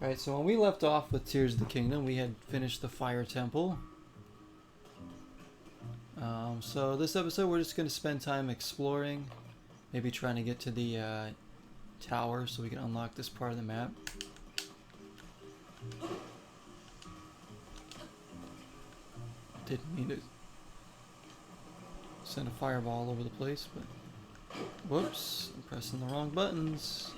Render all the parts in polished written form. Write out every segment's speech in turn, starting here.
Alright, so when we left off with Tears of the Kingdom, we had finished the Fire Temple. So this episode we're just going to spend time exploring, maybe trying to get to the tower so we can unlock this part of the map. Didn't mean to send a fireball all over the place, but whoops, I'm pressing the wrong buttons.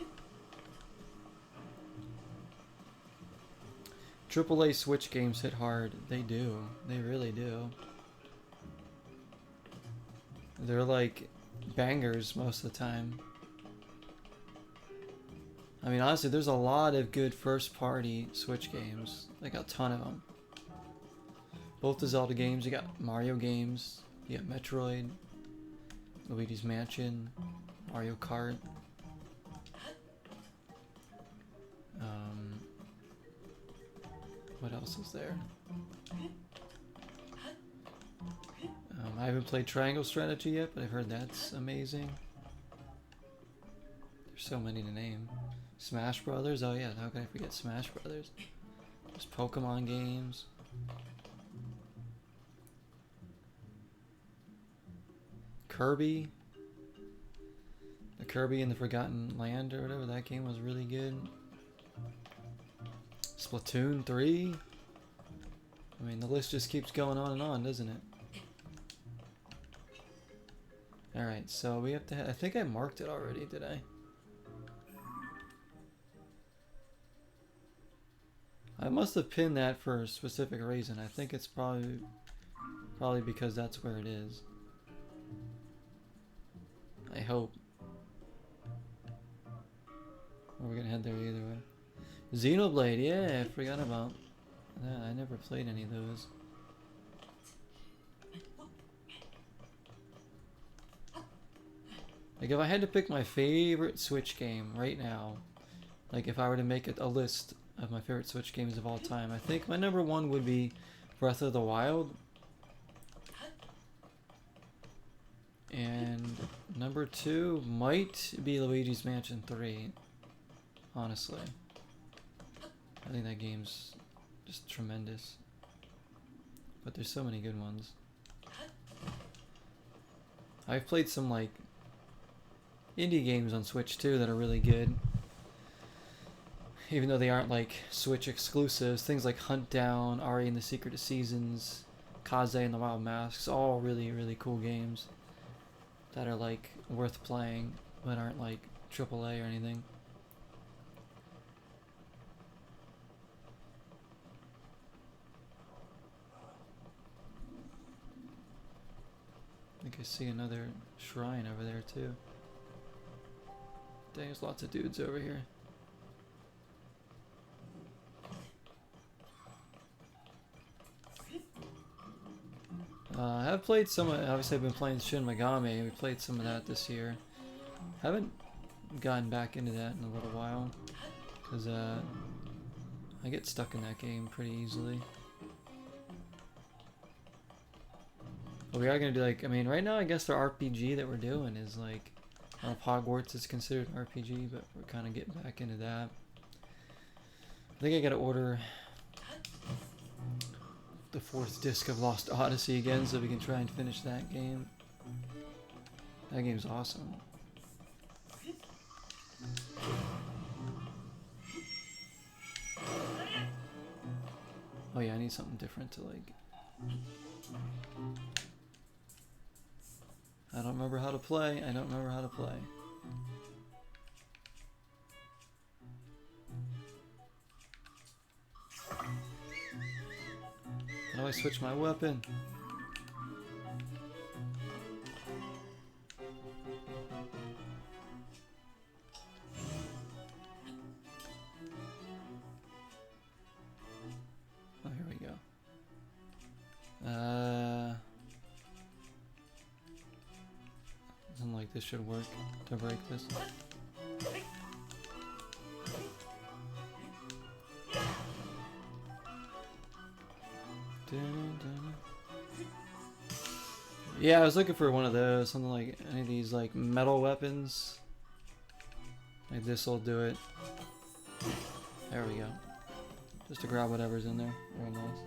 AAA Switch games hit hard. They do. They really do. They're like bangers most of the time. I mean, honestly, there's a lot of good first-party Switch games. Like a ton of them. Both the Zelda games. You got Mario games. You got Metroid, Luigi's Mansion, Mario Kart. What else is there? I haven't played Triangle Strategy yet, but I've heard that's amazing. There's so many to name. Smash Brothers, oh yeah, how can I forget Smash Brothers? There's Pokemon games. Kirby. The Kirby in the Forgotten Land or whatever, that game was really good. Splatoon 3. I mean, the list just keeps going on, doesn't it? Alright, so we have to... I think I marked it already, did I? I must have pinned that for a specific reason. I think it's probably because that's where it is. I hope. Or we're gonna head there either way. Xenoblade, yeah, I forgot about that. I never played any of those. Like, if I had to pick my favorite Switch game right now, like if I were to make it a list of my favorite Switch games of all time, I think my number one would be Breath of the Wild. And number two might be Luigi's Mansion 3, honestly. I think that game's just tremendous. But there's so many good ones. I've played some like indie games on Switch too that are really good. Even though they aren't like Switch exclusives, things like Hunt Down, Ari and the Secret of Seasons, Kaze and the Wild Masks, all really, really cool games that are like worth playing but aren't like AAA or anything. I think I see another shrine over there too. Dang, there's lots of dudes over here. I have played some, obviously I've been playing Shin Megami, we played some of that this year. Haven't gotten back into that in a little while, because I get stuck in that game pretty easily. But we are going to do like, I mean right now I guess the RPG that we're doing is like, I don't know if Hogwarts is considered an RPG, but we're kind of getting back into that. I think I got to order the 4th disc of Lost Odyssey again so we can try and finish that game. That game's awesome. Oh yeah, I need something different to like... I don't remember how to play. I don't remember how to play. How do I switch my weapon? Oh, here we go. Something like this should work to break this. Yeah, I was looking for one of those, something like any of these like metal weapons. Like this will do it. There we go. just to grab whatever's in there. Very nice.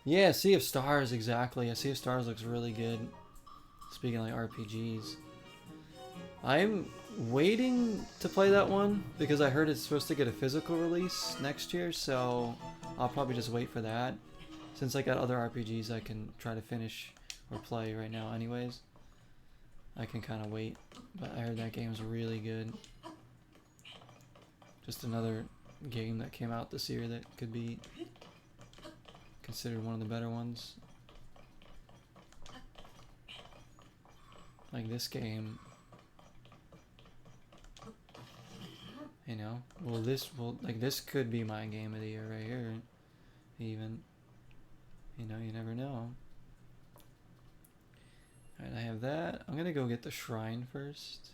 Yeah, Sea of Stars, exactly. Yeah, Sea of Stars looks really good. Speaking of like RPGs. I'm waiting to play that one because I heard it's supposed to get a physical release next year, so I'll probably just wait for that. Since I got other RPGs I can try to finish or play right now anyways, I can kind of wait. But I heard that game's really good. Just another game that came out this year that could be considered one of the better ones. Like this game, you know, this could be my game of the year right here, even, you know, you never know. Alright, I have that. I'm gonna go get the shrine first.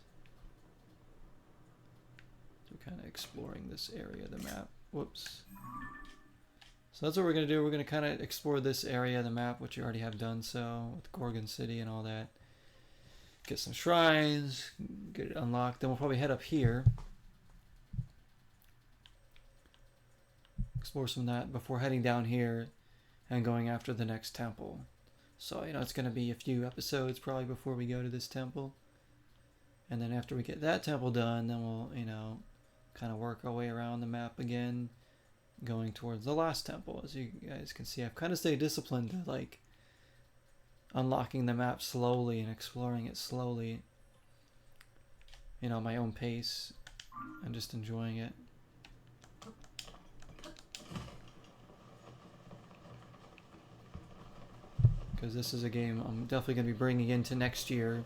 So we're kind of exploring this area of the map. Whoops. So that's what we're gonna do. We're gonna kind of explore this area of the map, which you already have done so, with Gorgon City and all that. Get some shrines, get it unlocked, then we'll probably head up here. Explore some of that before heading down here and going after the next temple. So, you know, it's going to be a few episodes probably before we go to this temple. And then after we get that temple done, then we'll, you know, kind of work our way around the map again, going towards the last temple. As you guys can see, I've kind of stayed disciplined to, like, unlocking the map slowly and exploring it slowly, you know, my own pace, and just enjoying it. Because this is a game I'm definitely going to be bringing into next year.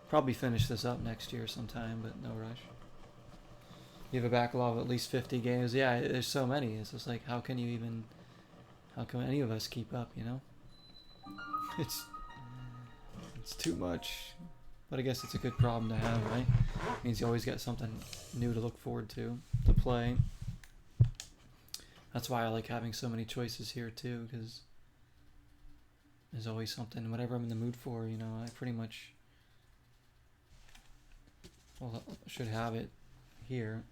Probably finish this up next year sometime, but no rush. You have a backlog of at least 50 games. Yeah, there's so many. It's just like, how can any of us keep up, you know? It's too much. But I guess it's a good problem to have, right? It means you always got something new to look forward to play. That's why I like having so many choices here too, because there's always something, whatever I'm in the mood for, you know, I pretty much, well, should have it here.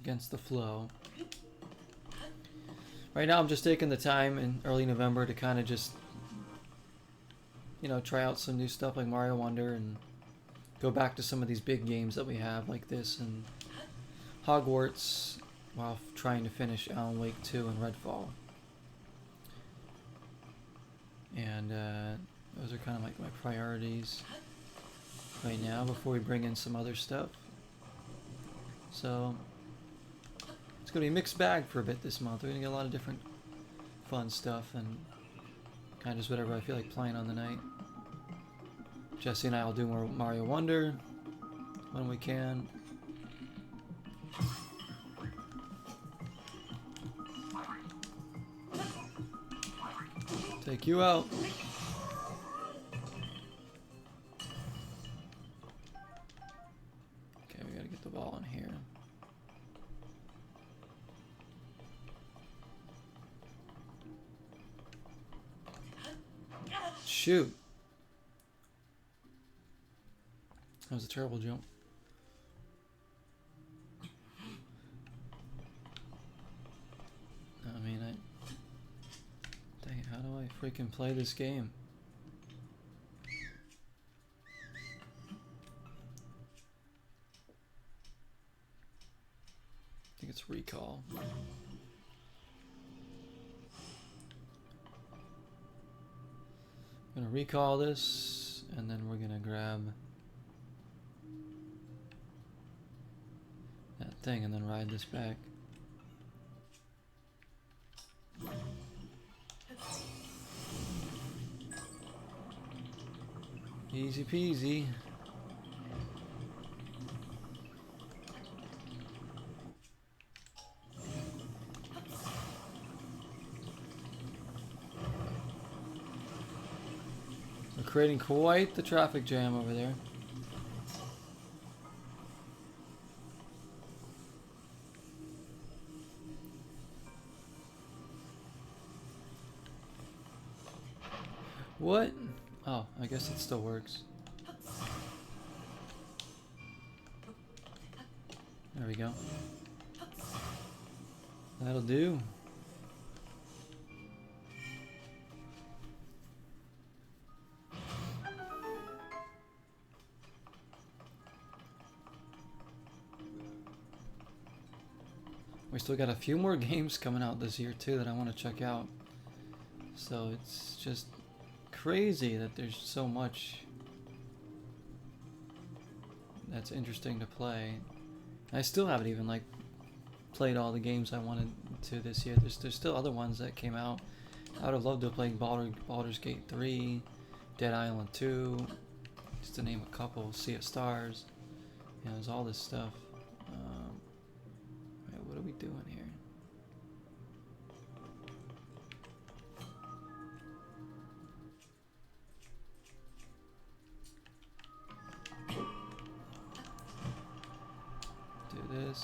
Against the flow. Right now I'm just taking the time in early November to kind of just, you know, try out some new stuff like Mario Wonder and go back to some of these big games that we have like this and Hogwarts, while trying to finish Alan Wake 2 and Redfall. And those are kind of like my priorities right now before we bring in some other stuff. So it's going to be a mixed bag for a bit this month. We're going to get a lot of different fun stuff and kind of just whatever I feel like playing on the night. Jesse and I will do more Mario Wonder when we can. Take you out. Okay, we gotta get the ball in here. Shoot. That was a terrible jump. I mean, dang it, how do I freaking play this game? I think it's recall. I'm gonna recall this, and then we're gonna grab that thing and then ride this back. Easy peasy. We're creating quite the traffic jam over there. What? Oh, I guess it still works. There we go. That'll do. We still got a few more games coming out this year too that I want to check out. So it's just crazy that there's so much that's interesting to play. I still haven't even like played all the games I wanted to this year. There's still other ones that came out. I would have loved to have played Baldur's Gate 3, Dead Island 2, just to name a couple, Sea of Stars. You know, there's all this stuff. Right, what are we doing here? Do this.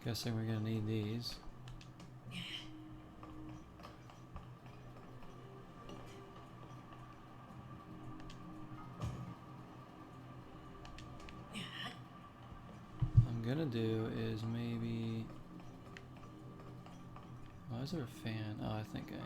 Guessing we're gonna need these. What I'm gonna do is maybe. Why is there a fan? Oh, I think I.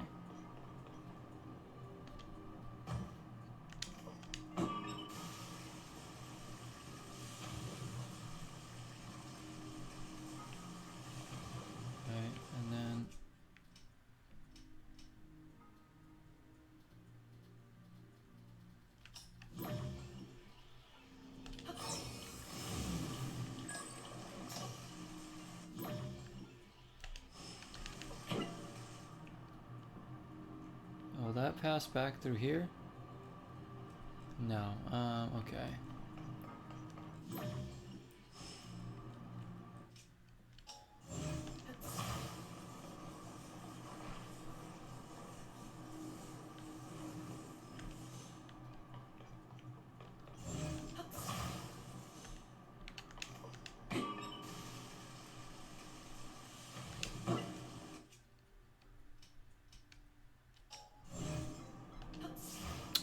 That pass back through here? No. Okay.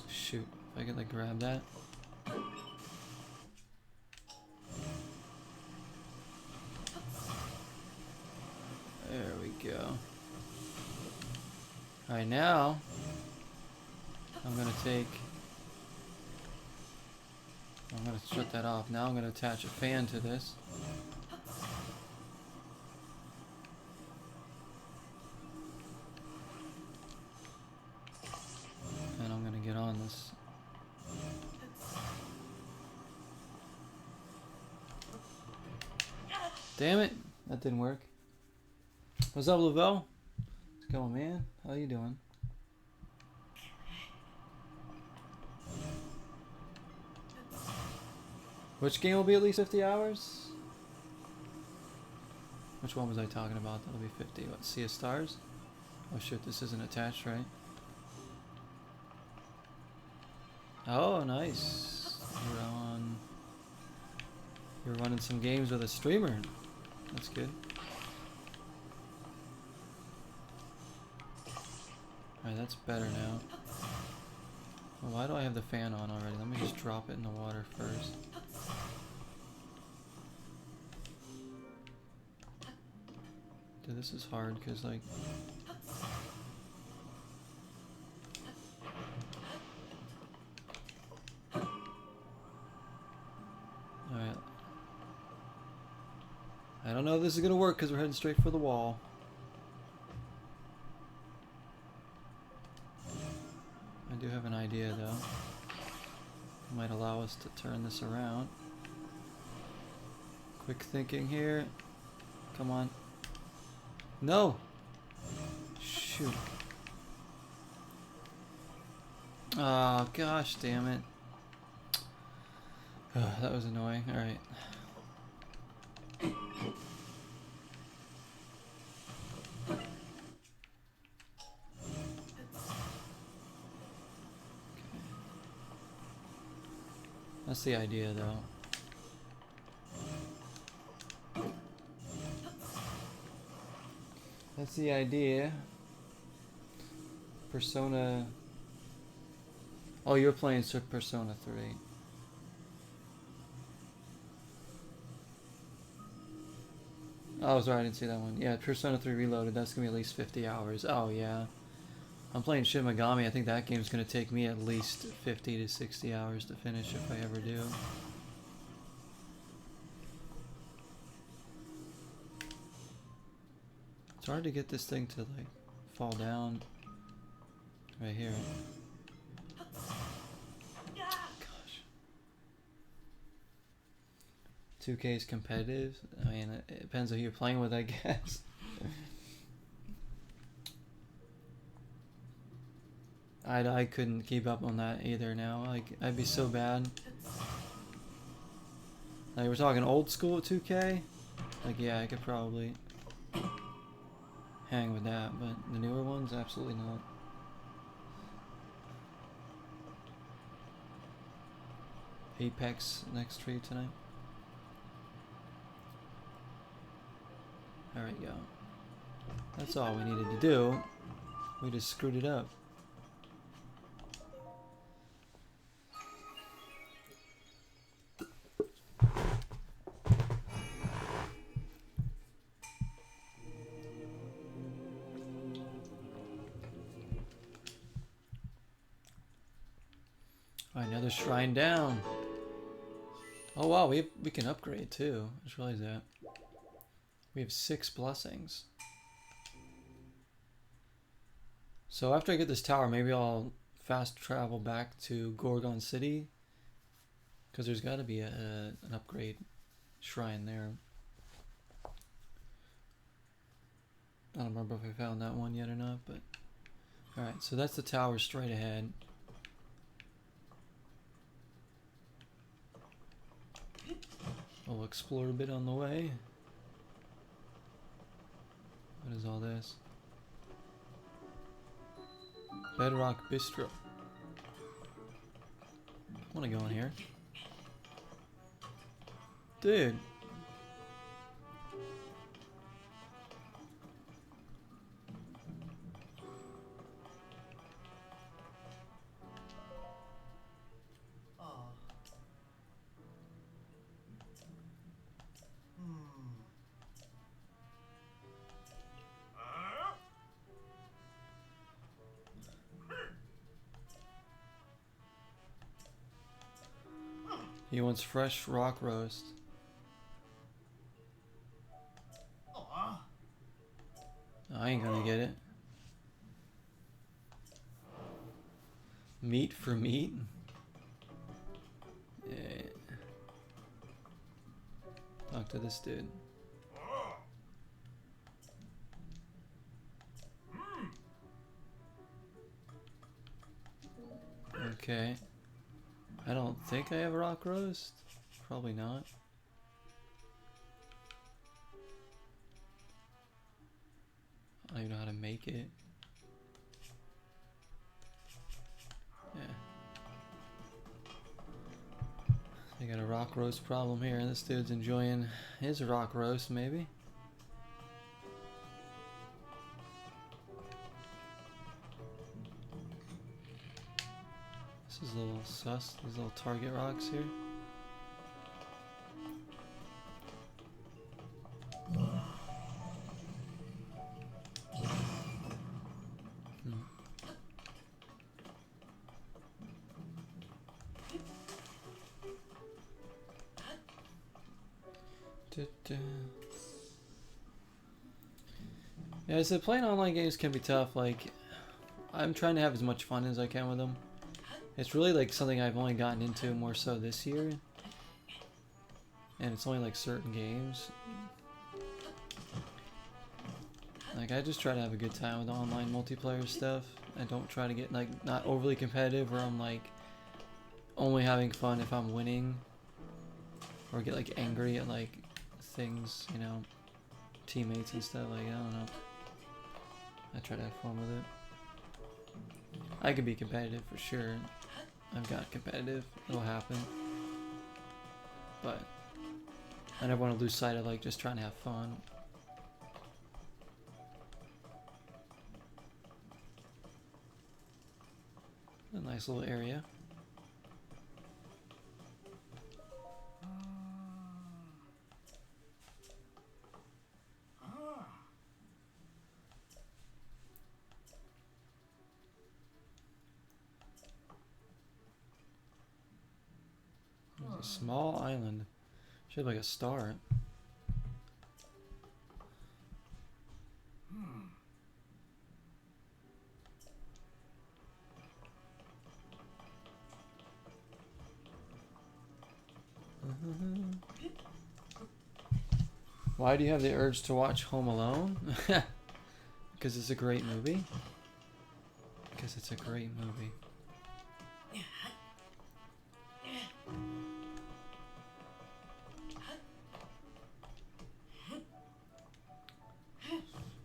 Shoot, if I could like grab that. There we go. Alright, now I'm gonna shut that off. Now I'm gonna attach a fan to this. Damn it, that didn't work. What's up, Lavelle? What's going, man? How you doing? Which game will be at least 50 hours? Which one was I talking about? That'll be 50. What, Sea of Stars? Oh shit, this isn't attached, right? Oh, nice. You're running some games with a streamer. That's good. Alright, that's better now. Well, why do I have the fan on already? Let me just drop it in the water first. Dude, this is hard because, like... Alright. I don't know if this is going to work because we're heading straight for the wall. I do have an idea, though. It might allow us to turn this around. Quick thinking here. Come on. No! Shoot. Oh, gosh damn it. Oh, that was annoying. Alright. That's the idea, though. That's the idea. Persona... Oh, you're playing Persona 3. Oh, sorry, I didn't see that one. Yeah, Persona 3 Reloaded, that's gonna be at least 50 hours. Oh, yeah. I'm playing Shin Megami. I think that game's gonna take me at least 50 to 60 hours to finish if I ever do. It's hard to get this thing to, like, fall down. Right here. Gosh. 2K is competitive. I mean, it depends on who you're playing with, I guess. I couldn't keep up on that either now. Like, I'd be so bad. Like, we're talking old school 2K. Like, yeah, I could probably hang with that, but the newer ones, absolutely not. Apex next for you tonight. There we go. That's all we needed to do. We just screwed it up. Alright, another shrine down. Oh wow, we can upgrade too. I just realized that. We have 6 blessings. So after I get this tower, maybe I'll fast travel back to Gorgon City, because there's got to be an upgrade shrine there. I don't remember if I found that one yet or not, but alright, so that's the tower straight ahead. We'll explore a bit on the way. What is all this? Bedrock Bistro. I want to go in here. Dude. He wants fresh rock roast. I ain't gonna get it. Meat for meat? Yeah. Talk to this dude. Okay. I don't think I have a rock roast. Probably not. I don't even know how to make it. Yeah. I got a rock roast problem here. This dude's enjoying his rock roast, maybe. This is a little sus, these little target rocks here. Yeah, I said playing online games can be tough. Like, I'm trying to have as much fun as I can with them. It's really like something I've only gotten into more so this year. And it's only like certain games. Like, I just try to have a good time with online multiplayer stuff. I don't try to get like not overly competitive where I'm like only having fun if I'm winning. Or get like angry at like things, you know, teammates and stuff. Like, I don't know. I try to have fun with it. I can be competitive for sure. I've got competitive. It'll happen. But I never want to lose sight of like just trying to have fun. Nice little area. There's a small island. Should have like a star. Why do you have the urge to watch Home Alone? Because it's a great movie. Because it's a great movie.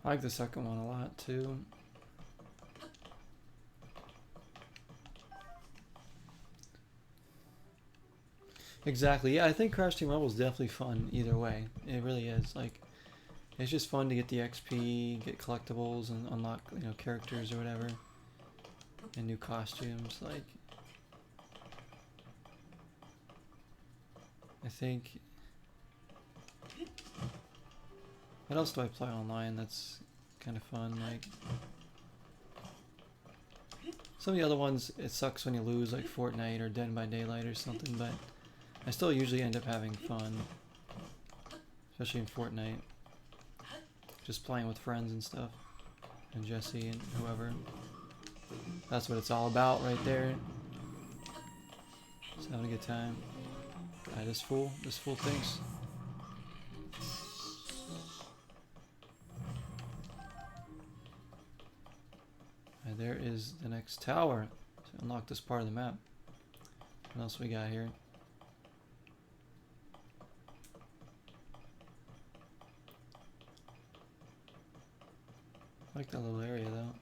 I like the second one a lot too. Exactly. Yeah, I think Crash Team Rumble is definitely fun either way. It really is. Like, it's just fun to get the XP, get collectibles, and unlock, you know, characters or whatever, and new costumes. Like, I think. What else do I play online that's kind of fun? Like, some of the other ones, it sucks when you lose, like Fortnite or Dead by Daylight or something, but I still usually end up having fun, especially in Fortnite. Just playing with friends and stuff, and Jesse and whoever. That's what it's all about right there. Just having a good time. This fool thinks. And there is the next tower to unlock this part of the map. What else we got here? I like that little area though.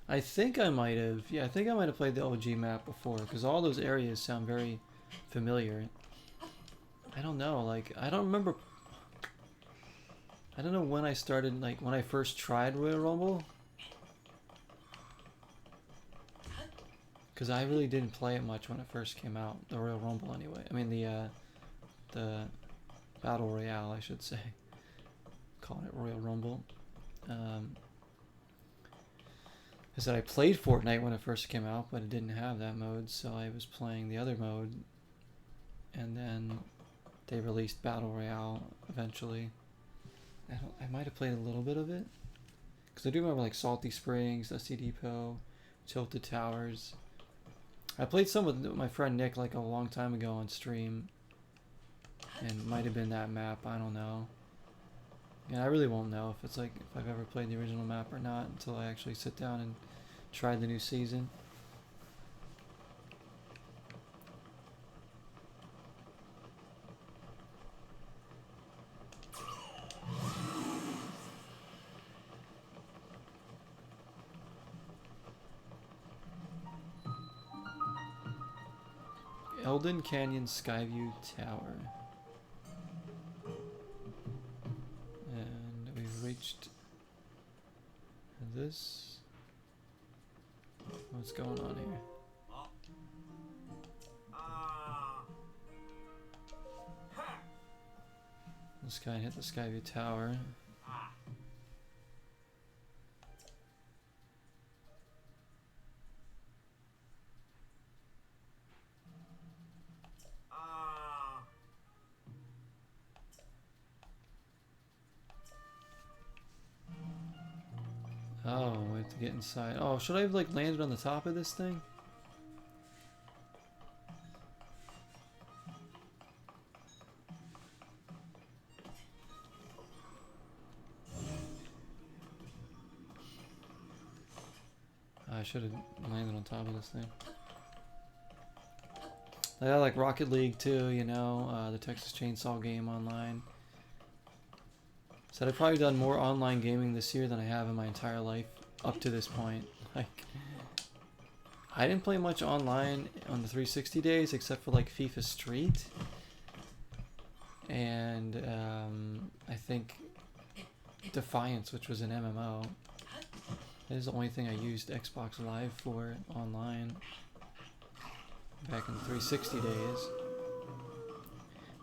I think I might have, yeah, I think I might have played the OG map before, because all those areas sound very familiar. I don't know, like, I don't remember, I don't know when I started, like, when I first tried Royal Rumble. Because I really didn't play it much when it first came out, the Royal Rumble anyway. I mean, the Battle Royale, I should say. Calling it Royal Rumble. I said I played Fortnite when it first came out, but it didn't have that mode, so I was playing the other mode. And then they released Battle Royale eventually. I might have played a little bit of it. Because I do remember like Salty Springs, Dusty Depot, Tilted Towers. I played some with my friend Nick like a long time ago on stream. And it might have been that map, I don't know. Yeah, I really won't know if it's like if I've ever played the original map or not until I actually sit down and try the new season. Eldon Canyon Skyview Tower. And we've reached this. What's going on here? This guy hit the Skyview Tower. Oh, we have to get inside. Oh, should I have like landed on the top of this thing? I should have landed on top of this thing. I got like Rocket League too, you know, the Texas Chainsaw game online. Said I've probably done more online gaming this year than I have in my entire life up to this point. Like, I didn't play much online on the 360 days except for like FIFA Street. and I think Defiance, which was an MMO. That is the only thing I used Xbox Live for online back in the 360 days.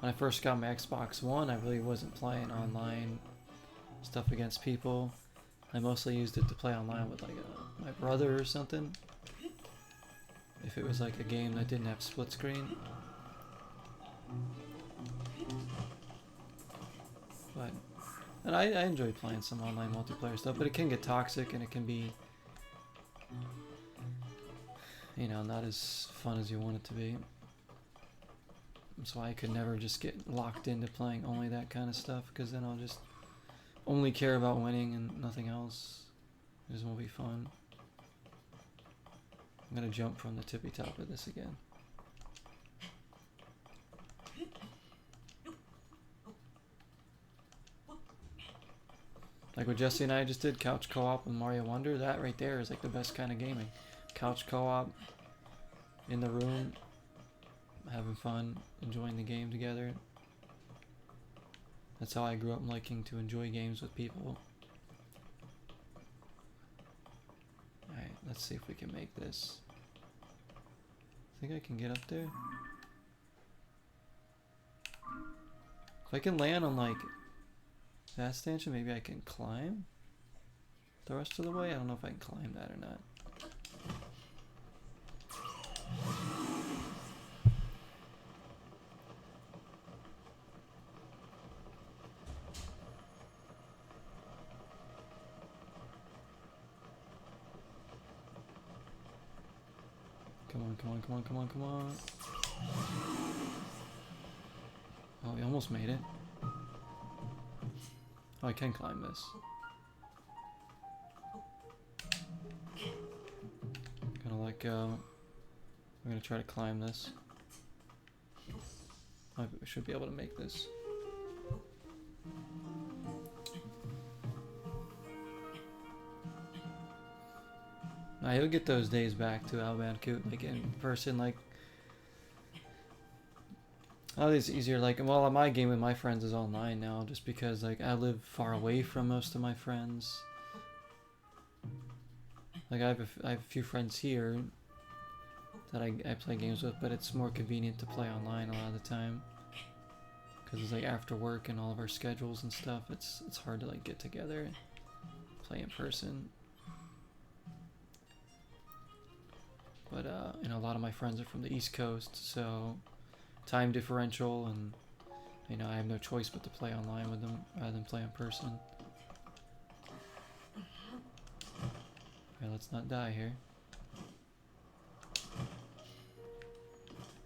When I first got my Xbox One, I really wasn't playing online stuff against people. I mostly used it to play online with like my brother or something. If it was like a game that didn't have split screen. But and I enjoy playing some online multiplayer stuff, but it can get toxic and it can be, you know, not as fun as you want it to be. So I could never just get locked into playing only that kind of stuff, because then I'll just only care about winning and nothing else. It just won't be fun. I'm gonna jump from the tippy top of this again. Like what Jesse and I just did, couch co-op with Mario Wonder, that right there is like the best kind of gaming. Couch co-op, in the room, having fun, enjoying the game together. That's how I grew up liking to enjoy games with people. Alright, let's see if we can make this. I think I can get up there. If I can land on like that stanchion, maybe I can climb the rest of the way. I don't know if I can climb that or not. Come on, come on, come on, come on, come on. Oh, we almost made it. Oh, I can climb this. Gonna let go. I'm gonna try to climb this. I should be able to make this. Now you'll get those days back to Al Bandicoot, like in person, like. Oh, it's easier. Like, well, my game with my friends is online now, just because like I live far away from most of my friends. Like I have a few friends here that I play games with, but it's more convenient to play online a lot of the time, because it's like after work and all of our schedules and stuff. It's hard to like get together and play in person. But you know, a lot of my friends are from the East Coast, so time differential, and you know, I have no choice but to play online with them rather than play in person. Okay, let's not die here.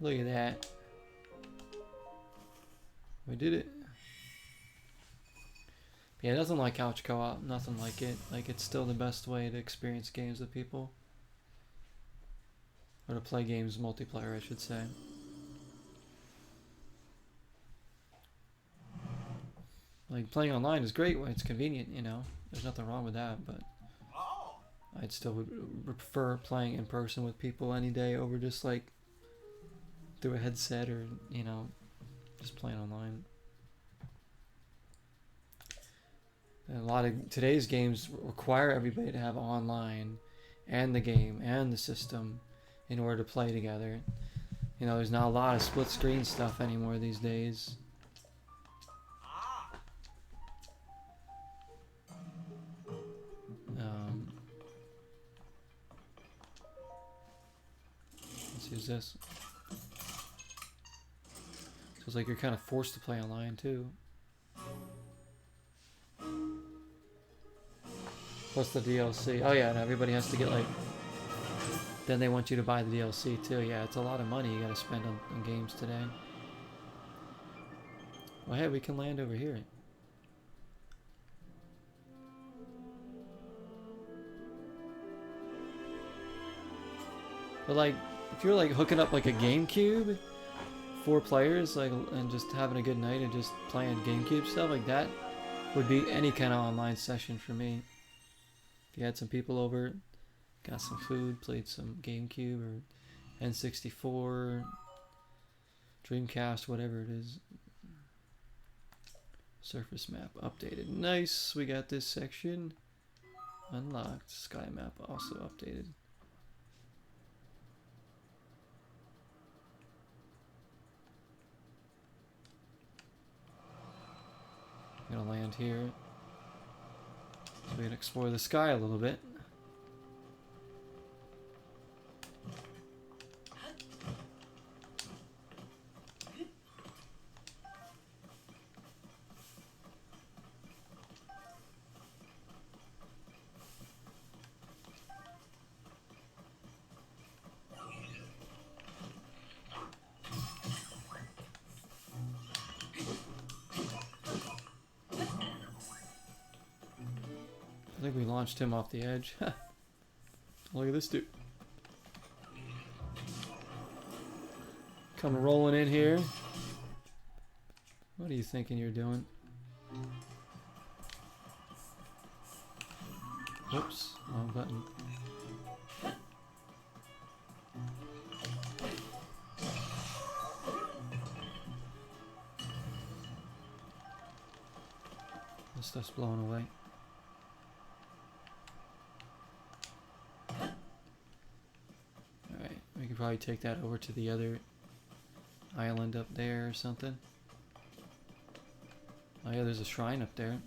Look at that. We did it. Yeah, it doesn't like couch co-op, nothing like it. Like, it's still the best way to experience games with people. Or to play games multiplayer, I should say. Like, playing online is great when it's convenient, you know. There's nothing wrong with that, but I'd still would prefer playing in person with people any day over just like through a headset, or, you know, just playing online. And a lot of today's games require everybody to have online and the game and the system in order to play together. You know, there's not a lot of split screen stuff anymore these days. Let's use this. So it's like you're kind of forced to play online too. Plus the DLC. Oh yeah, and everybody has to get like... Then they want you to buy the DLC too. Yeah, it's a lot of money you gotta spend on games today. Well, hey, we can land over here. But like, if you're like hooking up like a GameCube, 4 players, like, and just having a good night and just playing GameCube stuff like that, would be any kind of online session for me. If you had some people over, got some food, played some GameCube or N64, Dreamcast, whatever it is. Surface map updated. Nice. We got this section unlocked. Sky map also updated. I'm gonna land here so we can explore the sky a little bit. I think we launched him off the edge. Look at this dude. Come rolling in here. What are you thinking you're doing? Whoops, wrong button. This stuff's blowing away. Alright, we could probably take that over to the other island up there or something. Oh yeah, there's a shrine up there.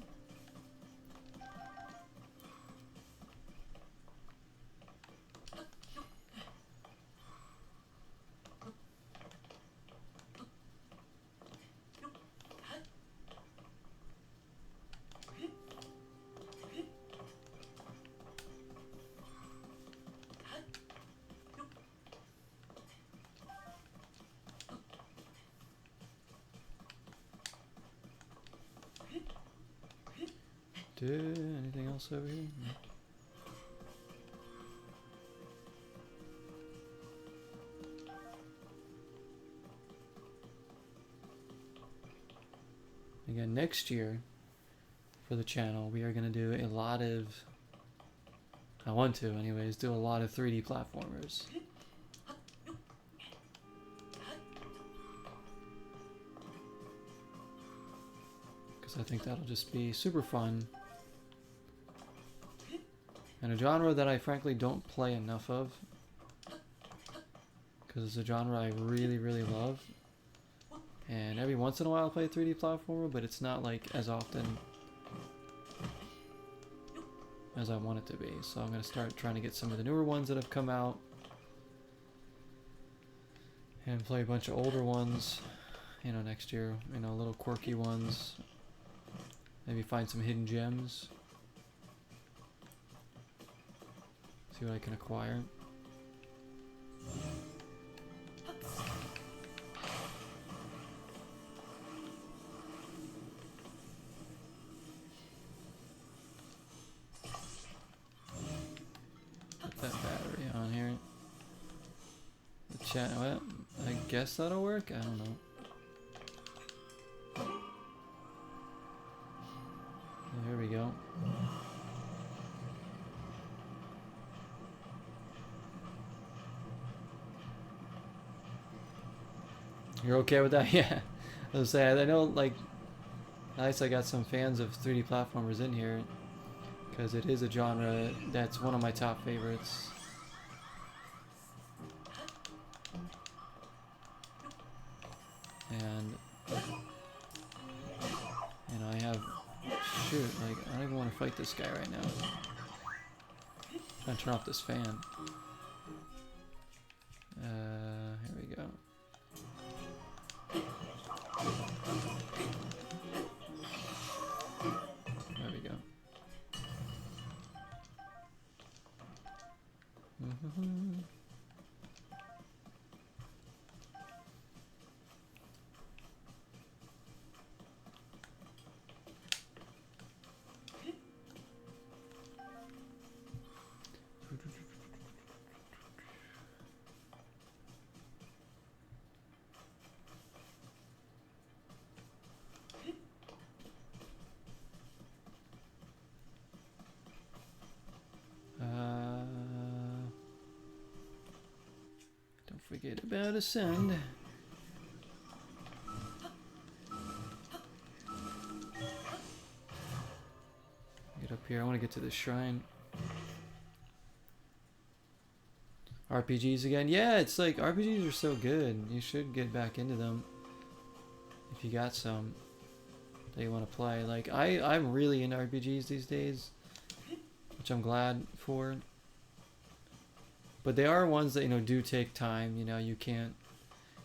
Anything else over here? No. Again, next year for the channel, we are going to do a lot of, I want to anyways, do a lot of 3D platformers. Because I think that'll just be super fun. And a genre that I frankly don't play enough of. Because it's a genre I really, really love. And every once in a while I'll play a 3D platformer, but it's not like as often as I want it to be. So I'm going to start trying to get some of the newer ones that have come out. And play a bunch of older ones, you know, next year. You know, little quirky ones. Maybe find some hidden gems. See what I can acquire. Put that battery on here. The chat, well, I guess that'll work? I don't know. Here we go. You're okay with that? Yeah. I was saying, I know, like, at least I got some fans of 3D platformers in here, because it is a genre that's one of my top favorites. And, you know, I have, shoot, like, I don't even want to fight this guy right now. I'm trying to turn off this fan. Here we go. There we go. Don't forget about ascend. Get up here. I want to get to the shrine. RPGs again. Yeah, it's like RPGs are so good. You should get back into them if you got some that you want to play. Like I'm really into RPGs these days, which I'm glad for. But they are ones that, you know, do take time. You know, you can't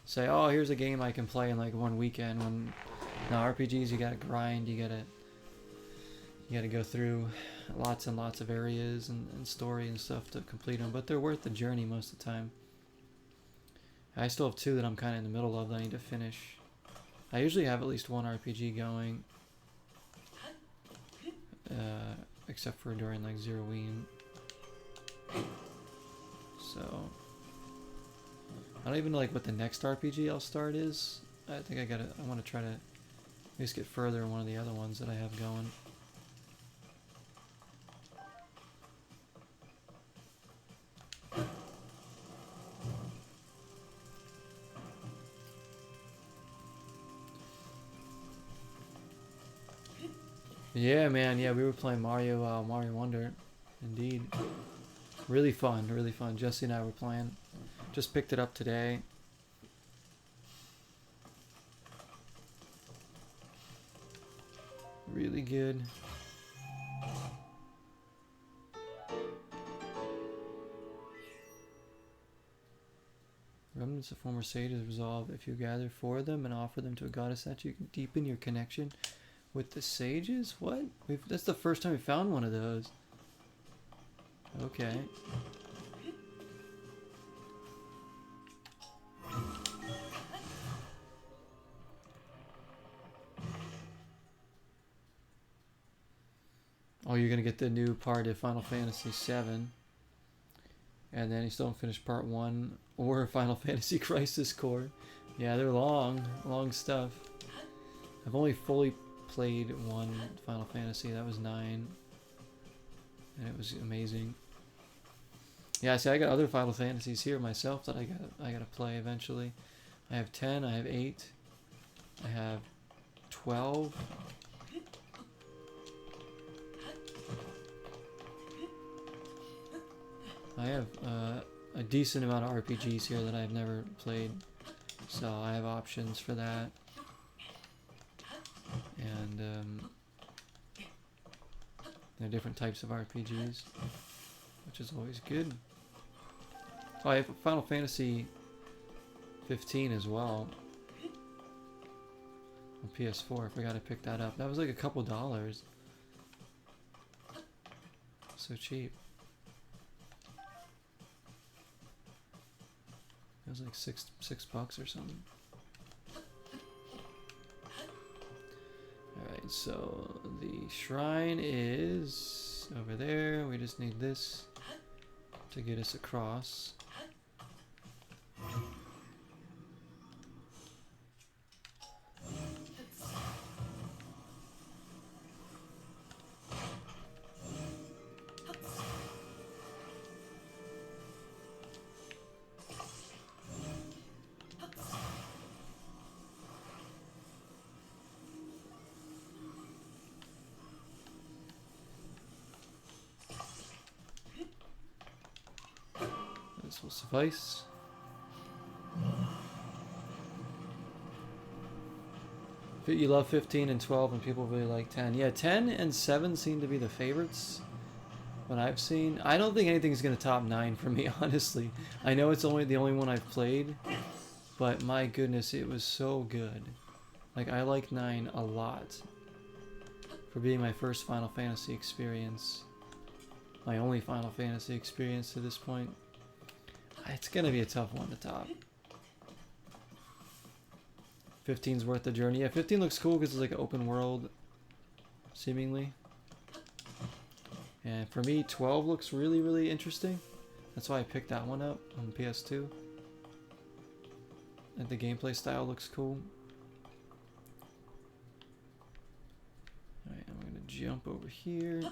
say, oh, here's a game I can play in like one weekend. When now RPGs, you gotta grind. You gotta go through lots and lots of areas and story and stuff to complete them. But they're worth the journey most of the time. I still have 2 that I'm kind of in the middle of that I need to finish. I usually have at least one RPG going, except for during like Zeroween. So I don't even know like what the next RPG I'll start is. I think I want to try to at least get further in one of the other ones that I have going. Yeah, man. Yeah, we were playing Mario Wonder. Indeed. Really fun, really fun. Jesse and I were playing. Just picked it up today. Really good. Remnants of former sages resolve. If you gather 4 of them and offer them to a goddess statue, you can deepen your connection with the sages? What? That's the first time we found one of those. Okay. Oh, you're gonna get the new part of Final Fantasy VII. And then you still haven't finished part 1 or Final Fantasy Crisis Core. Yeah, they're long stuff. I've only fully played one Final Fantasy, that was 9. And it was amazing. Yeah, see, I got other Final Fantasies here myself that I gotta play eventually. I have 10, I have 8, I have 12. I have a decent amount of RPGs here that I've never played, so I have options for that. And there are different types of RPGs, which is always good. Oh, I have Final Fantasy 15 as well on PS4. I forgot to pick that up. That was like a couple dollars. So cheap. It was like six bucks or something. Alright, so the shrine is over there. We just need this to get us across. This will suffice. You love 15 and 12 and people really like 10. Yeah, 10 and 7 seem to be the favorites. What I've seen. I don't think anything's going to top 9 for me, honestly. I know it's only the only one I've played, but my goodness, it was so good. Like, I like 9 a lot. For being my first Final Fantasy experience. My only Final Fantasy experience to this point. It's going to be a tough one to top. 15's worth the journey. Yeah, 15 looks cool because it's like an open world, seemingly. And for me, 12 looks really, really interesting. That's why I picked that one up on PS2. And the gameplay style looks cool. Alright, I'm going to jump over here.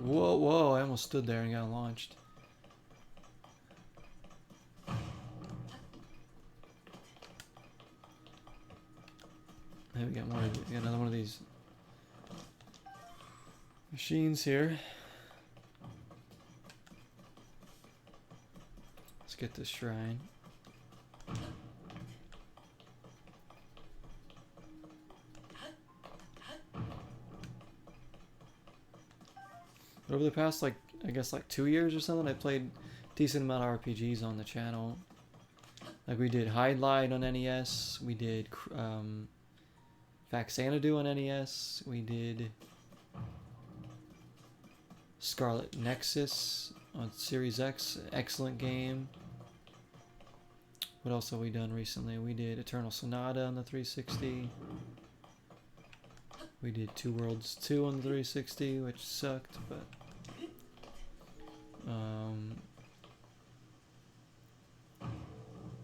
Whoa, whoa, I almost stood there and got launched. Hey, we got another one of these machines here. Let's get this shrine. Over the past, like, I guess like 2 years or something, I played a decent amount of RPGs on the channel. Like we did Hide Light on NES, we did Faxanadu on NES, we did Scarlet Nexus on Series X, excellent game. What else have we done recently? We did Eternal Sonata on the 360. We did Two Worlds 2 on the 360, which sucked, but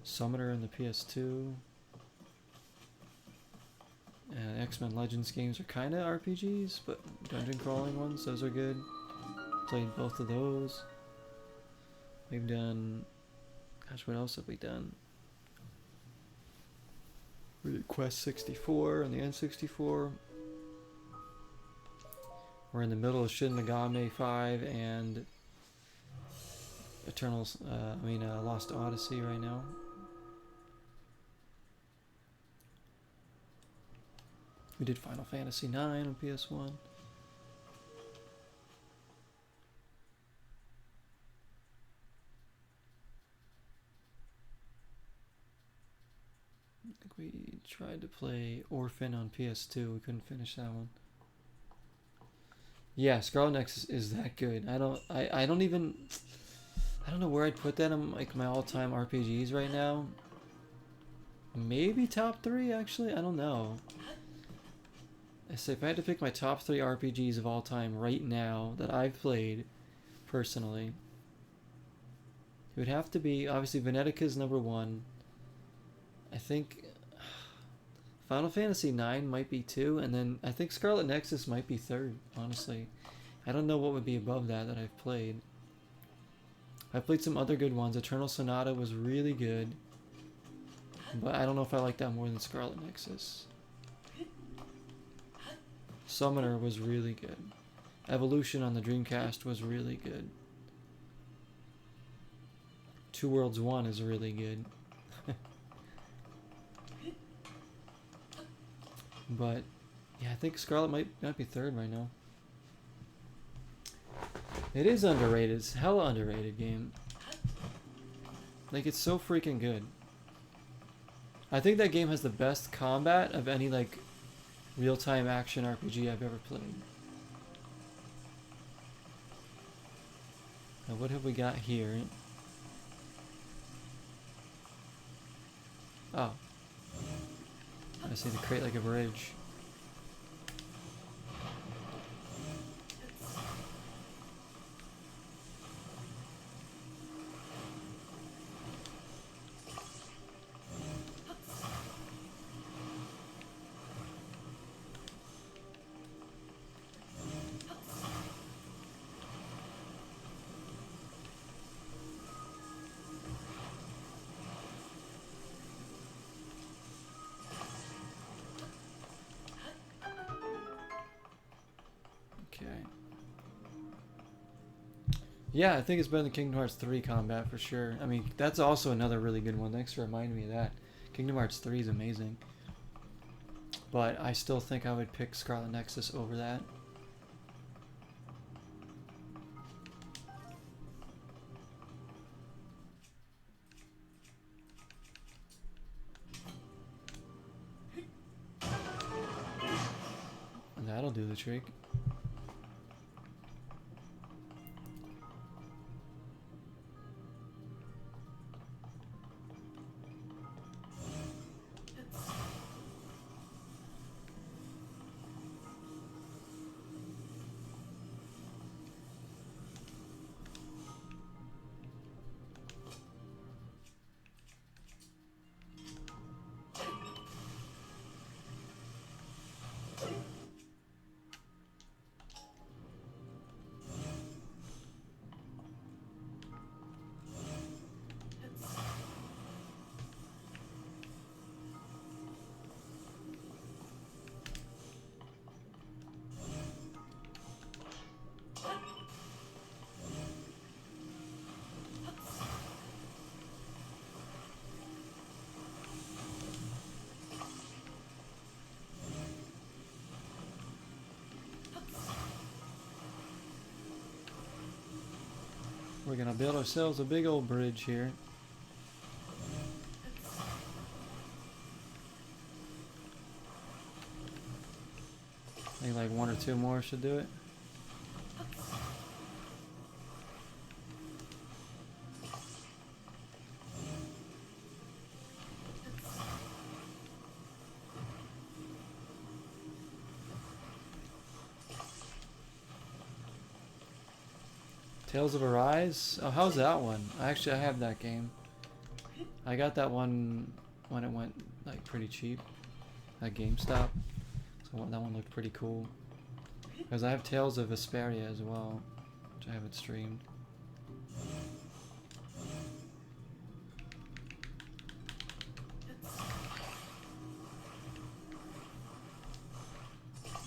Summoner in the PS2. And X-Men Legends games are kind of RPGs, but dungeon crawling ones, those are good. Played both of those. We've done, gosh, what else have we done? We did Quest 64 and the N64. We're in the middle of Shin Megami 5 and Lost Odyssey right now. We did Final Fantasy 9 on PS1. I think we tried to play Orphan on PS2. We couldn't finish that one. Yeah, Scarlet Nexus is that good. I don't know where I'd put that in like my all-time RPGs right now. Maybe top 3 actually. I don't know. I say if I had to pick my top 3 RPGs of all time right now that I've played personally, it would have to be obviously Venetica's number 1. I think Final Fantasy 9 might be 2, and then I think Scarlet Nexus might be 3rd, honestly. I don't know what would be above that I've played. I've played some other good ones. Eternal Sonata was really good, but I don't know if I like that more than Scarlet Nexus. Summoner was really good. Evolution on the Dreamcast was really good. Two Worlds 1 is really good. But yeah, I think Scarlet might be 3rd right now. It is underrated. It's hella underrated game. Like, it's so freaking good. I think that game has the best combat of any like real-time action RPG I've ever played. Now what have we got here? Oh. I see the crate like a bridge. Yeah, I think it's better than Kingdom Hearts 3 combat for sure. I mean, that's also another really good one. Thanks for reminding me of that. Kingdom Hearts 3 is amazing. But I still think I would pick Scarlet Nexus over that. And that'll do the trick. We're gonna build ourselves a big old bridge here. I think like 1 or 2 more should do it. Tales of Arise? Oh, how's that one? I have that game. I got that one when it went like pretty cheap at GameStop. So that one looked pretty cool. Because I have Tales of Vesperia as well, which I haven't streamed.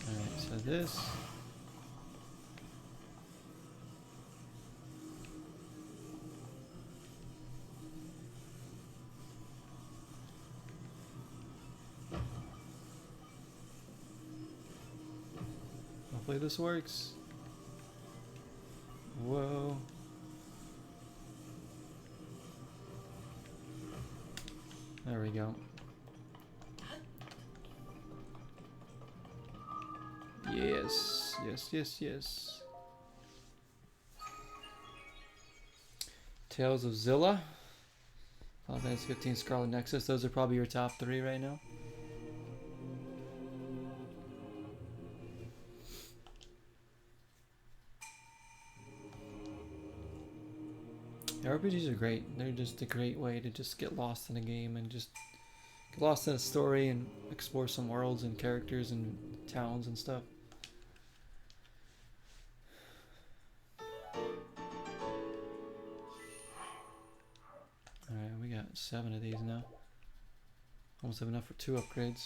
Alright, so this. Hopefully this works. Whoa. There we go. Yes, yes, yes, yes. Tales of Zilla. Final Fantasy 15 Scarlet Nexus. Those are probably your top 3 right now. RPGs are great. They're just a great way to just get lost in a game and just get lost in a story and explore some worlds and characters and towns and stuff. Alright, we got 7 of these now. Almost have enough for 2 upgrades.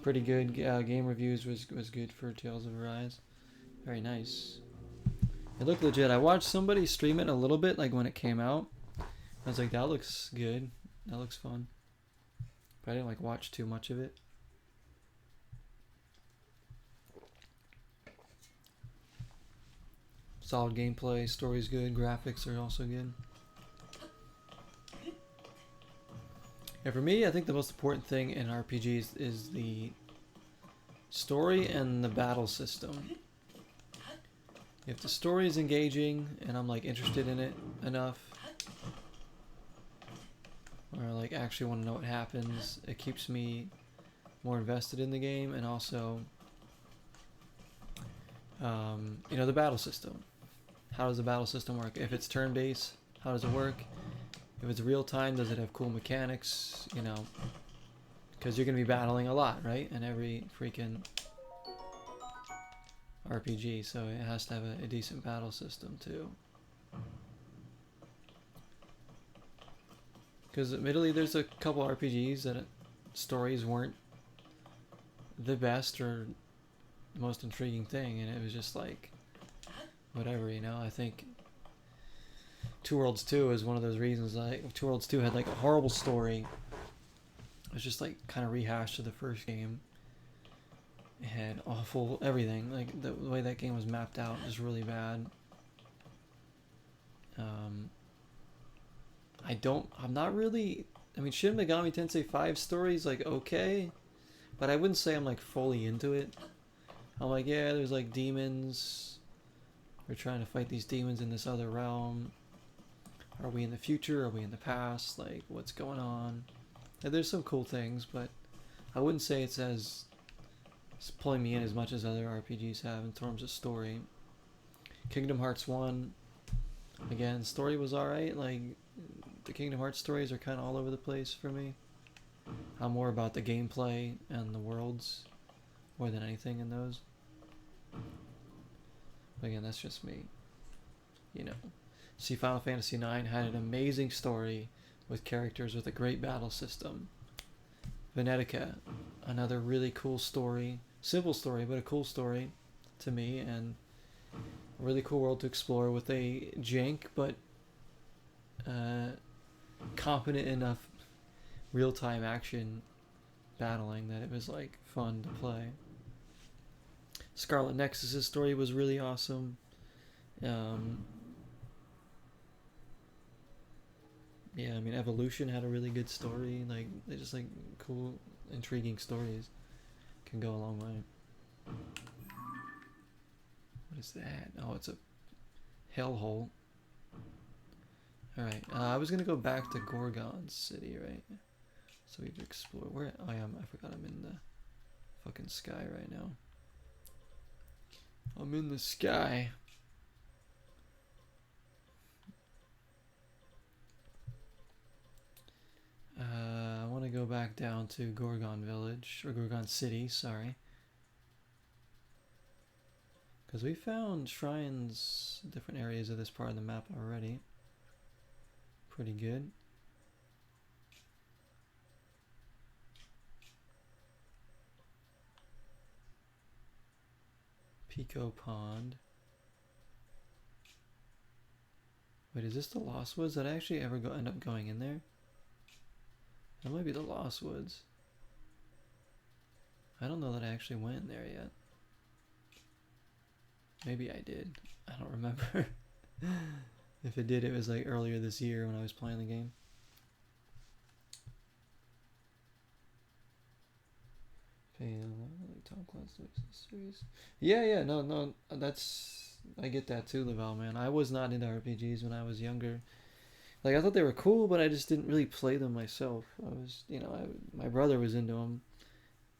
Pretty good. Game reviews was good for Tales of Arise. Very nice. It looked legit. I watched somebody stream it a little bit, like when it came out. I was like, that looks good. That looks fun. But I didn't like watch too much of it. Solid gameplay, story's good, graphics are also good. And for me, I think the most important thing in RPGs is the story and the battle system. If the story is engaging and I'm like interested in it enough, or like actually want to know what happens, it keeps me more invested in the game. And also, you know, the battle system. How does the battle system work? If it's turn-based, how does it work? If it's real time, does it have cool mechanics? You know, because you're going to be battling a lot, right? In every freaking RPG, so it has to have a decent battle system too. Because admittedly, there's a couple RPGs that stories weren't the best or the most intriguing thing, and it was just like, whatever, you know. I think Two Worlds 2 is one of those reasons. Like, Two Worlds 2 had like a horrible story. It was just like kind of rehashed to the first game. It had awful everything. Like the way that game was mapped out is really bad. I'm not really, I mean, Shin Megami Tensei 5 story is like okay, but I wouldn't say I'm like fully into it. I'm like, yeah, there's like demons. We're trying to fight these demons in this other realm. Are we in the future? Are we in the past? Like, what's going on? And there's some cool things, but I wouldn't say it's pulling me in as much as other RPGs have in terms of story. Kingdom Hearts 1, again, story was alright. Like, the Kingdom Hearts stories are kind of all over the place for me. I'm more about the gameplay and the worlds more than anything in those. But again, that's just me. You know. See, Final Fantasy IX had an amazing story with characters with a great battle system. Venetica, another really cool story. Simple story, but a cool story to me, and a really cool world to explore with a jank but competent enough real-time action battling that it was like fun to play. Scarlet Nexus's story was really awesome. Yeah, I mean, Evolution had a really good story. Like, they just like cool, intriguing stories can go a long way. What is that? Oh, it's a hellhole. Alright, I was gonna go back to Gorgon City, right? So we've explored. Where I am, I forgot I'm in the fucking sky right now. I'm in the sky. I want to go back down to Gorgon Village, or Gorgon City, sorry. Because we found shrines in different areas of this part of the map already. Pretty good. Pico Pond. Wait, is this the Lost Woods? Did I actually ever end up going in there? That might be the Lost Woods. I don't know that I actually went in there yet. Maybe I did. I don't remember. If it did, it was like earlier this year when I was playing the game. Top class series. Yeah, no, that's, I get that too, Laval, man. I was not into RPGs when I was younger. Like, I thought they were cool, but I just didn't really play them myself. I was, you know, my brother was into them,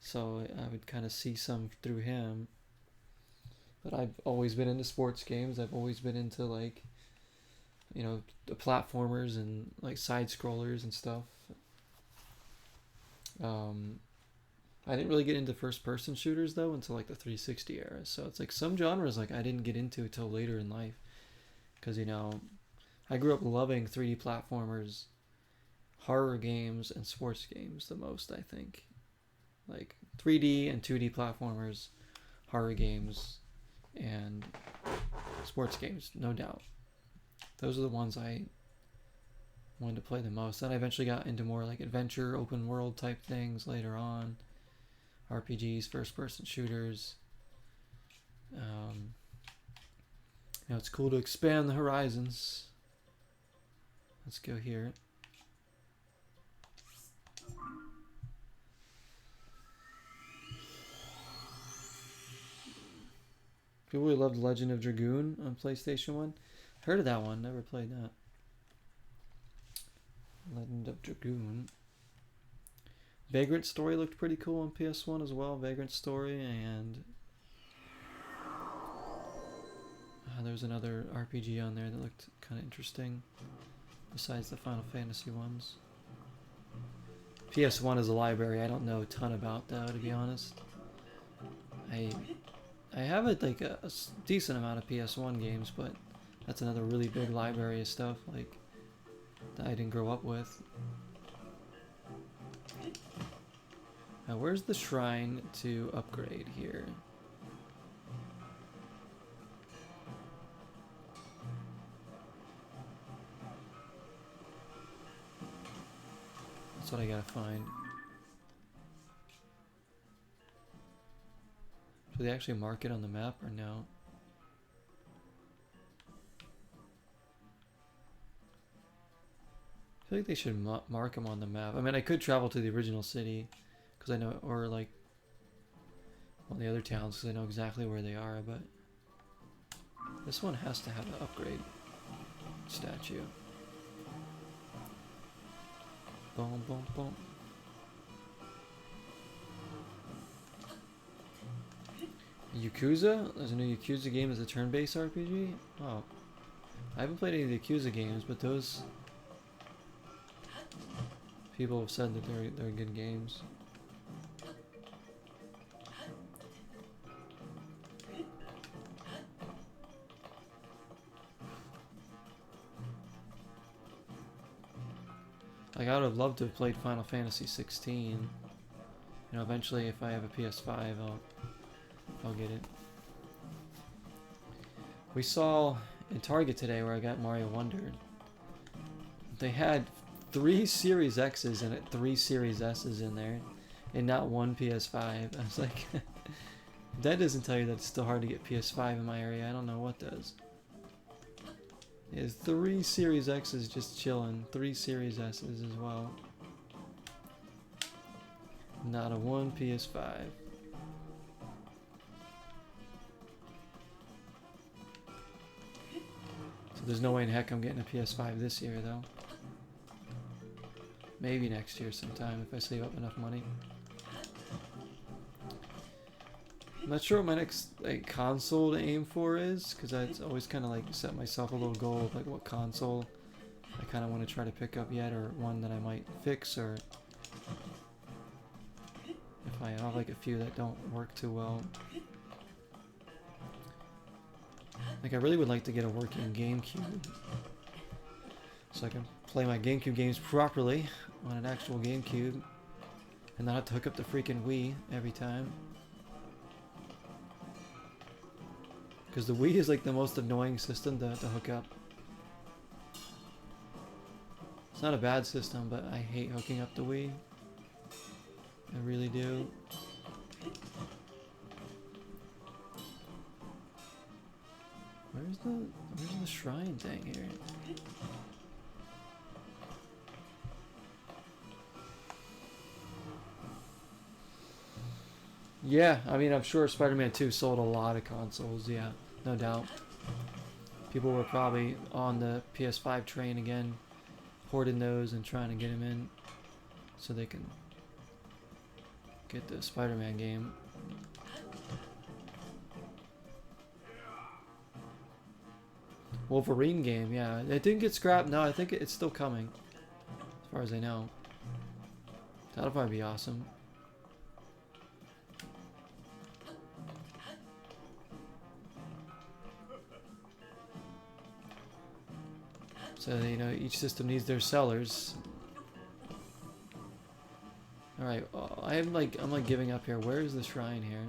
so I would kind of see some through him. But I've always been into sports games. I've always been into, like, you know, the platformers and like side scrollers and stuff. I didn't really get into first person shooters though until like the 360 era. So it's like some genres like I didn't get into until later in life. Because, you know, I grew up loving 3D platformers, horror games, and sports games the most, I think. Like 3D and 2D platformers, horror games, and sports games, no doubt. Those are the ones I wanted to play the most. Then I eventually got into more like adventure, open world type things later on. RPGs, first person shooters. You know, it's cool to expand the horizons. Let's go here. People really loved Legend of Dragoon on PlayStation 1. Heard of that one, never played that. Legend of Dragoon. Vagrant Story looked pretty cool on PS1 as well. Vagrant Story, and there was another RPG on there that looked kind of interesting besides the Final Fantasy ones. PS1 is a library I don't know a ton about though, to be honest. I have like a decent amount of PS1 games, but that's another really big library of stuff like that I didn't grow up with. Now, where's the shrine to upgrade here? That's what I gotta find. Do they actually mark it on the map or no? I feel like they should mark them on the map. I mean, I could travel to the original city, because I know, or like all the other towns, because I know exactly where they are, but this one has to have an upgrade statue. Boom, boom, boom. Yakuza? There's a new Yakuza game as a turn-based RPG? Oh. I haven't played any of the Yakuza games, but those people have said that they're good games. Like, I would have loved to have played Final Fantasy 16. You know, eventually if I have a PS5, I'll get it. We saw in Target today where I got Mario Wonder. They had 3 Series X's and 3 Series S's in there, and not one PS5. I was like, That doesn't tell you that it's still hard to get PS5 in my area. I don't know what does. There's 3 Series X's just chilling. 3 Series S's as well. Not a 1 PS5. So there's no way in heck I'm getting a PS5 this year though. Maybe next year sometime if I save up enough money. I'm not sure what my next console to aim for is, because I always kind of like set myself a little goal of like what console I kind of want to try to pick up yet, or one that I might fix, or if I have like a few that don't work too well. Like I really would like to get a working GameCube so I can play my GameCube games properly on an actual GameCube and not have to hook up the freaking Wii every time. Because the Wii is like the most annoying system to hook up. It's not a bad system, but I hate hooking up the Wii. I really do. Where's the shrine thing here? Yeah, I mean, I'm sure Spider-Man 2 sold a lot of consoles, yeah, no doubt. People were probably on the PS5 train again, hoarding those and trying to get them in so they can get the Spider-Man game. Wolverine game, yeah. It didn't get scrapped. No, I think it's still coming, as far as I know. That'll probably be awesome. So, you know, each system needs their sellers. Alright, I'm like giving up here. Where is the shrine here?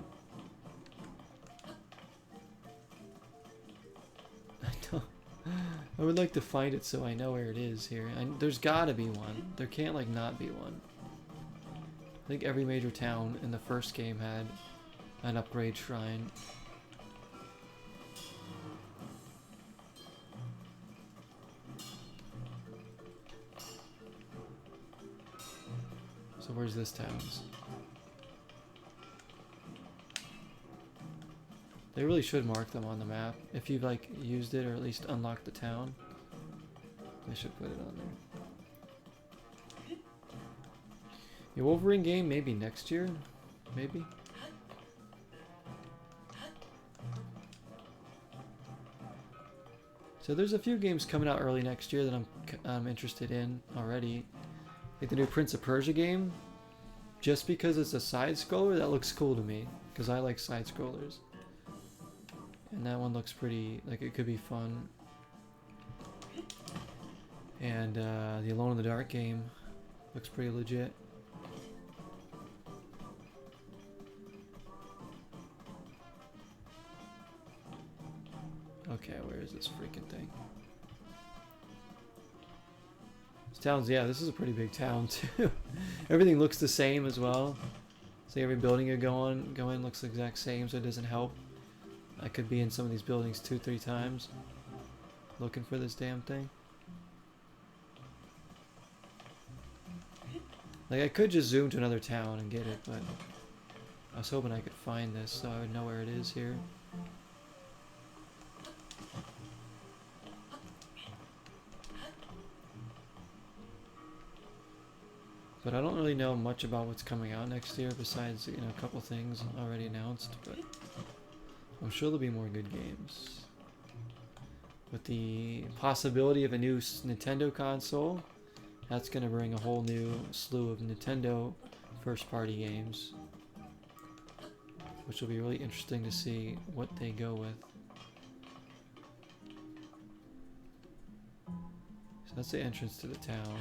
I don't... I would like to find it so I know where it is here. There's gotta be one. There can't like not be one. I think every major town in the first game had an upgrade shrine. So where's this town's? They really should mark them on the map. If you've like used it or at least unlocked the town, they should put it on there. Your Wolverine game maybe next year? Maybe? So there's a few games coming out early next year that I'm interested in already. Like the new Prince of Persia game, just because it's a side-scroller, that looks cool to me, because I like side-scrollers. And that one looks pretty, like it could be fun. And the Alone in the Dark game looks pretty legit. Okay, where is this freaking thing? This town's, yeah, this is a pretty big town too. Everything looks the same as well. So every building you go in looks the exact same, so it doesn't help. I could be in some of these buildings 2-3 times looking for this damn thing. Like I could just zoom to another town and get it, but I was hoping I could find this so I would know where it is here. But I don't really know much about what's coming out next year besides, you know, a couple things already announced, but I'm sure there'll be more good games. With the possibility of a new Nintendo console, that's going to bring a whole new slew of Nintendo first-party games, which will be really interesting to see what they go with. So that's the entrance to the town.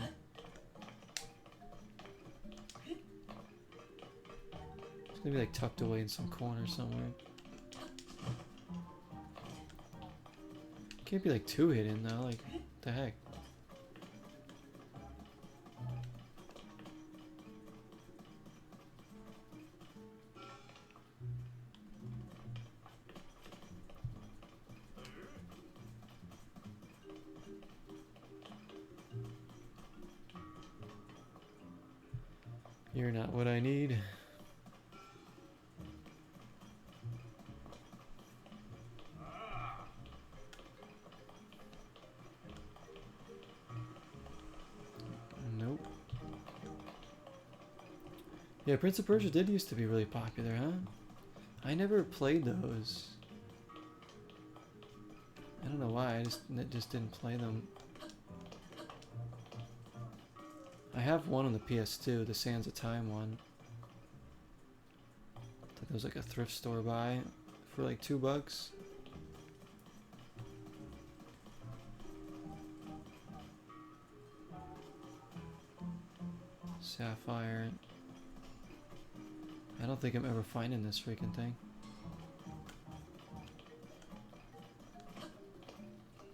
It's going to be like tucked away in some corner somewhere. Can't be like too hidden though, like what the heck. You're not what I need. Nope. Yeah, Prince of Persia did used to be really popular, huh? I never played those. I don't know why, I just didn't play them. I have one on the PS2, the Sands of Time one. I think it was like a thrift store buy for like $2. Sapphire. I don't think I'm ever finding this freaking thing.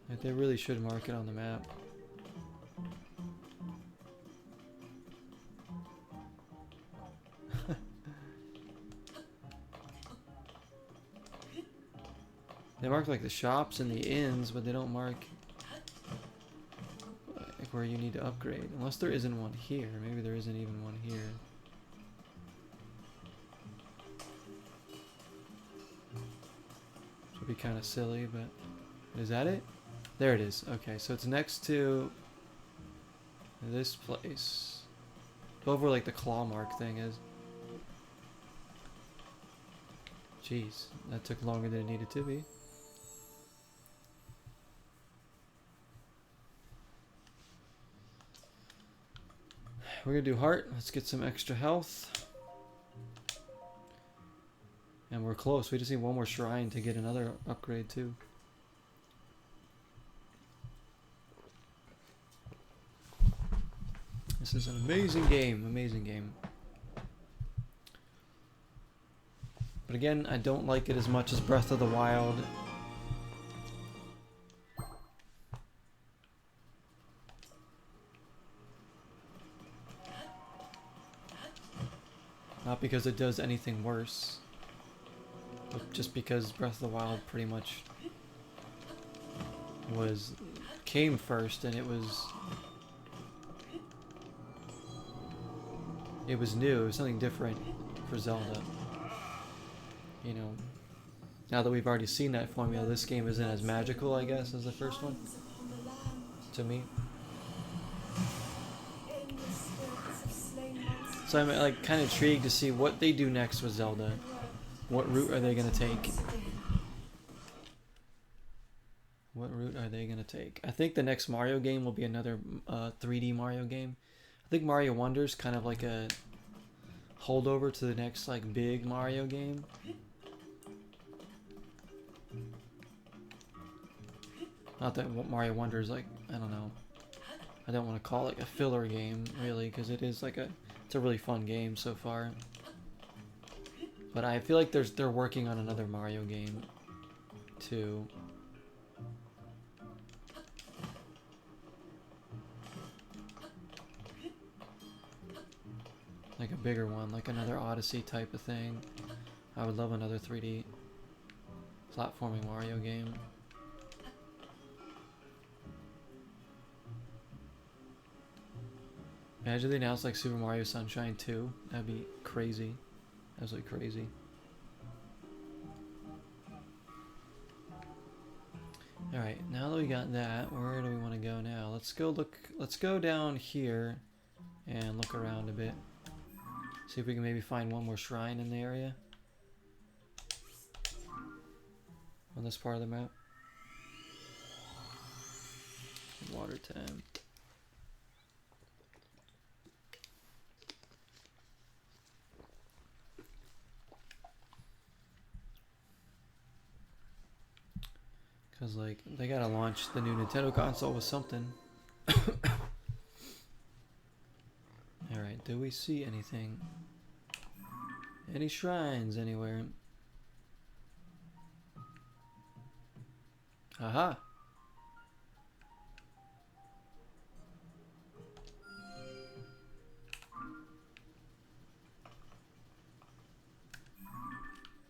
Like, they really should mark it on the map. They mark like the shops and the inns, but they don't mark like where you need to upgrade. Unless there isn't one here. Maybe there isn't even one here. Which would be kind of silly, but is that it? There it is. Okay, so it's next to this place. Over like the claw mark thing is. Jeez, that took longer than it needed to be. We're gonna do heart. Let's get some extra health. And we're close. We just need one more shrine to get another upgrade too. This is an amazing game. Amazing game. But again, I don't like it as much as Breath of the Wild. Not because it does anything worse, but just because Breath of the Wild pretty much came first, and it was new. It was something different for Zelda. You know, now that we've already seen that formula, this game isn't as magical, I guess, as the first one. To me. So I'm like kind of intrigued to see what they do next with Zelda. What route are they gonna take? What route are they gonna take? I think the next Mario game will be another 3D Mario game. I think Mario Wonder's kind of like a holdover to the next like big Mario game. Not that Mario Wonder is like, I don't know. I don't want to call it a filler game really, because it is like it's a really fun game so far. But I feel like they're working on another Mario game too. Like a bigger one, like another Odyssey type of thing. I would love another 3D platforming Mario game. Imagine they announced like Super Mario Sunshine 2. That'd be crazy. Absolutely crazy. Alright, now that we got that, where do we want to go now? Let's go down here and look around a bit. See if we can maybe find one more shrine in the area. On this part of the map. Water temp. Because, like, they gotta launch the new Nintendo console with something. Alright, do we see anything? Any shrines anywhere? Aha!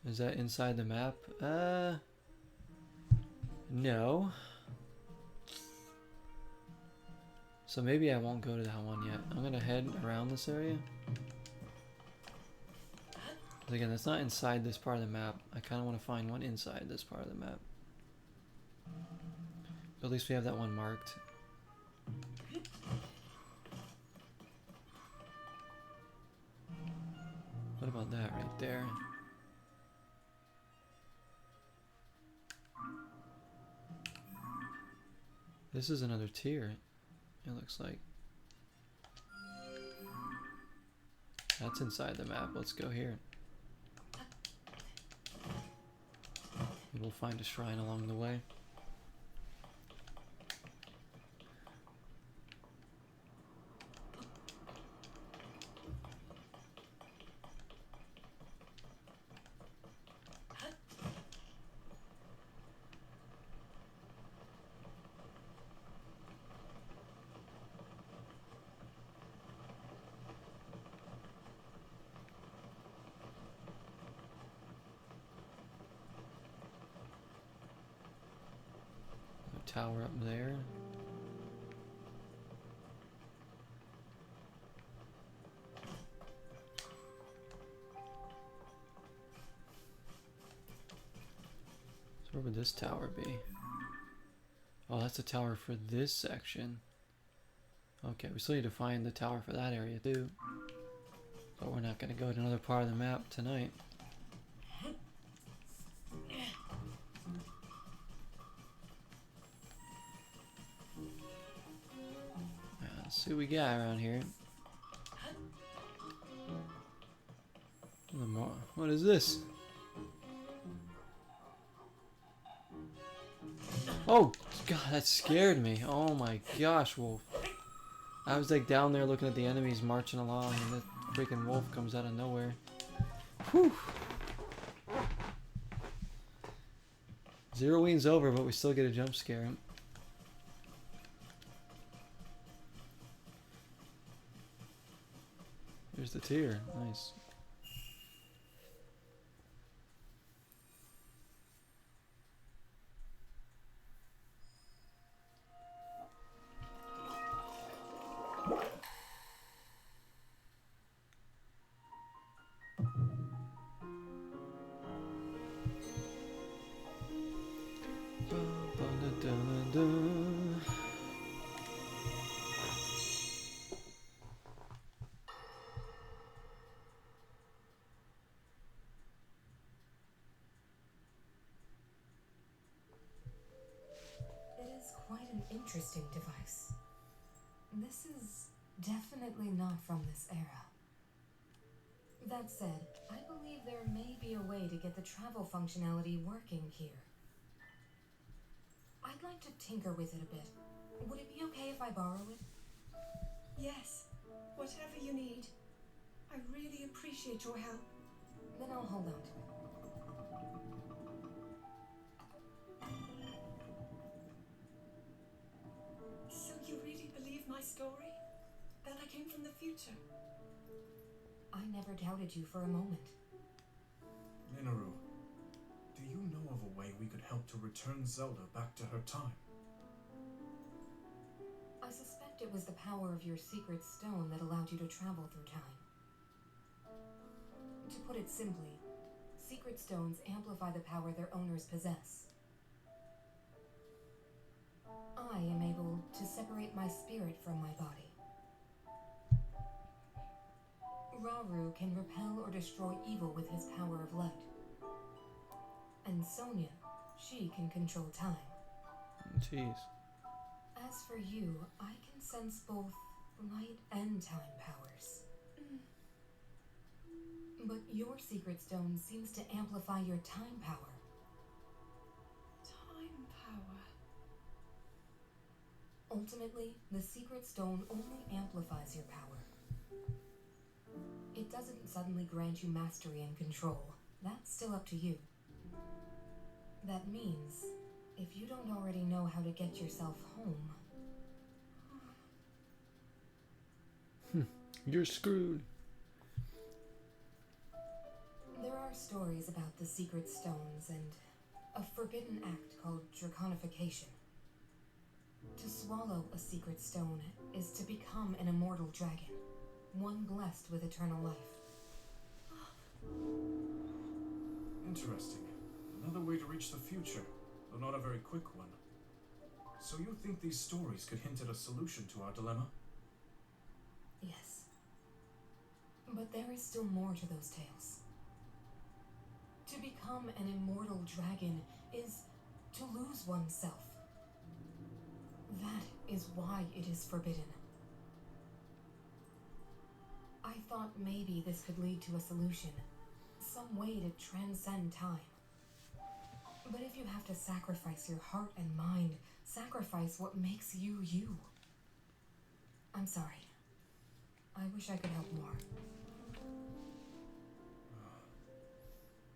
Is that inside the map? No. So maybe I won't go to that one yet. I'm gonna head around this area. 'Cause again, it's not inside this part of the map. I kind of want to find one inside this part of the map. But at least we have that one marked. What about that right there? This is another tier, it looks like. That's inside the map. Let's go here. We'll find a shrine along the way. Tower up there. So where would this tower be? Oh, that's the tower for this section. Okay, we still need to find the tower for that area too. But we're not going to go to another part of the map tonight. Let's see what we got around here. What is this? Oh, God, that scared me. Oh my gosh, wolf. I was like down there looking at the enemies marching along, and the freaking wolf comes out of nowhere. Whew. Zeroing's over, but we still get a jump scare. There's the tier. Nice. Interesting device. This is definitely not from this era. That said, I believe there may be a way to get the travel functionality working here. I'd like to tinker with it a bit. Would it be okay if I borrow it? Yes, whatever you need. I really appreciate your help. Then I'll hold on to it. So you really believe my story? That I came from the future? I never doubted you for a moment. Minoru, do you know of a way we could help to return Zelda back to her time? I suspect it was the power of your secret stone that allowed you to travel through time. To put it simply, secret stones amplify the power their owners possess. I am able to separate my spirit from my body. Rauru can repel or destroy evil with his power of light. And Sonia, she can control time. Jeez. As for you, I can sense both light and time powers. But your secret stone seems to amplify your time power. Time power. Ultimately, the secret stone only amplifies your power. It doesn't suddenly grant you mastery and control. That's still up to you. That means, if you don't already know how to get yourself home... You're screwed. There are stories about the secret stones and a forbidden act called draconification. To swallow a secret stone is to become an immortal dragon, one blessed with eternal life. Interesting. Another way to reach the future, though not a very quick one. So you think these stories could hint at a solution to our dilemma? Yes. But there is still more to those tales. To become an immortal dragon is to lose oneself. That is why it is forbidden. I thought maybe this could lead to a solution, some way to transcend time. But if you have to sacrifice your heart and mind, sacrifice what makes you you. I'm sorry. I wish I could help more.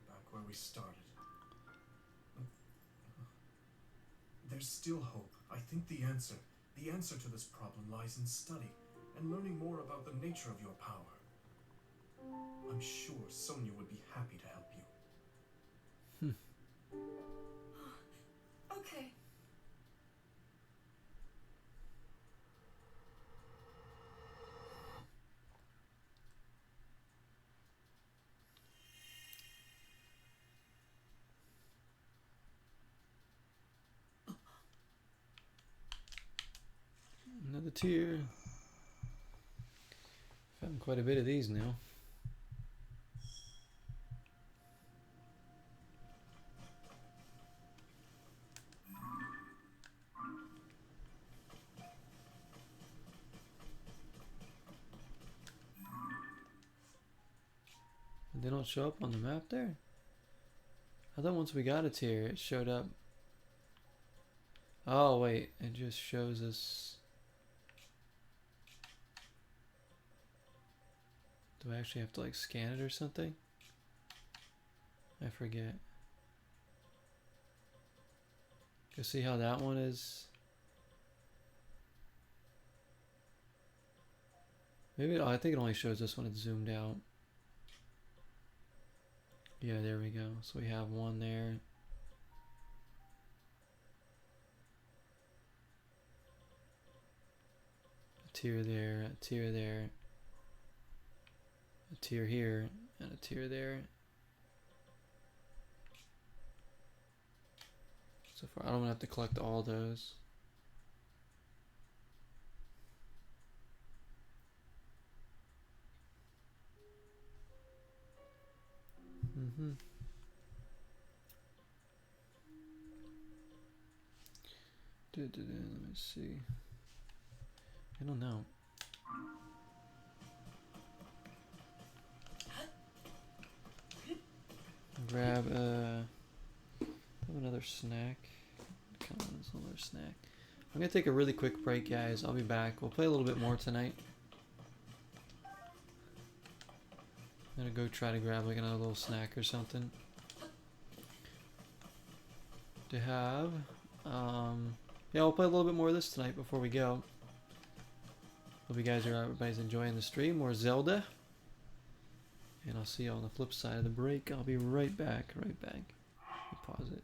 Back where we started. There's still hope. I think the answer to this problem lies in study and learning more about the nature of your power. I'm sure Sonia would be happy to help you. Okay. Another tear. Found quite a bit of these now. They don't show up on the map there? I thought once we got a tier, it showed up. Oh, wait. It just shows us. Do I actually have to like scan it or something? I forget. You see how that one is? Maybe, oh, I think it only shows us when it's zoomed out. Yeah, there we go. So we have one there. A tier there, a tier there. A tier here, and a tier there. So far, I don't have to collect all those. Let me see. I don't know. Grab another snack. Come on, there's another snack. I'm gonna take a really quick break, guys. I'll be back. We'll play a little bit more tonight. I'm gonna go try to grab like another little snack or something to have. Yeah, we'll play a little bit more of this tonight before we go. Hope you guys are everybody's enjoying the stream. More Zelda. And I'll see you on the flip side of the break. I'll be right back. Right back. Pause it.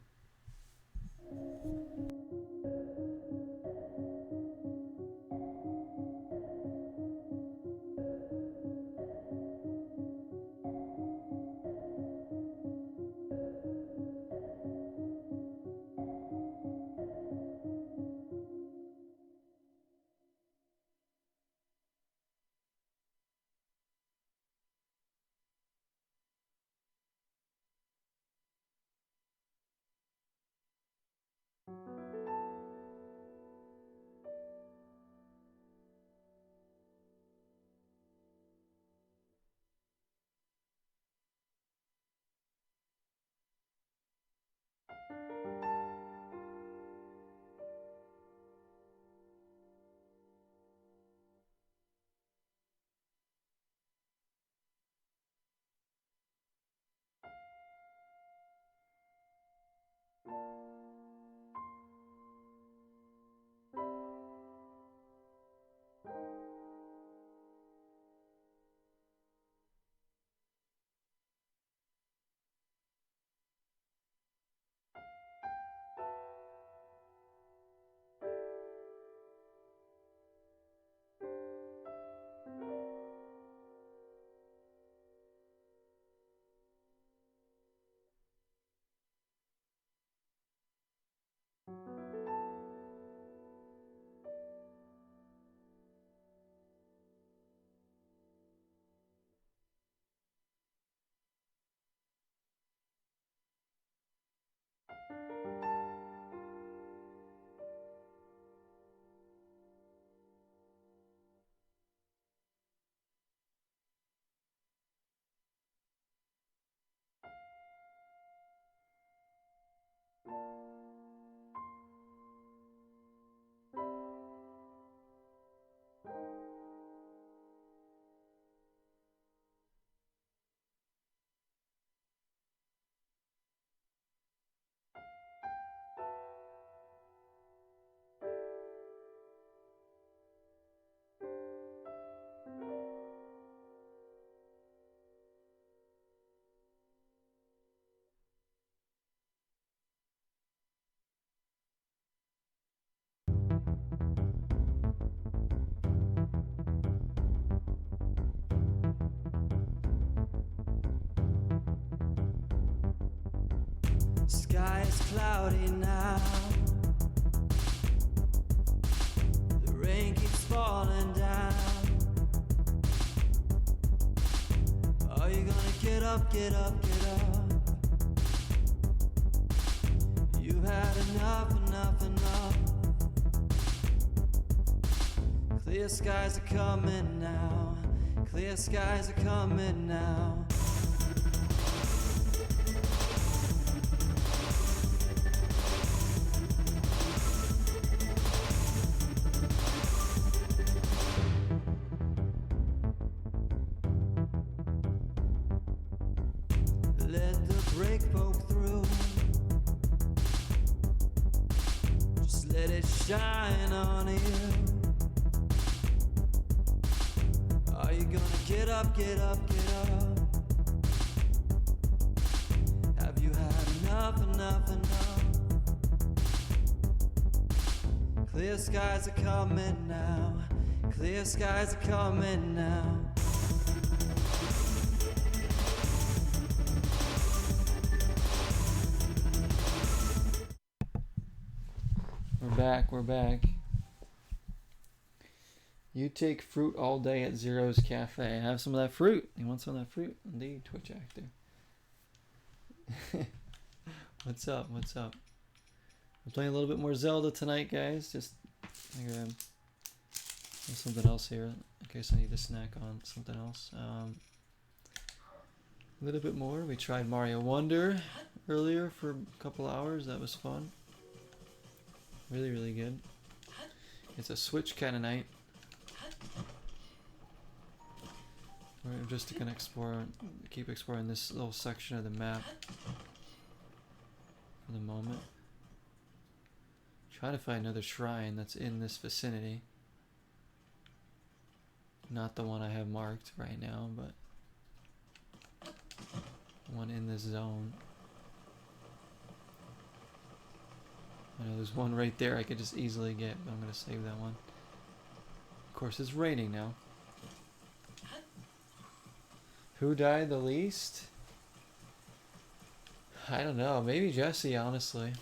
Sky is cloudy now. The rain keeps falling down. Are you gonna get up, get up, get up? You've had enough, enough, enough. Clear skies are coming now. Clear skies are coming now. Let the break poke through. Just let it shine on you. Are you gonna get up, get up, get up? Have you had enough, enough, enough? Clear skies are coming now. Clear skies are coming now. We're back. You take fruit all day at Zero's Cafe. Have some of that fruit. You want some of that fruit? Indeed, Twitch actor. What's up? We're playing a little bit more Zelda tonight, guys. Just there's something else here in case I need to snack on something else. A little bit more. We tried Mario Wonder earlier for a couple hours. That was fun. Really, really good. It's a Switch kind of night. We're just gonna keep exploring this little section of the map for the moment. Try to find another shrine that's in this vicinity. Not the one I have marked right now, but one in this zone. I know there's one right there I could just easily get, but I'm going to save that one. Of course, it's raining now. Who died the least? I don't know. Maybe Jesse, honestly.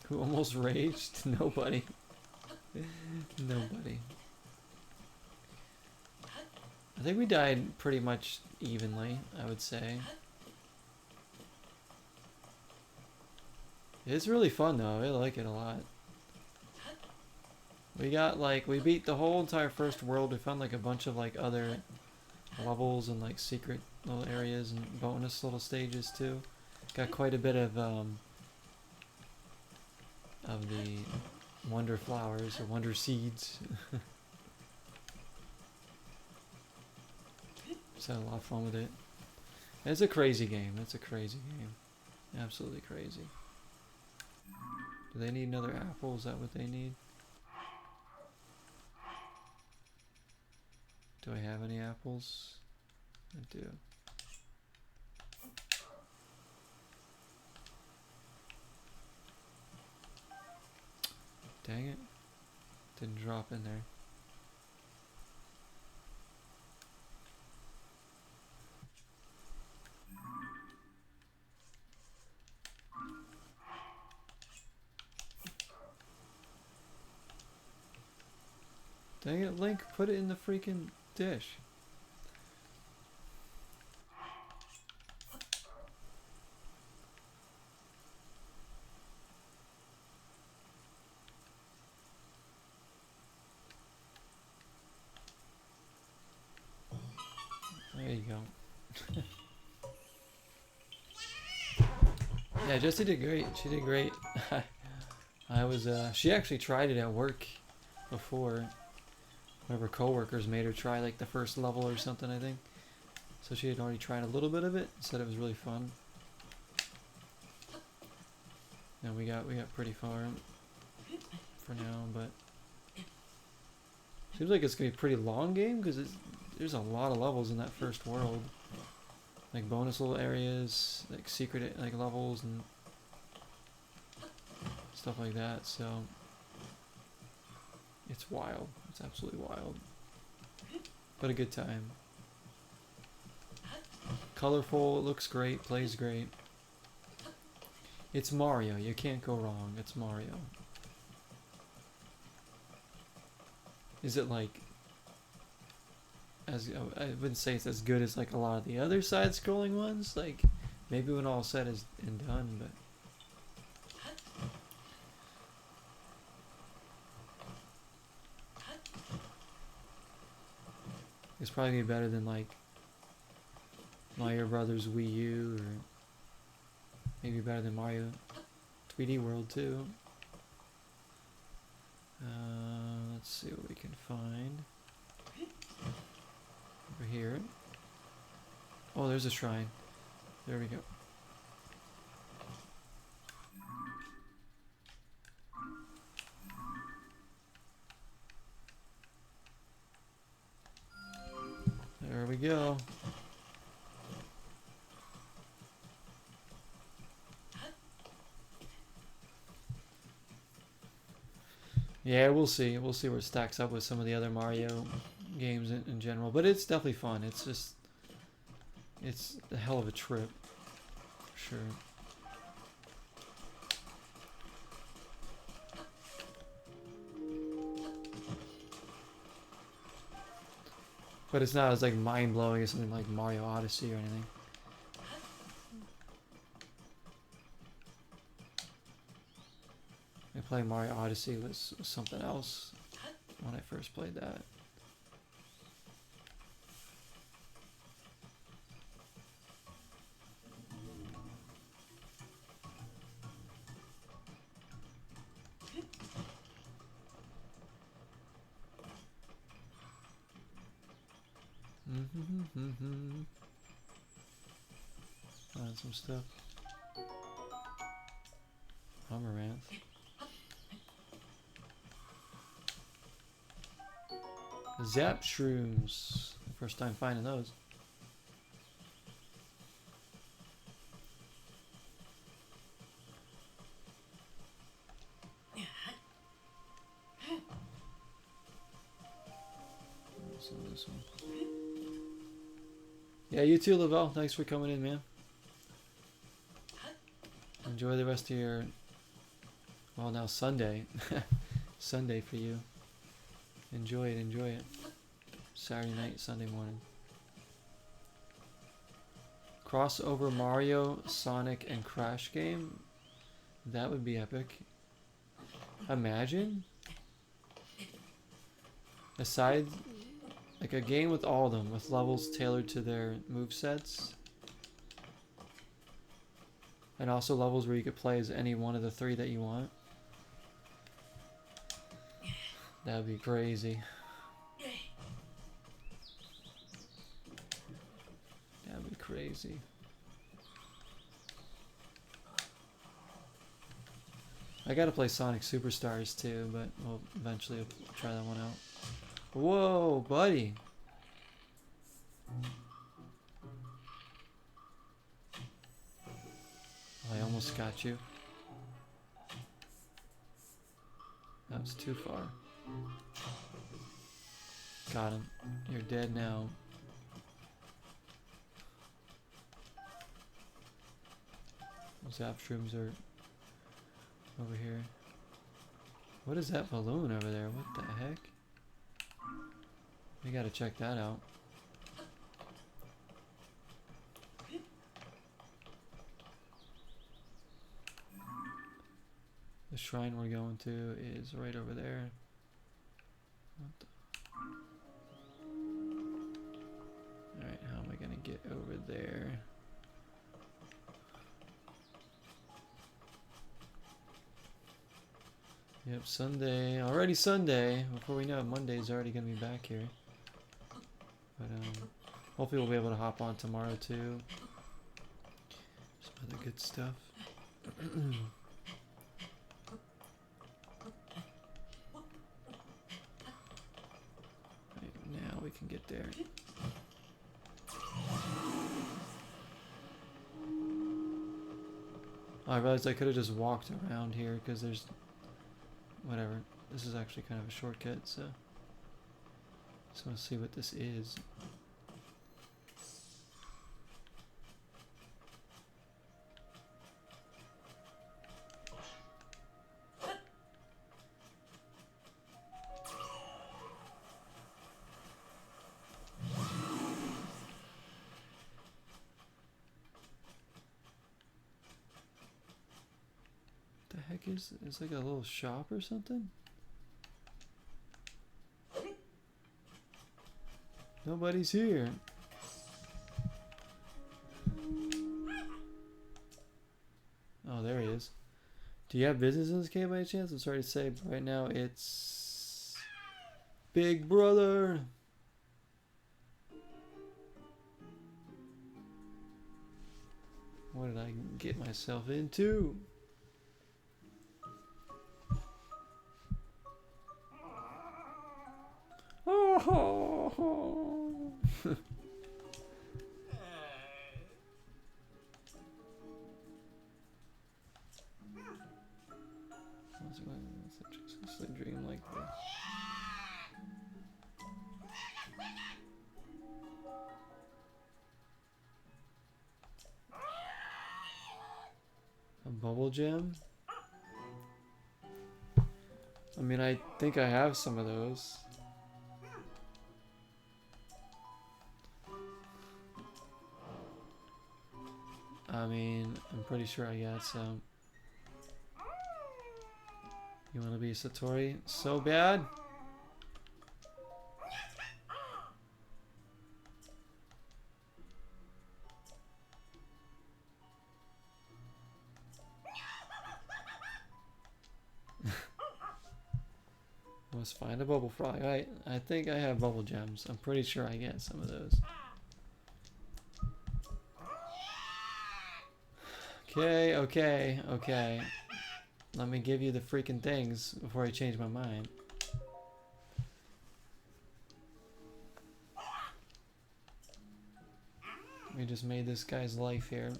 Who almost raged? Nobody. Nobody. I think we died pretty much evenly, I would say. It's really fun though, I like it a lot. We beat the whole entire first world. We found like a bunch of like other levels and like secret little areas and bonus little stages too. Got quite a bit of the wonder flowers or wonder seeds. Just had a lot of fun with it. It's a crazy game. It's a crazy game. Absolutely crazy. Do they need another apple? Is that what they need? Do I have any apples? I do. Dang it. Didn't drop in there. Dang it, Link, put it in the freaking dish. There you go. Yeah, Jessie did great. She did great. I was, she actually tried it at work before. One of her coworkers made her try like the first level or something, I think. So she had already tried a little bit of it. Said it was really fun. And we got pretty far for now, but seems like it's gonna be a pretty long game because there's a lot of levels in that first world, like bonus little areas, like secret like levels and stuff like that. So it's wild. It's absolutely wild, but a good time. Colorful, it looks great, plays great. It's Mario, you can't go wrong. It's Mario. Is it like, as I wouldn't say it's as good as like a lot of the other side-scrolling ones, like maybe when all said is and done, but it's probably gonna be better than like Mario Brothers Wii U, or maybe better than Mario 3D World too. Let's see what we can find over here. Oh, there's a shrine. There we go. There we go. Yeah, we'll see. We'll see where it stacks up with some of the other Mario games in general. But it's definitely fun. It's just, it's a hell of a trip, for sure. But it's not as like mind-blowing as something like Mario Odyssey or anything. I played Mario Odyssey was something else when I first played that. Find some stuff. Amaranth. Zap shrooms. First time finding those. So this one. Yeah, you too, Lavelle. Thanks for coming in, man. Enjoy the rest of your, well, now Sunday. Sunday for you. Enjoy it, enjoy it. Saturday night, Sunday morning. Crossover Mario, Sonic, and Crash game? That would be epic. Imagine. Aside, like a game with all of them, with levels tailored to their movesets. And also levels where you could play as any one of the three that you want. That would be crazy. That would be crazy. I gotta play Sonic Superstars too, but we'll eventually try that one out. Whoa, buddy! I almost got you. That was too far. Got him. You're dead now. Zap shrooms are over here. What is that balloon over there? What the heck? We gotta check that out. The shrine we're going to is right over there. Alright, how am I gonna get over there? Yep, Sunday. Already Sunday. Before we know it, Monday's already gonna be back here. But hopefully we'll be able to hop on tomorrow too. Some other good stuff. Right, now we can get there. I realized I could have just walked around here because there's whatever. This is actually kind of a shortcut, so just want to see what this is. The heck is it's like a little shop or something? Nobody's here. Oh, there he is. Do you have business in this cave by any chance? I'm sorry to say, but right now it's Big Brother. What did I get myself into? Oh. What's a dream like this? A bubble gem? I mean, I think I have some of those. I mean, I'm pretty sure I got some. You want to be Satori so bad? Let's find a bubble frog. I think I have bubble gems. I'm pretty sure I get some of those. Okay. Let me give you the freaking things before I change my mind. We just made this guy's life here.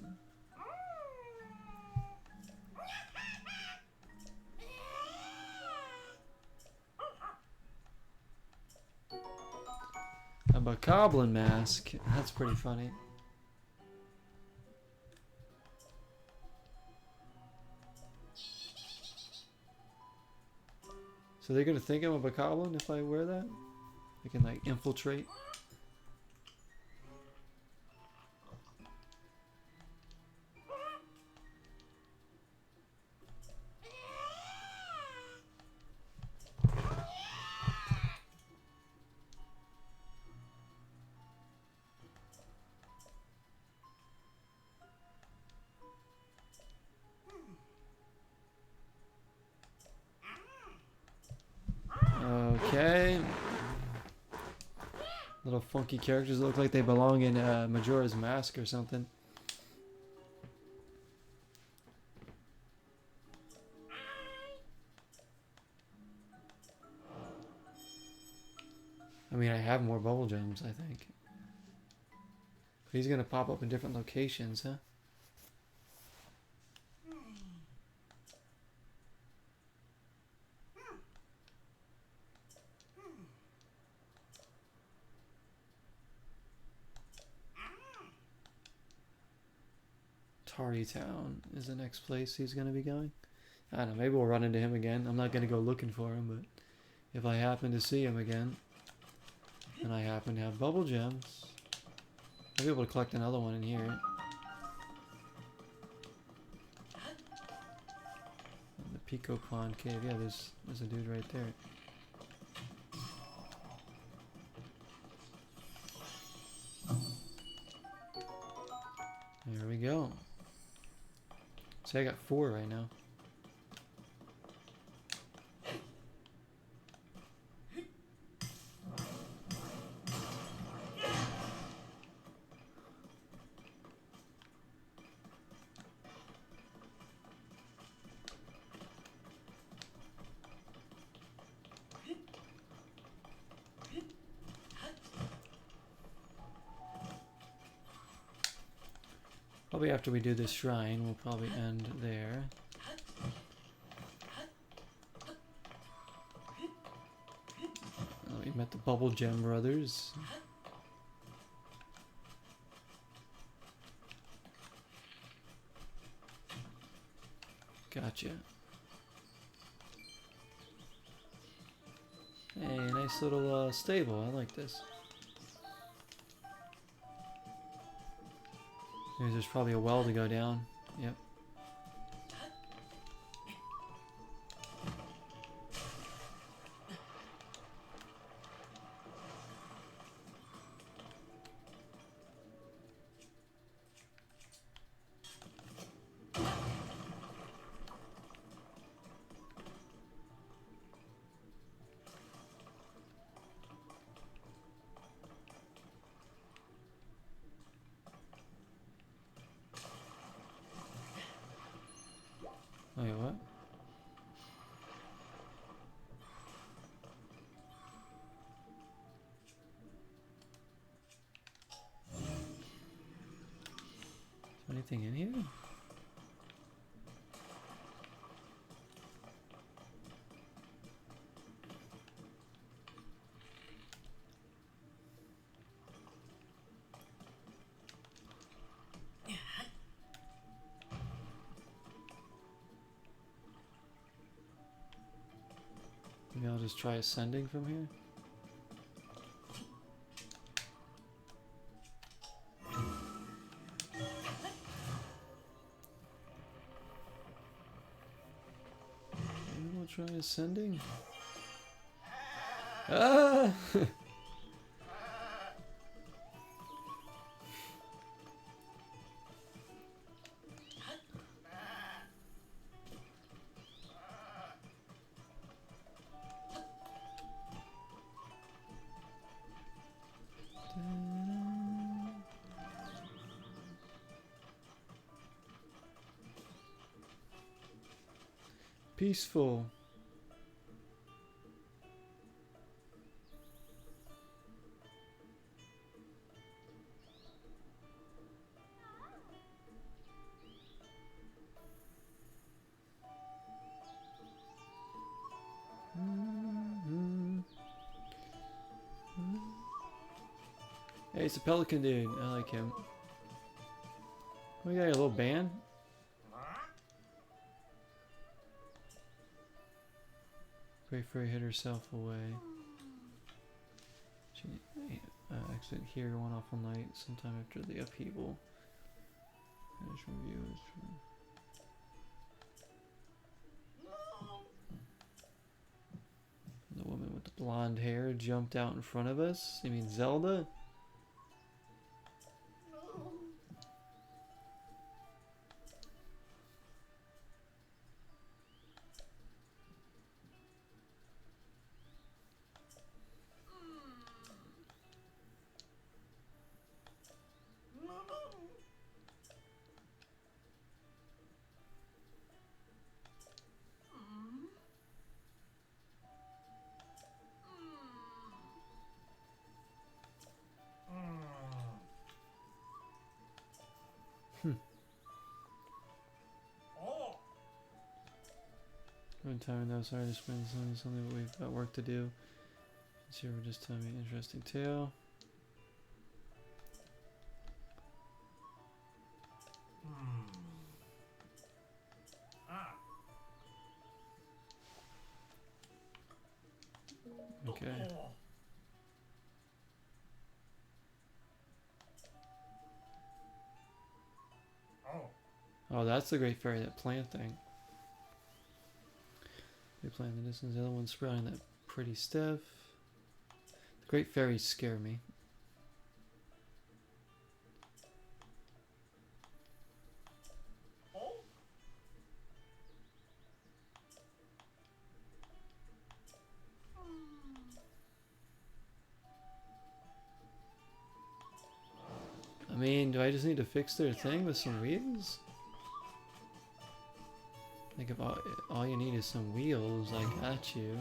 A bokoblin mask. That's pretty funny. So they're gonna think I'm a bokoblin if I wear that? They can like infiltrate. Okay. Little funky characters that look like they belong in Majora's Mask or something. I mean, I have more bubble gems, I think. But he's gonna pop up in different locations, huh? Tardy Town is the next place he's gonna be going. I don't know, maybe we'll run into him again. I'm not gonna go looking for him, but if I happen to see him again, and I happen to have bubble gems, I'll be able to collect another one in here. And the Pico Pond Cave, yeah, there's a dude right there. There we go. See, I got 4 right now. Probably after we do this shrine, we'll probably end there. Oh, we met the Bubble Gem brothers. Gotcha. Hey, nice little stable. I like this. There's probably a well to go down. Yep. Wait, what? Is there anything in here? Maybe I'll just try ascending from here. Maybe we'll try ascending. Ah! Peaceful. Hey, it's a pelican dude. I like him. We got a little band. Great Fairy hid herself away. She accident here went off one night sometime after the upheaval. Finish review is from the woman with the blonde hair jumped out in front of us. You mean Zelda? One time though, sorry to spend something but we've got work to do. This here will just tell me an interesting tale. Okay. Oh, that's the Great Fairy, that plant thing. They plant in the distance, the other one's sprouting that pretty stuff. The Great Fairies scare me. I mean, do I just need to fix their thing with some wheels? Like if all you need is some wheels, I got you.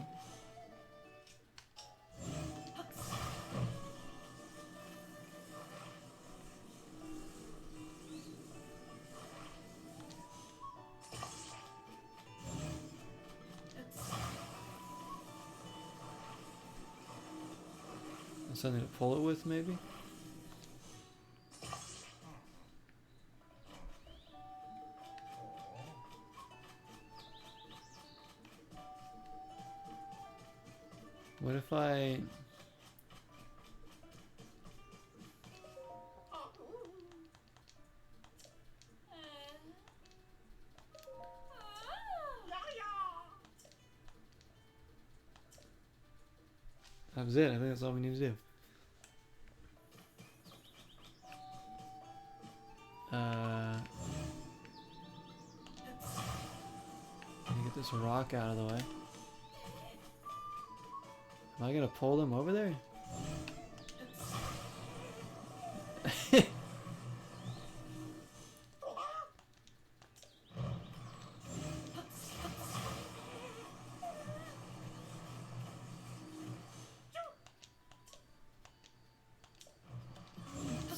something to pull it with, maybe? What if I... That was it. I think that's all we need to do. Let me get this rock out of the way. Am I gonna pull them over there?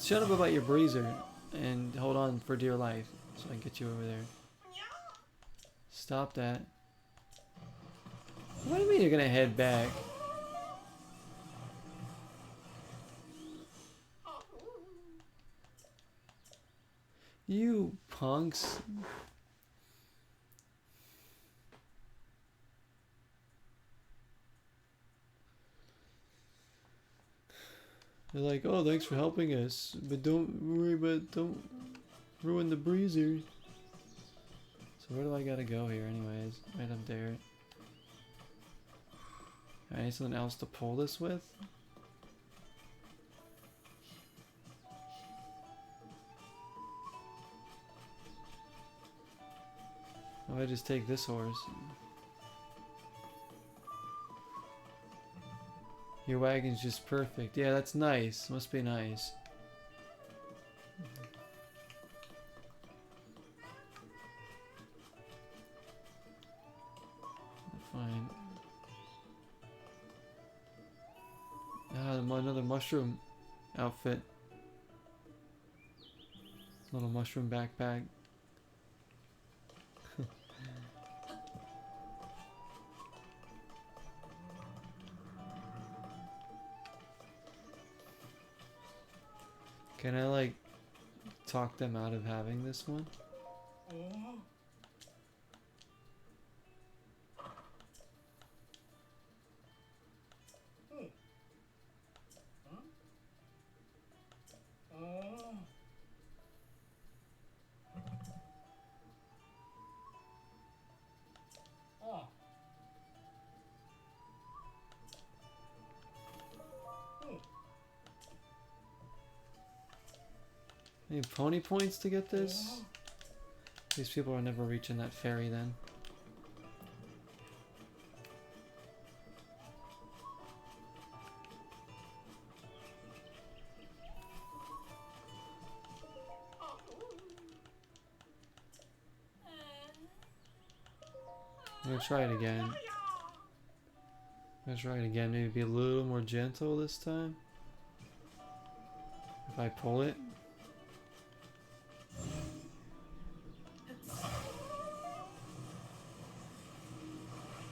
Shut up about your breezer and hold on for dear life so I can get you over there. Stop that. What do you mean you're gonna head back? You punks. They're like, oh, thanks for helping us, but don't ruin the breezer. So where do I gotta go here anyways? Right up there. I need something else to pull this with? How do I just take this horse? Your wagon's just perfect. Yeah, that's nice. Must be nice. Fine. Ah, another mushroom outfit. Little mushroom backpack. Can I like talk them out of having this one? Need pony points to get this? These people are never reaching that ferry then. I'm gonna try it again. Maybe be a little more gentle this time. If I pull it.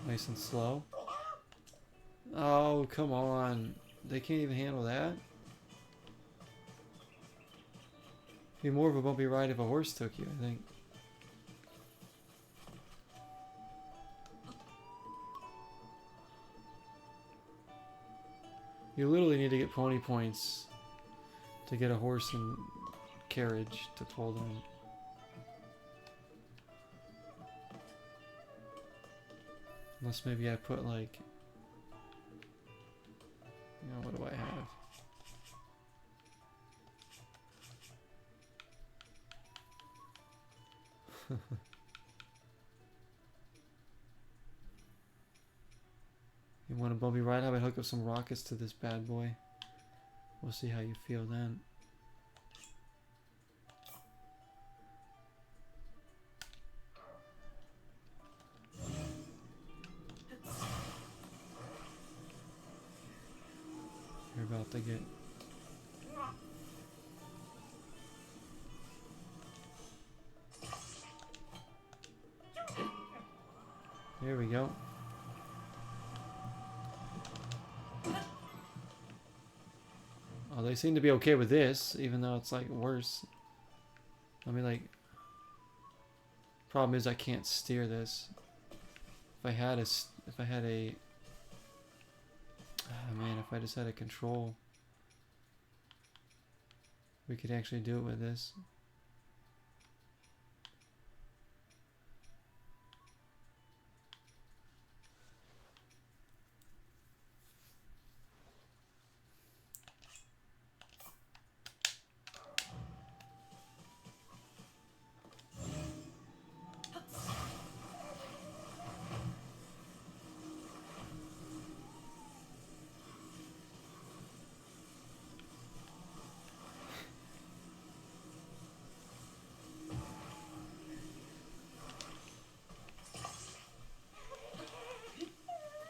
Nice and slow. Oh, come on. They can't even handle that? Be more of a bumpy ride if a horse took you, I think. You literally need to get pony points to get a horse and carriage to pull them. Unless maybe I put like, you know, what do I have? You want a bumpy ride? How about hook up some rockets to this bad boy? We'll see how you feel then. You're about to get... Here we go. they seem to be okay with this, even though it's like worse. Let me like. Problem is I can't steer this. If I had a, oh man, if I just had a control, we could actually do it with this.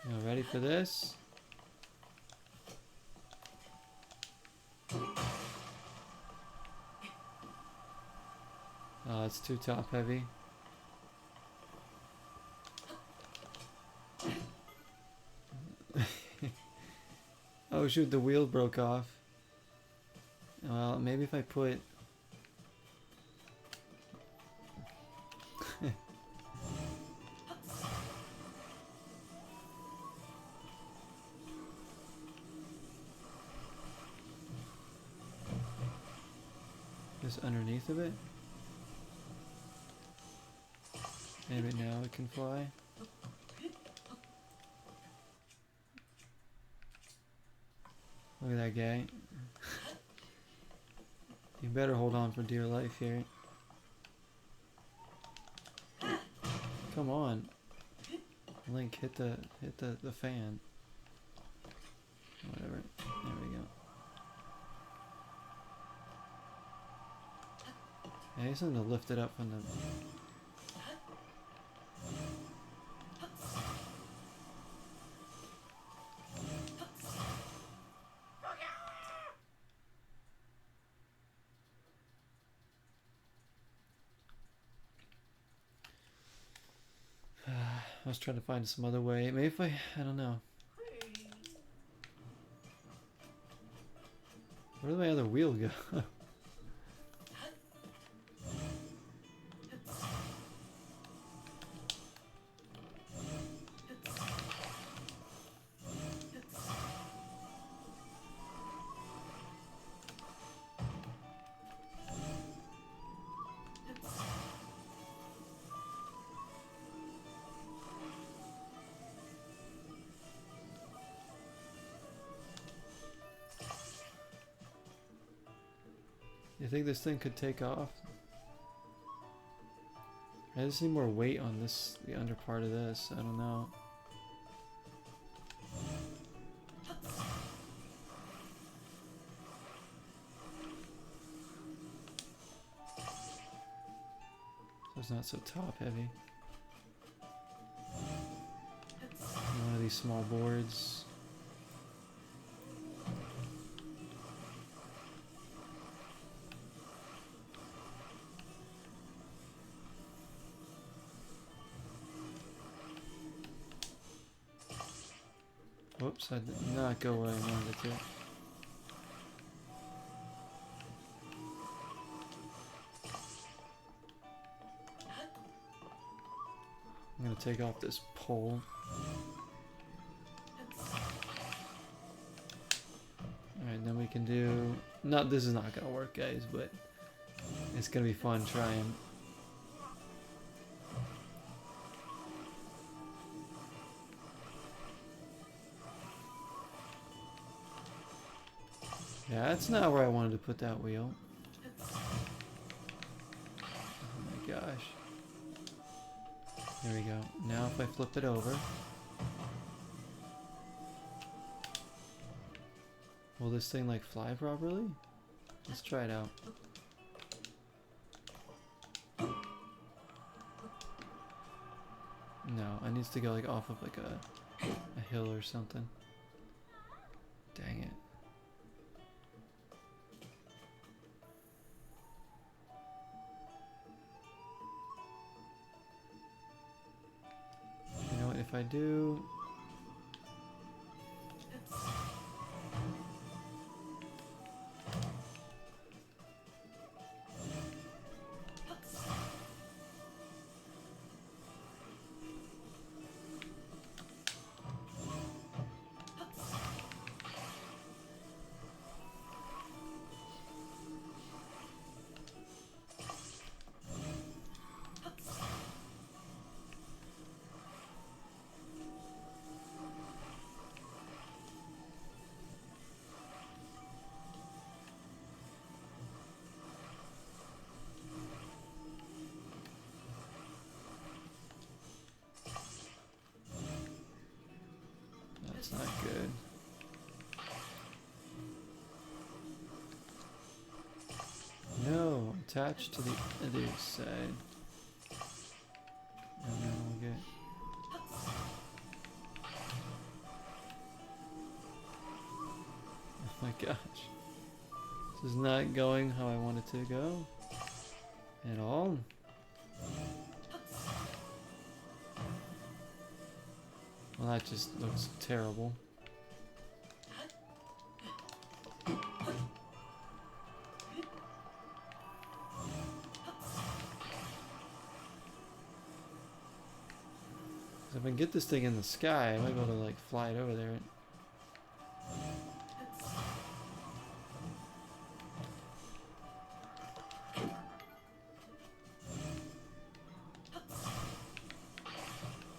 You ready for this? Oh, it's too top heavy. Oh shoot, the wheel broke off. Well, maybe if I put... this underneath of it? Maybe now it can fly. Look at that guy. You better hold on for dear life here. Come on. Link, hit the fan. Whatever. There we go. Yeah, he's going to lift it up from the... I was trying to find some other way. Maybe if I don't know. Where did my other wheel go? You think this thing could take off? I just need more weight on this, the under part of this. I don't know. So it's not so top heavy. One of these small boards. Whoops, I did not go where I wanted it to. I'm gonna take off this pole. Alright, then we can do... Not, this is not gonna work, guys, but it's gonna be fun trying. Yeah, that's not where I wanted to put that wheel. Oh my gosh. There we go. Now if I flip it over. Will this thing like fly properly? Let's try it out. No, it needs to go like off of like a hill or something. Dang it. If I do... That's not good. No, attach to the other side. And then we'll get... Oh my gosh. This is not going how I want it to go. At all. Well, that just looks terrible. If I can get this thing in the sky, I might be able to like fly it over there.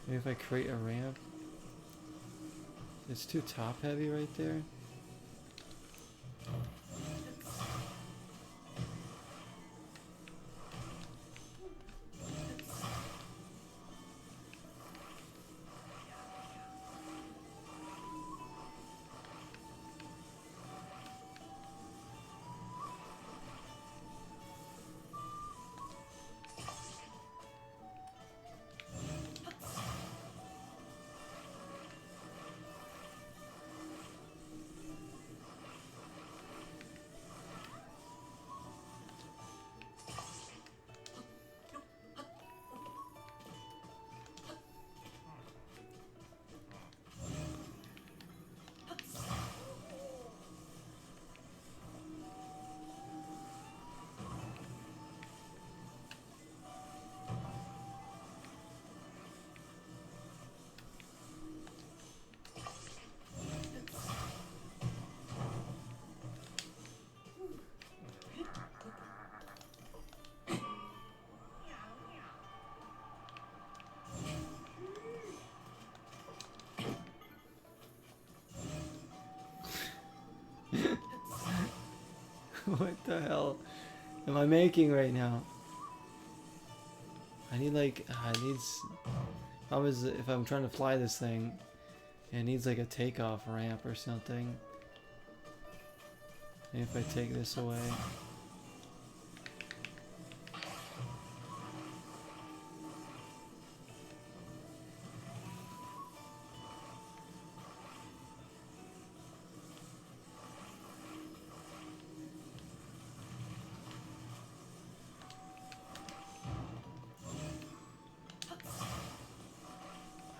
Maybe if I create a ramp. It's too top heavy right there. What the hell am I making right now? I need like, if I'm trying to fly this thing, it needs like a takeoff ramp or something. Maybe if I take this away.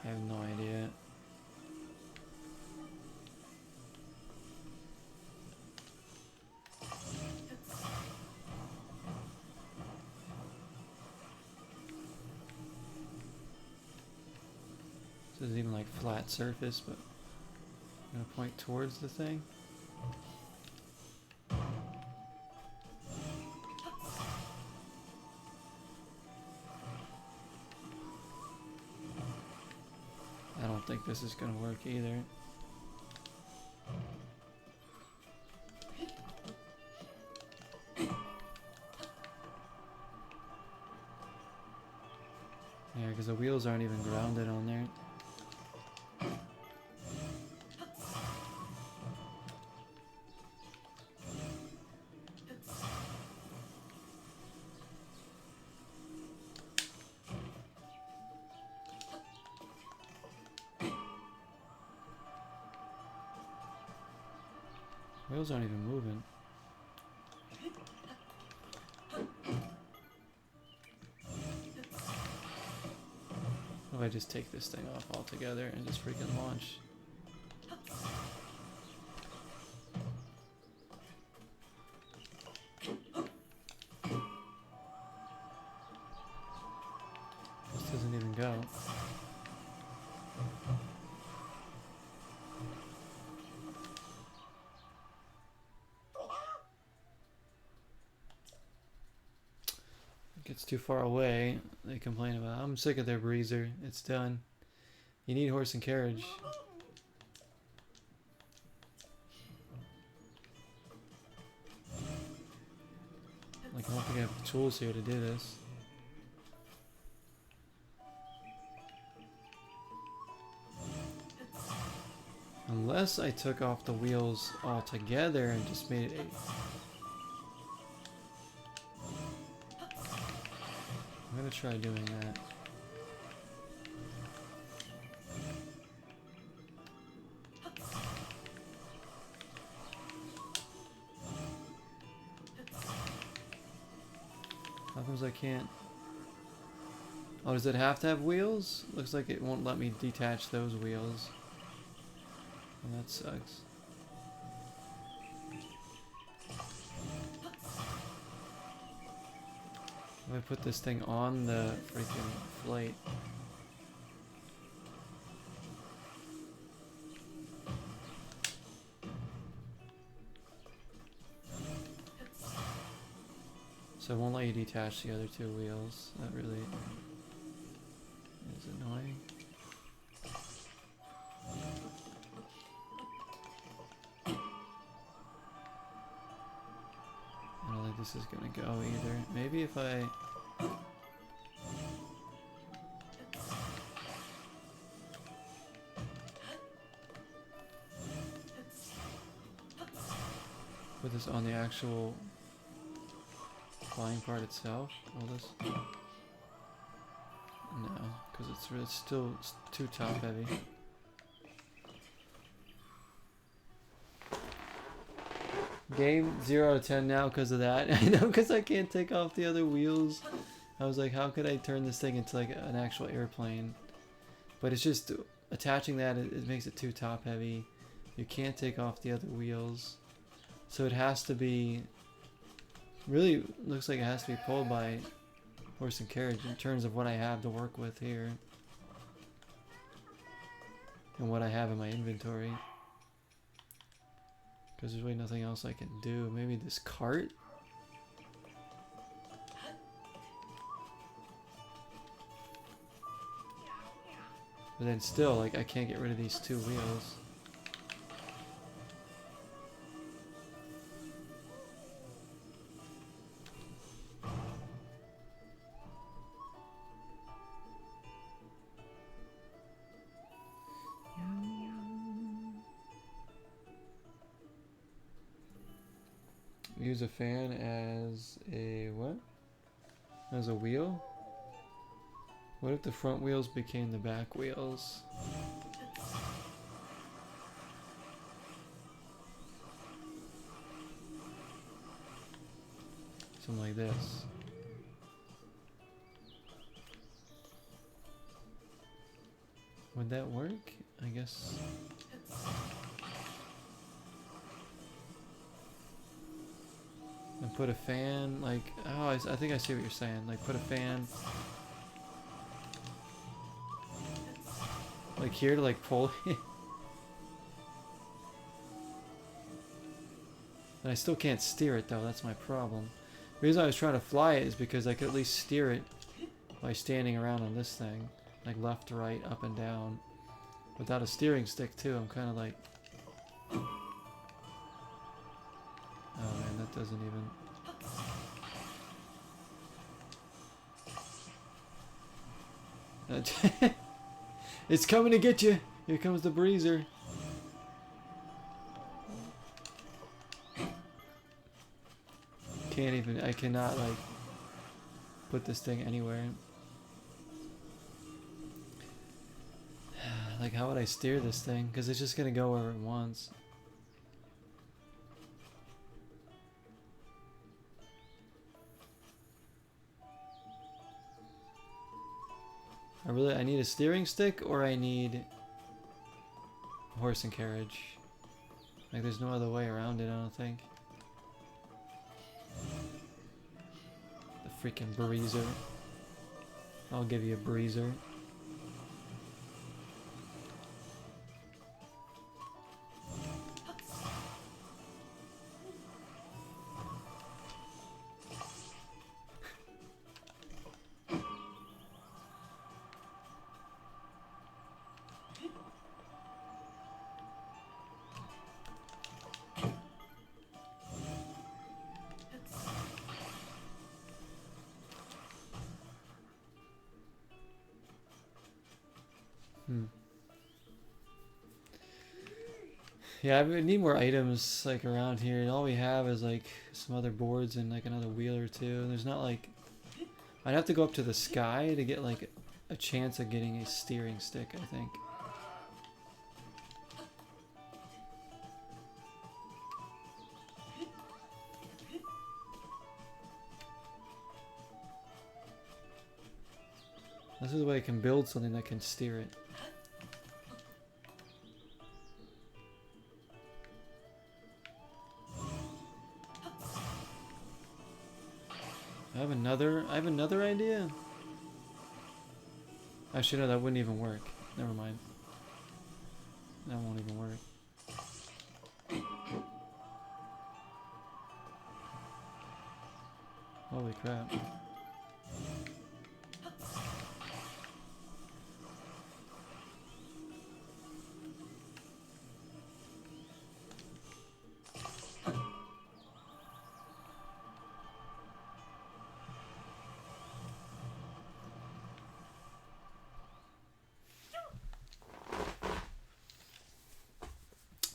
I have no idea. This isn't even like flat surface, but I'm gonna point towards the thing. I don't think this is gonna work either. Yeah, because the wheels aren't even grounded on there. Wheels aren't even moving. What if I just take this thing off altogether and just freaking launch? This doesn't even go. Gets too far away, they complain about. I'm sick of their breezer. It's done. You need horse and carriage. Like, I don't think I have the tools here to do this. Unless I took off the wheels altogether and just made it I'm gonna try doing that. How comes I can't? Oh, does it have to have wheels? Looks like it won't let me detach those wheels. Well, that sucks. If I put this thing on the freaking flight. So it won't let you detach the other two wheels. That really is annoying. I don't think this is gonna go either. Maybe if I... put this on the actual flying part itself. Will this? No, because it's still too top heavy. Game 0 out of 10 now because of that. I know, because I can't take off the other wheels. I was like, how could I turn this thing into like an actual airplane? But it's just attaching that, it makes it too top heavy. You can't take off the other wheels. So it has to be, really looks like it has to be pulled by horse and carriage in terms of what I have to work with here. And what I have in my inventory. Because there's really nothing else I can do. Maybe this cart? But then still, like, I can't get rid of these two wheels. Use a fan as a what? As a wheel? What if the front wheels became the back wheels? Something like this. Would that work? I guess. And put a fan, like, oh, I think I see what you're saying. Like, put a fan, like here to like pull it. And I still can't steer it though, that's my problem. The reason I was trying to fly it is because I could at least steer it by standing around on this thing. Like left to right, up and down. Without a steering stick too, I'm kind of like... Oh man, that doesn't even... It's coming to get you! Here comes the breezer. Can't even, I cannot like put this thing anywhere. Like how would I steer this thing? Because it's just gonna go wherever it wants. I need a steering stick, or I need horse and carriage. Like there's no other way around it, I don't think. The freaking breezer. I'll give you a breezer. Yeah, I need more items like around here. And all we have is like some other boards and like another wheel or two. And there's not like... I'd have to go up to the sky to get like a chance of getting a steering stick, I think. This is the way I can build something that can steer it. I have another idea. Actually, no, that wouldn't even work. Never mind. That won't even work. Holy crap.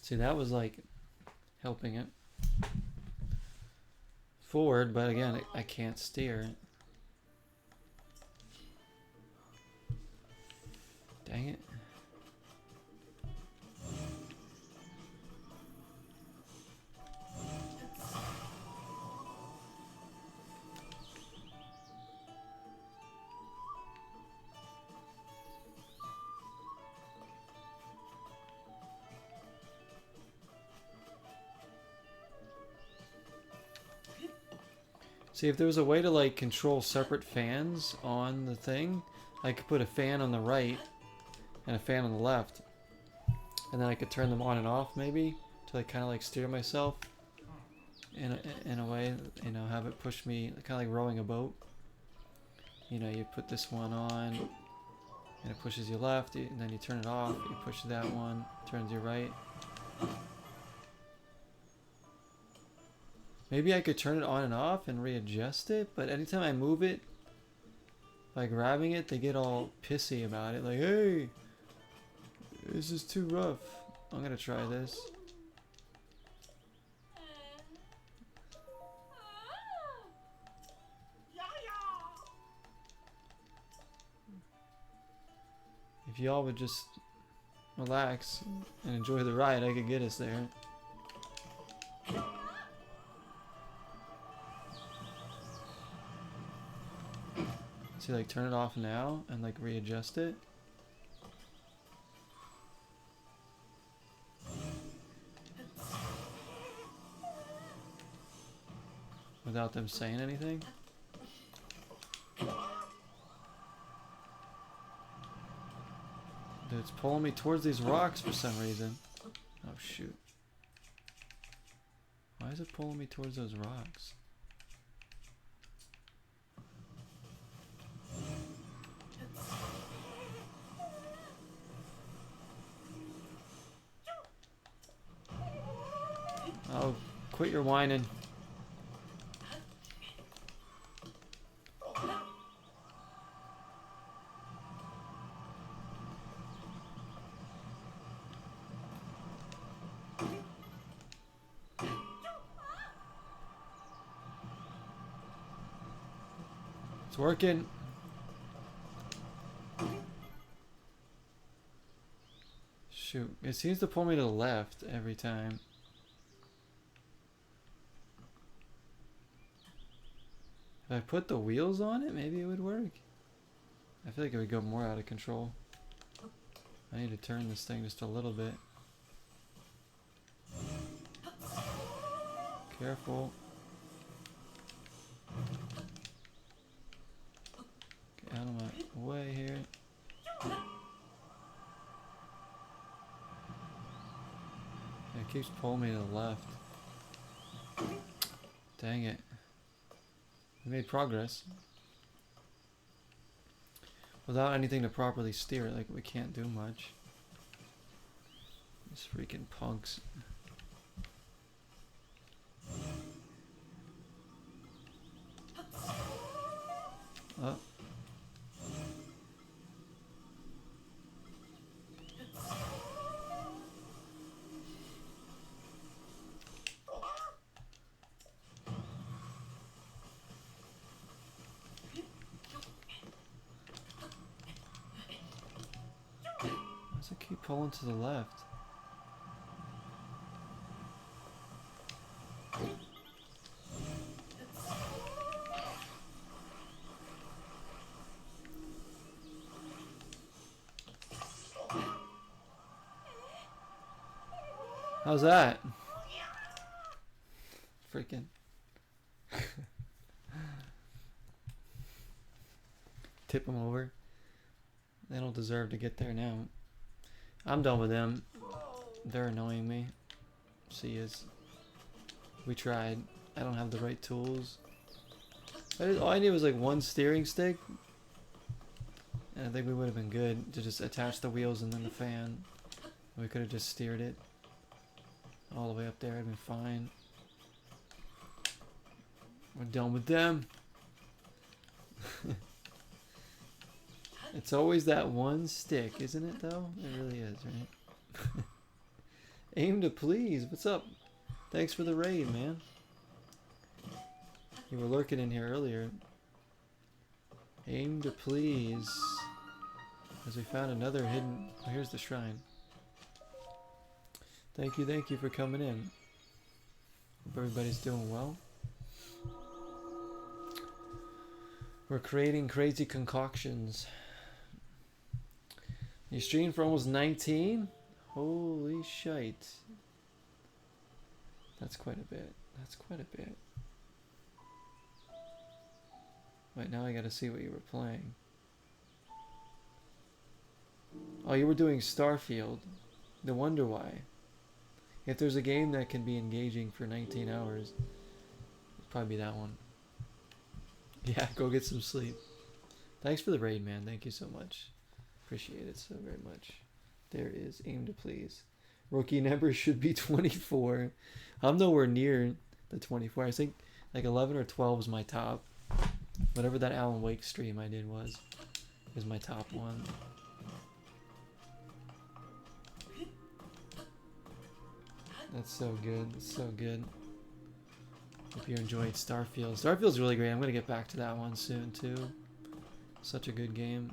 See, that was like helping it forward, but again, I can't steer it. Dang it. See, if there was a way to like control separate fans on the thing, I could put a fan on the right and a fan on the left, and then I could turn them on and off maybe to like kind of like steer myself in a way, you know, have it push me kind of like rowing a boat. You know, you put this one on and it pushes you left, and then you turn it off, you push that one, turns you right. Maybe I could turn it on and off and readjust it, but anytime I move it by grabbing it, they get all pissy about it. Like, hey, this is too rough. I'm gonna try this. If y'all would just relax and enjoy the ride, I could get us there. See, like turn it off now and like readjust it. Without them saying anything. Dude, it's pulling me towards these rocks for some reason. Oh shoot. Why is it pulling me towards those rocks? Oh, quit your whining. It's working. Shoot, it seems to pull me to the left every time. If I put the wheels on it, maybe it would work. I feel like it would go more out of control. I need to turn this thing just a little bit. Careful. Get out of my way here. It keeps pulling me to the left. Dang it. We made progress. Without anything to properly steer it, like we can't do much. These freaking punks. Oh. Keep pulling to the left. How's that? Freaking. Tip them over. They don't deserve to get there now. I'm done with them. They're annoying me. See yous. We tried. I don't have the right tools. All I need was like one steering stick. And I think we would have been good to just attach the wheels and then the fan. We could have just steered it all the way up there. It'd been fine. We're done with them. It's always that one stick, isn't it though? It really is, right? Aim to please. What's up? Thanks for the raid, man. You were lurking in here earlier. Aim to please. As we found another hidden... Oh, here's the shrine. Thank you for coming in. Hope everybody's doing well. We're creating crazy concoctions. You streamed for almost 19? Holy shite. That's quite a bit. That's quite a bit. Wait, now I gotta see what you were playing. Oh, you were doing Starfield. No wonder why. If there's a game that can be engaging for 19 hours, it'd probably be that one. Yeah, go get some sleep. Thanks for the raid, man. Thank you so much. Appreciate it so very much. There is aim to please. Rookie number should be 24. I'm nowhere near the 24. I think like 11 or 12 is my top. Whatever that Alan Wake stream I did is my top one. That's so good. That's so good. Hope you enjoyed Starfield. Starfield's really great. I'm gonna get back to that one soon too. Such a good game.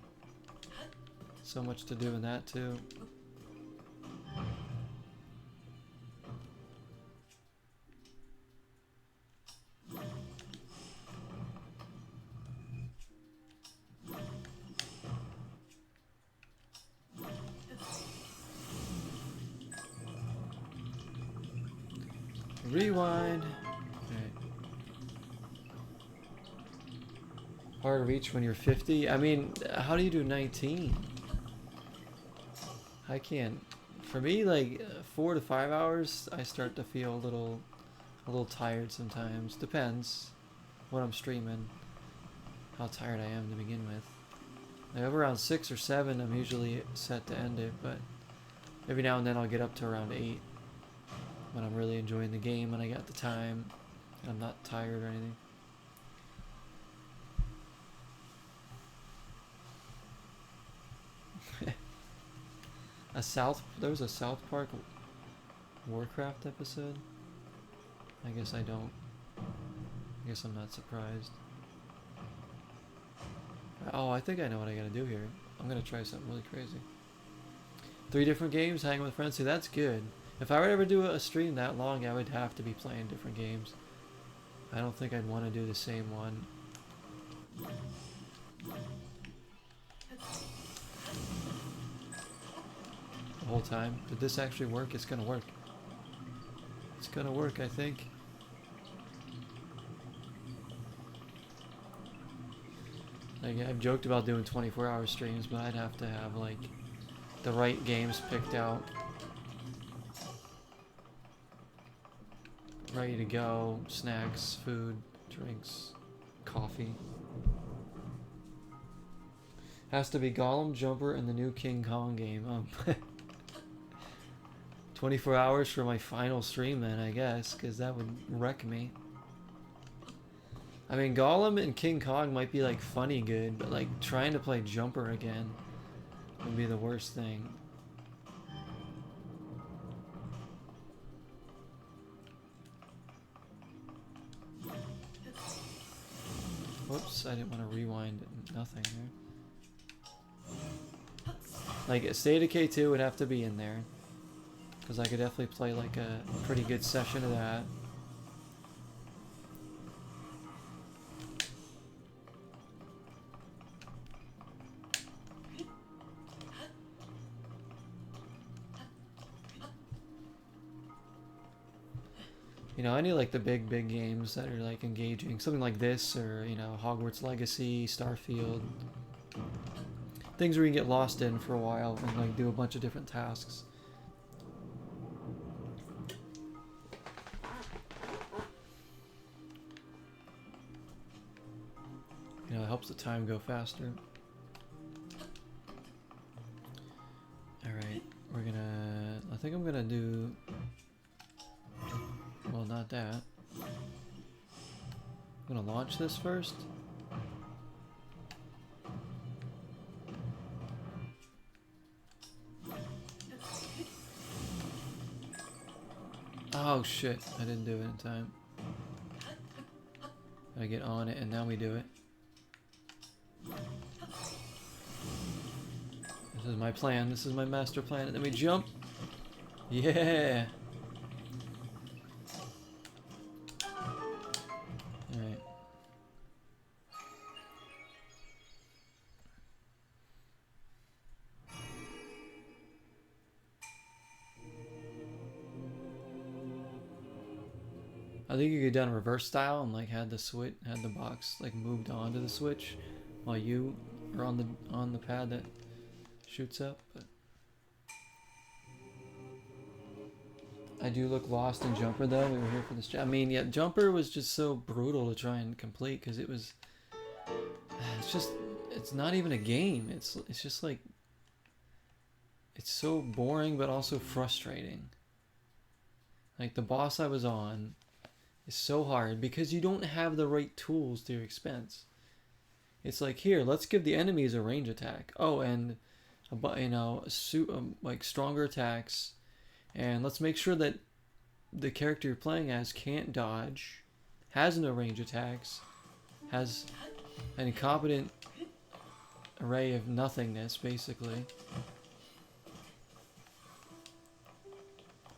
So much to do in that too. Rewind. Right. Hard to reach when you're 50. I mean, how do you do 19? I can't. For me, like 4 to 5 hours, I start to feel a little tired sometimes. Depends what I'm streaming, how tired I am to begin with. Like around 6 or 7, I'm usually set to end it, but every now and then I'll get up to around 8 when I'm really enjoying the game and I got the time and I'm not tired or anything. There was a South Park Warcraft episode. I guess I don't. I guess I'm not surprised. Oh, I think I know what I gotta do here. I'm gonna try something really crazy. 3 different games, hang with friends. See, that's good. If I were to ever do a stream that long, I would have to be playing different games. I don't think I'd want to do the same one. The whole time. Did this actually work? It's gonna work. It's gonna work, I think. Like, I've joked about doing 24-hour streams, but I'd have to have like the right games picked out, ready to go, snacks, food, drinks, coffee. Has to be Gollum, Jumper, and the new King Kong game. 24 hours for my final stream then, I guess, because that would wreck me. I mean, Gollum and King Kong might be like funny good, but like trying to play Jumper again would be the worst thing. Whoops, I didn't want to rewind nothing there. Like State of K2 would have to be in there. Because I could definitely play like a pretty good session of that. You know, any like the big games that are like engaging, something like this, or you know, Hogwarts Legacy, Starfield, things where you can get lost in for a while and like do a bunch of different tasks. You know, it helps the time go faster. All right, we're gonna. I think I'm gonna do. Well, not that. I'm gonna launch this first. Oh shit, I didn't do it in time. Gotta get on it and now we do it. This is my plan, this is my master plan, and then we jump. Yeah! Alright. I think you could have done reverse style and like had the box like moved onto the switch while you are on the pad that shoots up, but I do look lost in Jumper though. We were here for this. I mean, yeah, Jumper was just so brutal to try and complete because it was. It's not even a game. It's just like. It's so boring, but also frustrating. Like the boss I was on is so hard because you don't have the right tools to your expense. It's like, here, let's give the enemies a range attack. Oh, and you know, like stronger attacks. And let's make sure that the character you're playing as can't dodge, has no range attacks, has an incompetent array of nothingness, basically.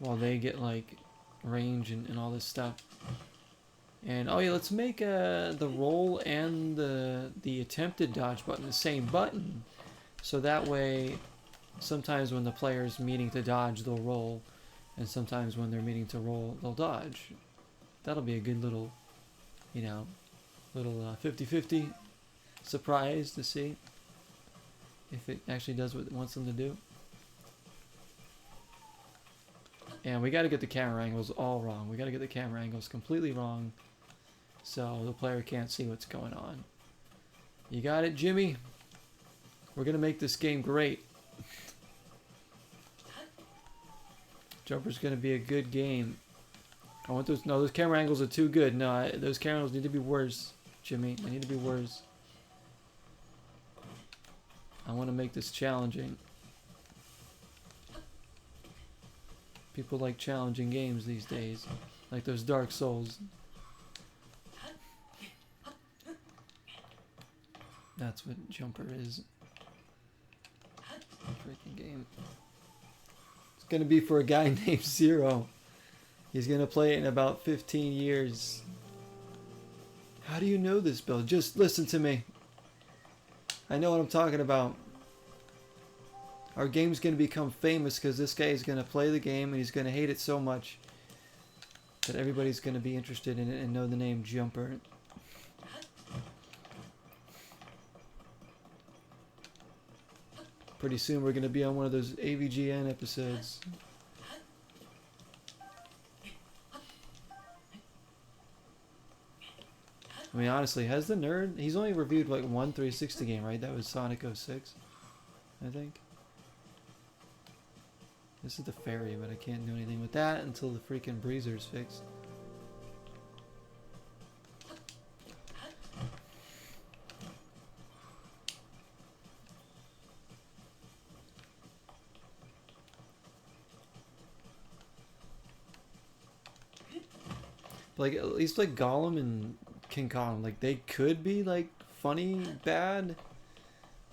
While they get, like, range and all this stuff. And, oh yeah, let's make the roll and the attempted dodge button the same button. So that way, sometimes when the player's meaning to dodge, they'll roll. And sometimes when they're meaning to roll, they'll dodge. That'll be a good little, you know, little 50-50 surprise to see if it actually does what it wants them to do. And we got to get the camera angles all wrong. We got to get the camera angles completely wrong so the player can't see what's going on. You got it, Jimmy? We're going to make this game great. Jumper's going to be a good game. I want those. No, those camera angles are too good. No, those camera angles need to be worse, Jimmy. They need to be worse. I want to make this challenging. People like challenging games these days, like those Dark Souls. That's what Jumper is. Freaking game. It's gonna be for a guy named Zero. He's gonna play it in about 15 years. How do you know this, Bill? Just listen to me. I know what I'm talking about. Our game's going to become famous because this guy is going to play the game and he's going to hate it so much that everybody's going to be interested in it and know the name Jumper. Pretty soon we're going to be on one of those AVGN episodes. I mean, honestly, has the nerd... He's only reviewed like one 360 game, right? That was Sonic 06, I think. This is the ferry, but I can't do anything with that until the freaking breezer's fixed. But like, at least like Gollum and King Kong, like they could be like funny bad,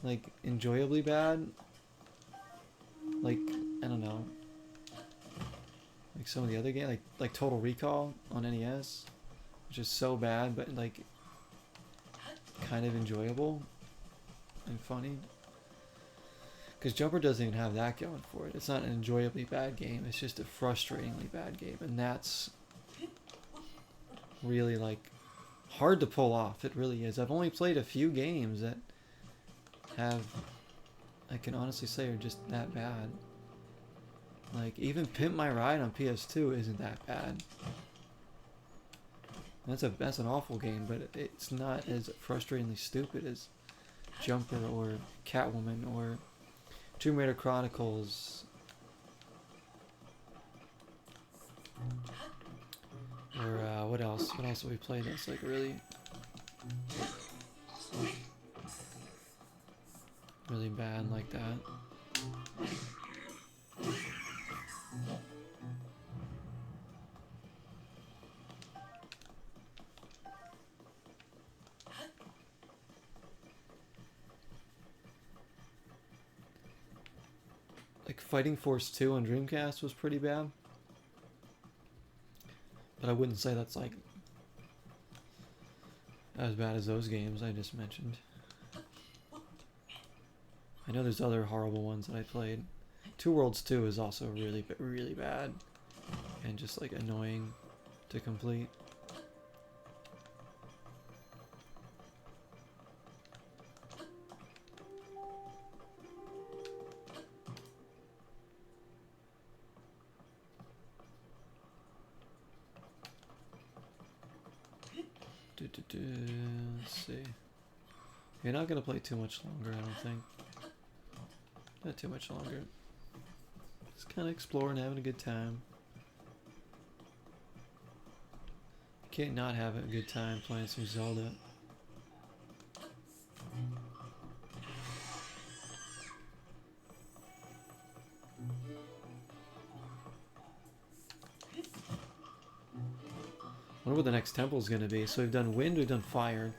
like enjoyably bad. like, I don't know, like some of the other games, like Total Recall on NES, which is so bad, but like kind of enjoyable and funny. Because Jumper doesn't even have that going for it. It's not an enjoyably bad game. It's just a frustratingly bad game, and that's really like hard to pull off. It really is. I've only played a few games that have, I can honestly say, are just that bad. Like even Pimp My Ride on PS2 isn't that bad. That's an awful game, but it's not as frustratingly stupid as Jumper or Catwoman or Tomb Raider Chronicles. Or what else? What else have we played that's like really bad like that? Like Fighting Force 2 on Dreamcast was pretty bad. But I wouldn't say that's like as bad as those games I just mentioned. I know there's other horrible ones that I played. Two Worlds 2 is also really bad and just like annoying to complete. Let's see. You're not gonna play too much longer, I don't think. Not too much longer. Just kind of exploring, having a good time. Can't not have a good time playing some Zelda. I wonder what the next temple is going to be. So we've done wind, we've done fire.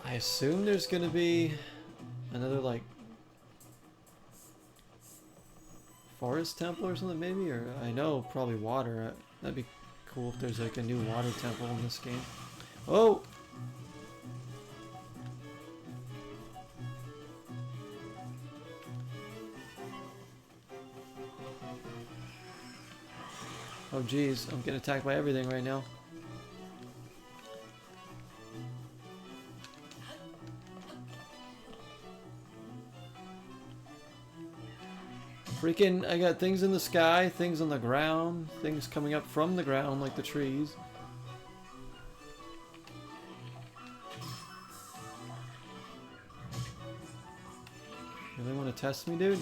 I assume there's going to be another like forest temple or something maybe, or I know probably water. That'd be cool if there's like a new water temple in this game. Oh! Oh geez, I'm getting attacked by everything right now. Freaking, I got things in the sky, things on the ground, things coming up from the ground like the trees. Really want to test me, dude?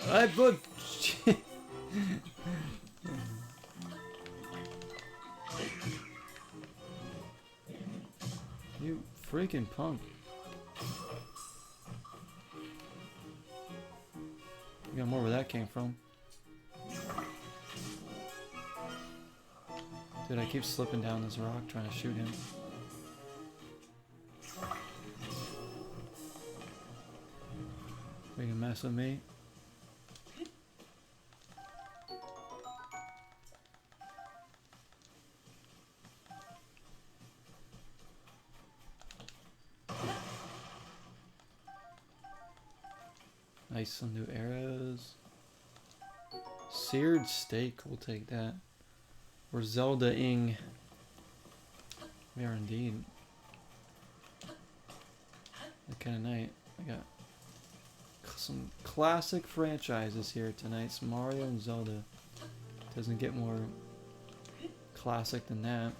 I put... You freaking punk. I got more where that came from. Dude, I keep slipping down this rock trying to shoot him. You can mess with me. Nice, some new arrows. Seared steak, we'll take that. We're Zelda-ing. We are indeed. That kind of night. I got some classic franchises here tonight. Some Mario and Zelda. Doesn't get more classic than that.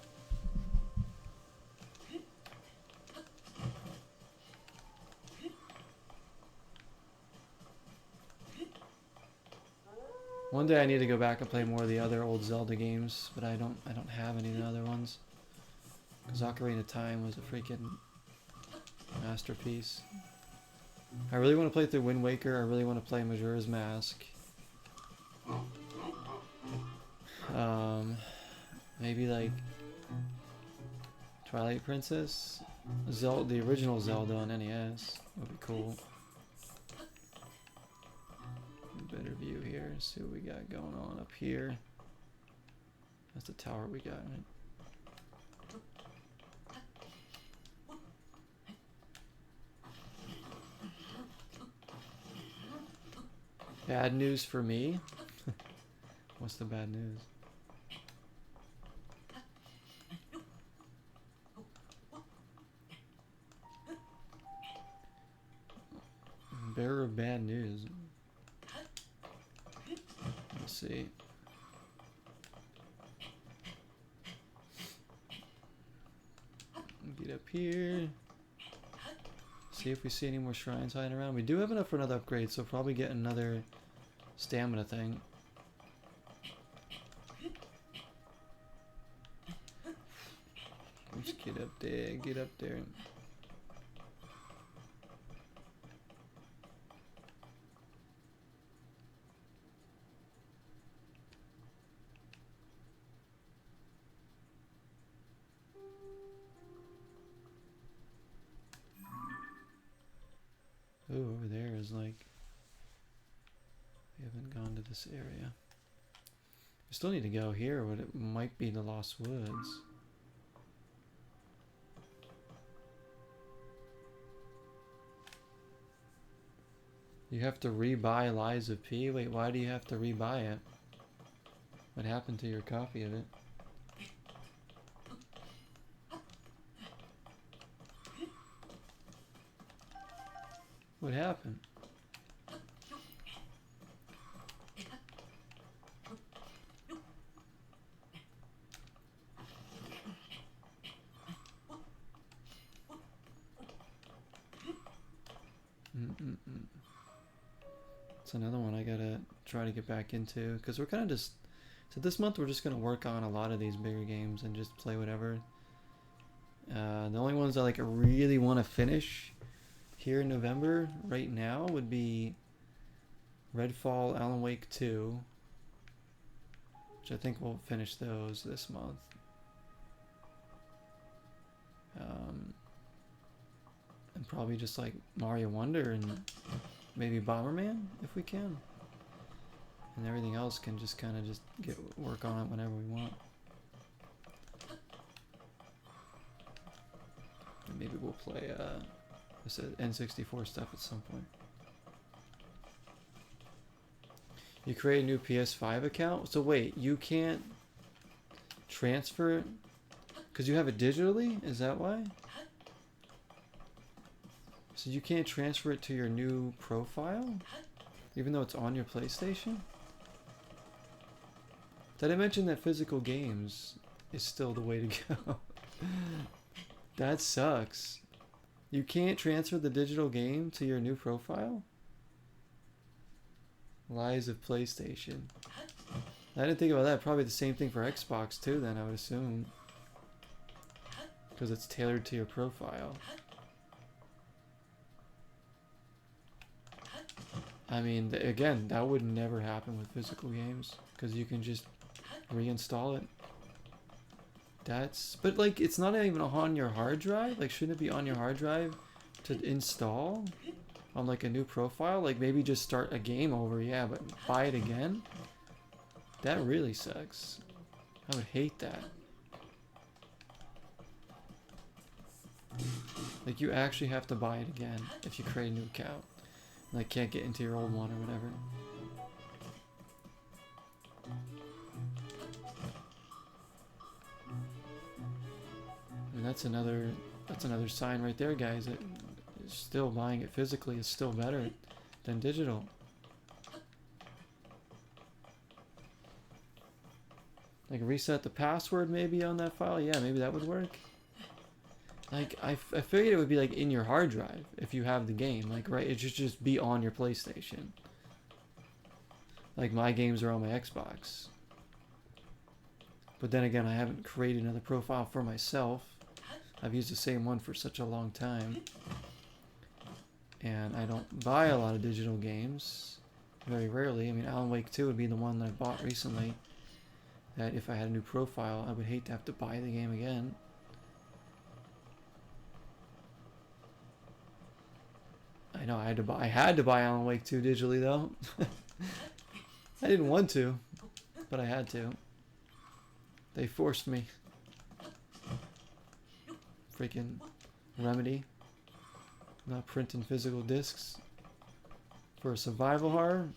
One day I need to go back and play more of the other old Zelda games, but I don't have any of the other ones. Because Ocarina of Time was a freaking masterpiece. I really want to play through Wind Waker. I really want to play Majora's Mask. Maybe like Twilight Princess. Zelda, the original Zelda on NES would be cool. Better view here. See what we got going on up here. That's the tower we got, right? Bad news for me? What's the bad news? Bearer of bad news. Let's see. Get up here. See if we see any more shrines hiding around. We do have enough for another upgrade, so probably get another stamina thing. Let's get up there, get up there. Ooh, over there is like, we haven't gone to this area. We still need to go here, but it might be the Lost Woods. You have to rebuy Lies of P? Wait, why do you have to rebuy it? What happened to your copy of it? What happened? It's another one I gotta try to get back into, because we're kind of just, so this month we're just gonna work on a lot of these bigger games and just play whatever. The only ones I like really want to finish here in November right now would be Redfall, Alan Wake 2, which I think we'll finish those this month. And probably just like Mario Wonder and maybe Bomberman if we can. And everything else can just kind of just work on it whenever we want. And maybe we'll play this N64 stuff at some point. You create a new PS5 account? So wait, you can't transfer it because you have it digitally? Is that why? So you can't transfer it to your new profile? Even though it's on your PlayStation? Did I mention that physical games is still the way to go? That sucks. You can't transfer the digital game to your new profile? Lies of PlayStation. I didn't think about that. Probably the same thing for Xbox too then, I would assume. Because it's tailored to your profile. I mean, again, that would never happen with physical games. Because you can just reinstall it. But like, it's not even on your hard drive? Like, shouldn't it be on your hard drive to install? On like a new profile? Like, maybe just start a game over, yeah, but buy it again? That really sucks. I would hate that. Like, you actually have to buy it again if you create a new account. Like, can't get into your old one or whatever. I mean, that's another sign right there, guys. That still buying it physically is still better than digital. Like, reset the password maybe on that file. Yeah, maybe that would work. Like, I figured it would be like in your hard drive if you have the game. Like, right, it should just be on your PlayStation. Like, my games are on my Xbox. But then again, I haven't created another profile for myself. I've used the same one for such a long time. And I don't buy a lot of digital games. Very rarely. I mean, Alan Wake 2 would be the one that I bought recently. That if I had a new profile, I would hate to have to buy the game again. I know I had to buy Alan Wake 2 digitally though. I didn't want to, but I had to. They forced me. Freaking Remedy. Not printing physical discs for a survival horror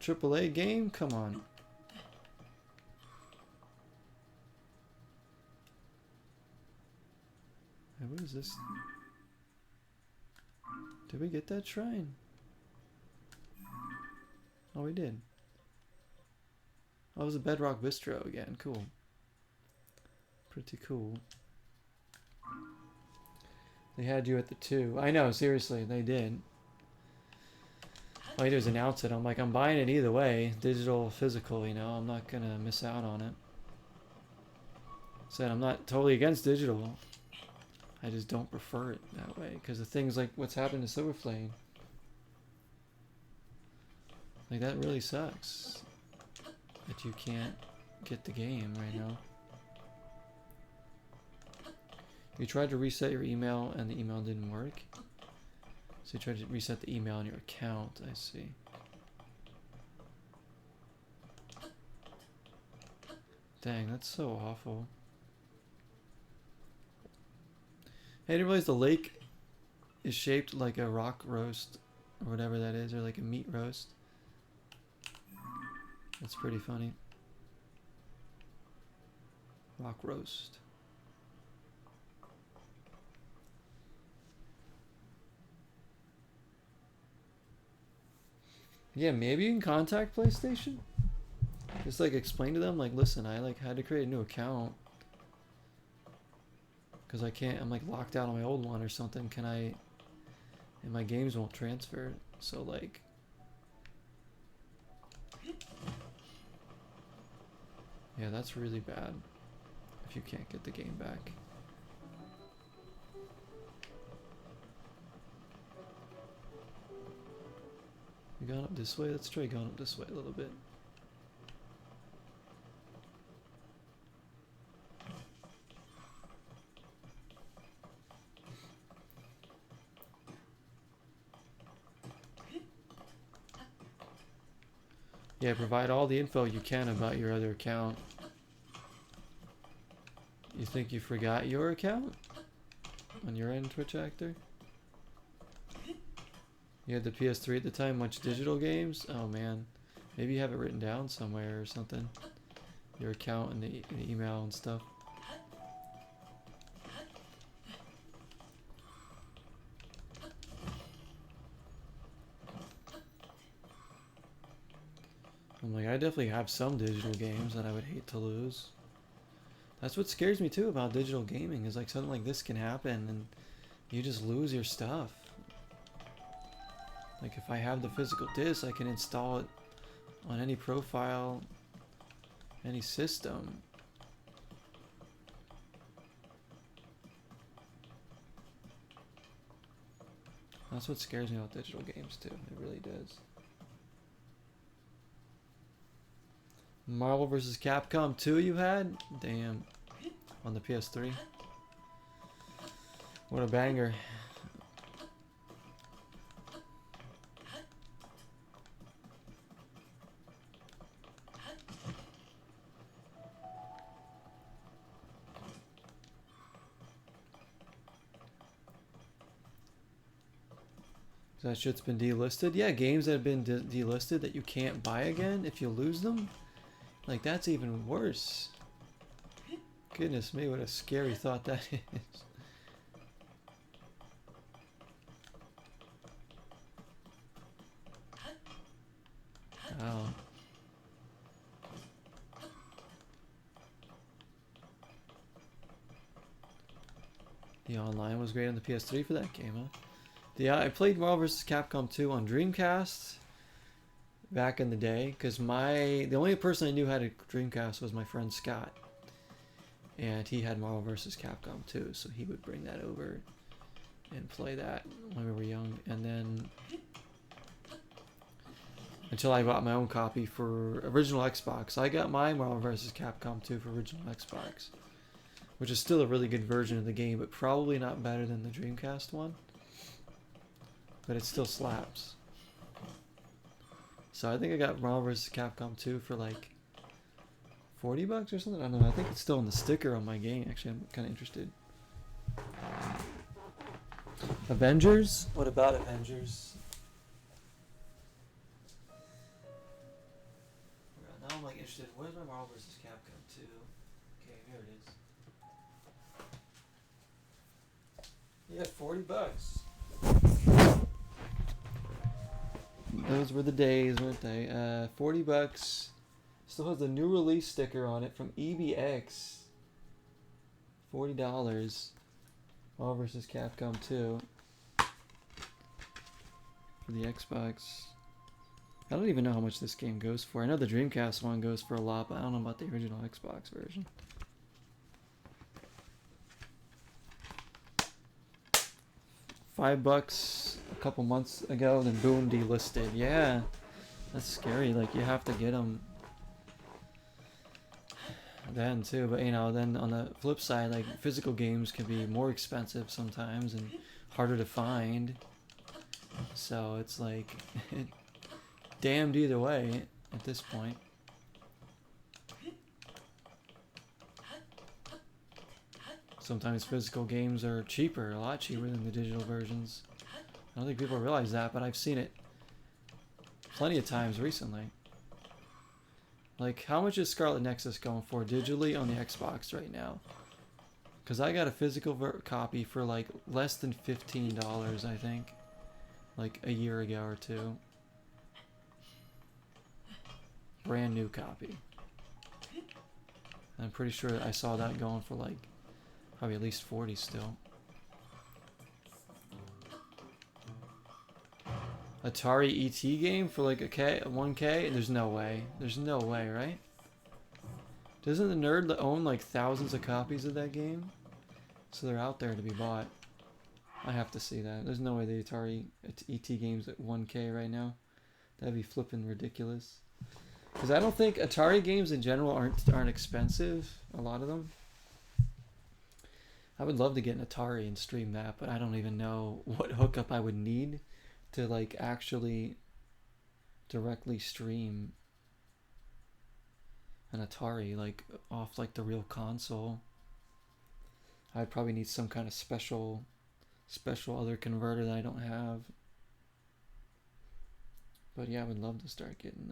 AAA game? Come on. Hey, what is this? Did we get that shrine? Oh, we did. Oh, it was a Bedrock Bistro again. Cool. Pretty cool. They had you at the 2. I know, seriously, they did. All you do is announce it. I'm like, I'm buying it either way. Digital, physical, you know. I'm not going to miss out on it. Said I'm not totally against digital. I just don't prefer it that way. Because of things like what's happened to Silver Flame. Like, that really sucks. That you can't get the game right now. You tried to reset your email and the email didn't work. So you tried to reset the email on your account, I see. Dang, that's so awful. Hey, I didn't realize the lake is shaped like a rock roast or whatever that is, or like a meat roast. That's pretty funny. Rock roast. Yeah, maybe you can contact PlayStation. Just like explain to them, like, listen, I like had to create a new account because I can't. I'm like locked out on my old one or something. Can I? And my games won't transfer. So like, yeah, that's really bad if you can't get the game back. You going up this way? Let's try going up this way a little bit. Yeah, provide all the info you can about your other account. You think you forgot your account on your end, Twitch actor? You had the PS3 at the time, much digital games? Oh man, maybe you have it written down somewhere or something. Your account and the email and stuff. I'm like, I definitely have some digital games that I would hate to lose. That's what scares me too about digital gaming, is like something like this can happen and you just lose your stuff. Like if I have the physical disc, I can install it on any profile, any system. That's what scares me about digital games too. It really does. Marvel vs. Capcom 2 you had? Damn. On the PS3. What a banger. That shit's been delisted? Yeah, games that have been delisted that you can't buy again if you lose them? Like, that's even worse. Goodness me, what a scary thought that is. Wow. The online was great on the PS3 for that game, huh? Yeah, I played Marvel vs. Capcom 2 on Dreamcast back in the day, because the only person I knew had a Dreamcast was my friend Scott, and he had Marvel vs. Capcom 2, so he would bring that over and play that when we were young, and then until I bought my own copy for original Xbox. I got my Marvel vs. Capcom 2 for original Xbox, which is still a really good version of the game, but probably not better than the Dreamcast one. but it still slaps. So I think I got Marvel vs. Capcom 2 for like $40 or something. I don't know. I think it's still on the sticker on my game. Actually, I'm kind of interested. Avengers? What about Avengers? Now I'm like interested. Where's my Marvel vs. Capcom 2? Okay, here it is. Yeah, $40. Those were the days, weren't they? $40. Still has the new release sticker on it from EBX. $40. Marvel vs. Capcom 2 for the Xbox. I don't even know how much this game goes for. I know the Dreamcast one goes for a lot, but I don't know about the original Xbox version. $5 a couple months ago, then boom, delisted. Yeah, that's scary. Like, you have to get them then too, but you know, then on the flip side, like, physical games can be more expensive sometimes and harder to find. So it's like damned either way at this point. Sometimes physical games are cheaper, a lot cheaper than the digital versions. I don't think people realize that, but I've seen it plenty of times recently. Like, how much is Scarlet Nexus going for digitally on the Xbox right now? Because I got a physical copy for like less than $15, I think. Like a year ago or two. Brand new copy. And I'm pretty sure I saw that going for like probably at least 40 still. Atari ET game for like a 1K? There's no way. There's no way, right? Doesn't the nerd own like thousands of copies of that game? So they're out there to be bought. I have to see that. There's no way the Atari ET game's at 1K right now. That'd be flipping ridiculous. Because I don't think Atari games in general aren't expensive. A lot of them. I would love to get an Atari and stream that, but I don't even know what hookup I would need to like actually directly stream an Atari like off like the real console. I'd probably need some kind of special other converter that I don't have. But yeah, I would love to start getting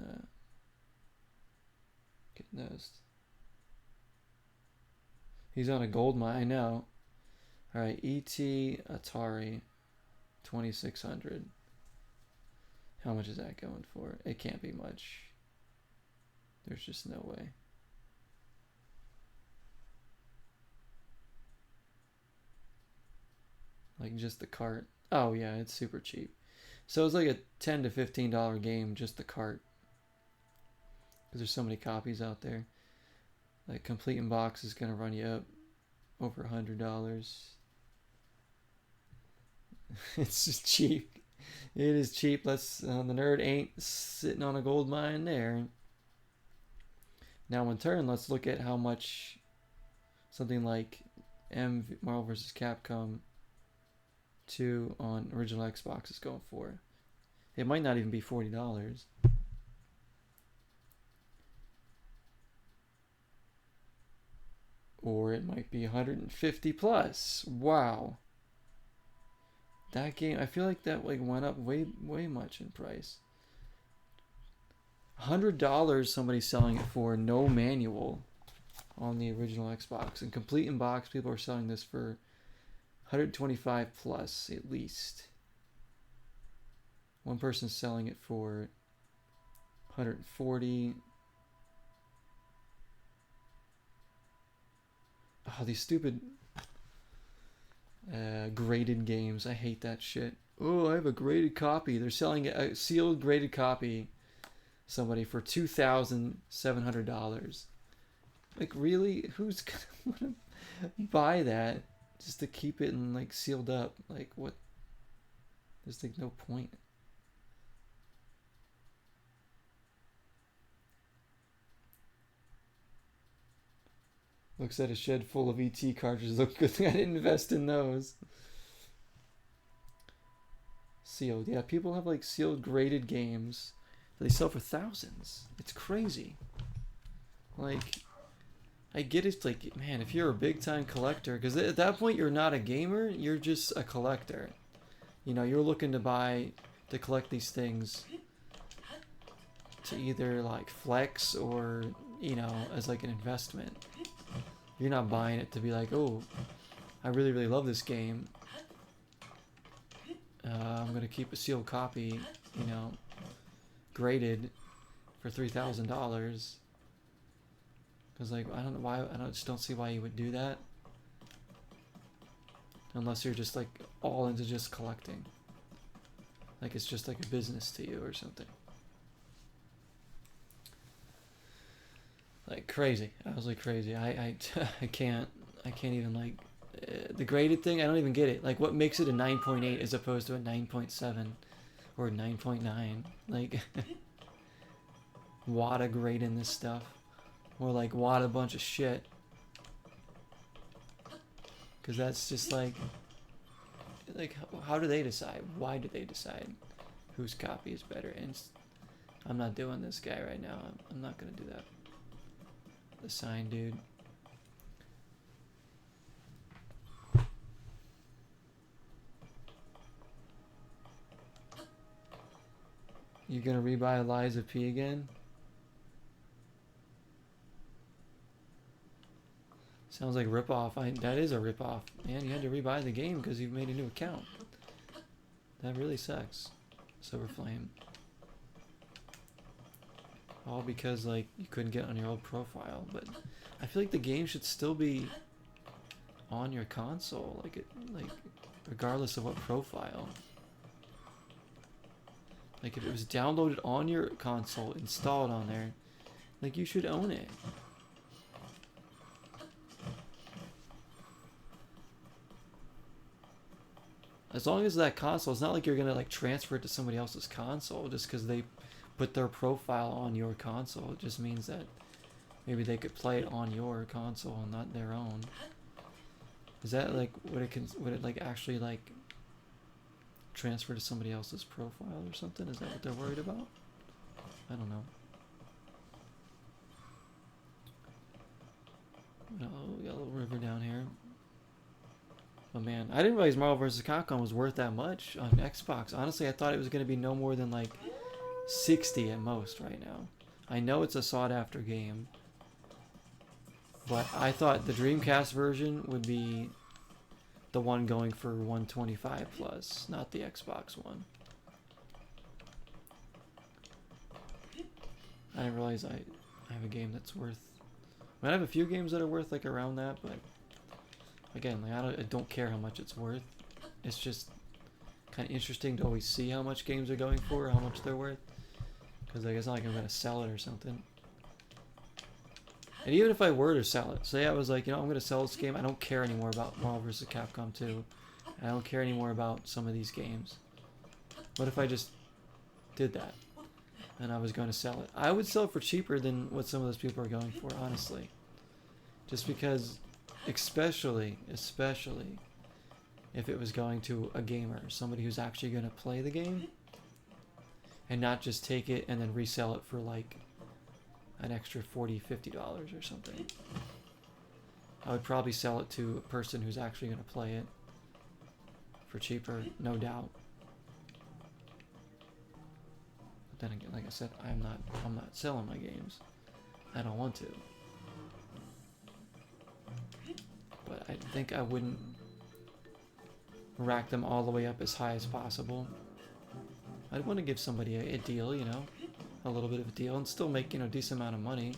those. He's on a gold mine, I know. Alright, ET Atari 2600. How much is that going for? It can't be much. There's just no way. Like just the cart. Oh yeah, it's super cheap. So it's like a $10 to $15 game, just the cart. Because there's so many copies out there. Like complete in box is gonna run you up over $100. It's just cheap. It is cheap. Let's the nerd ain't sitting on a gold mine there. Now in turn, let's look at how much something like Marvel vs. Capcom 2 on original Xbox is going for. It might not even be $40. Or it might be 150 plus. Wow. That game, I feel like that like went up way much in price. $100 somebody's selling it for, no manual, on the original Xbox. And complete in box, people are selling this for 125 plus at least. One person's selling it for 140. Oh, these stupid graded games. I hate that shit. Oh, I have a graded copy. They're selling a sealed graded copy, somebody, for $2,700. Like, really? Who's gonna want to buy that just to keep it and like sealed up? Like, what? There's like no point. Looks at a shed full of ET cartridges. Look, good thing I didn't invest in those. sealed. Yeah, people have like sealed graded games that they sell for thousands. It's crazy. Like, I get it. Like, man, if you're a big time collector, because at that point you're not a gamer, you're just a collector. You know, you're looking to collect these things to either like flex or, you know, as like an investment. You're not buying it to be like, oh, I really, really love this game. I'm going to keep a sealed copy, you know, graded for $3,000. Because, like, I don't know why, just don't see why you would do that. Unless you're just, like, all into just collecting. Like, it's just like a business to you or something. Like, crazy. Absolutely crazy. I can't even, like, the graded thing, I don't even get it. Like, what makes it a 9.8 as opposed to a 9.7 or 9.9? Like, wada grade in this stuff. Or, like, wada a bunch of shit. Because that's just, like, how do they decide? Why do they decide whose copy is better? And I'm not doing this guy right now. I'm not going to do that. The sign dude. You gonna rebuy Liza P again? Sounds like ripoff. That is a ripoff. Man, you had to rebuy the game because you've made a new account. That really sucks. Silver Flame. All because, like, you couldn't get on your old profile. But I feel like the game should still be on your console. Like, regardless of what profile. Like, if it was downloaded on your console, installed on there, like, you should own it. As long as that console, it's not like you're gonna, like, transfer it to somebody else's console just because they put their profile on your console. It just means that maybe they could play it on your console and not their own. Is that, like, would it like, actually, like, transfer to somebody else's profile or something? Is that what they're worried about? I don't know. Oh, we got a little river down here. Oh man, I didn't realize Marvel vs. Capcom was worth that much on Xbox. Honestly, I thought it was going to be no more than like 60 at most right now. I know it's a sought after game, but I thought the Dreamcast version would be the one going for 125 plus, not the Xbox one. I didn't realize I have a game that's worth... I have a few games that are worth like around that, but again, like, I don't care how much it's worth. It's just kind of interesting to always see how much games are going for, how much they're worth. Because like, it's not like I'm going to sell it or something. And even if I were to sell it, say I was like, you know, I'm going to sell this game, I don't care anymore about Marvel vs. Capcom 2. I don't care anymore about some of these games. What if I just did that and I was going to sell it? I would sell it for cheaper than what some of those people are going for, honestly. Just because, especially if it was going to a gamer, somebody who's actually going to play the game and not just take it and then resell it for like an extra $40, $50 or something. I would probably sell it to a person who's actually going to play it for cheaper, no doubt. But then again, like I said, I'm not selling my games. I don't want to. But I think I wouldn't rack them all the way up as high as possible. I'd want to give somebody a deal, you know, a little bit of a deal, and still make, you know, a decent amount of money.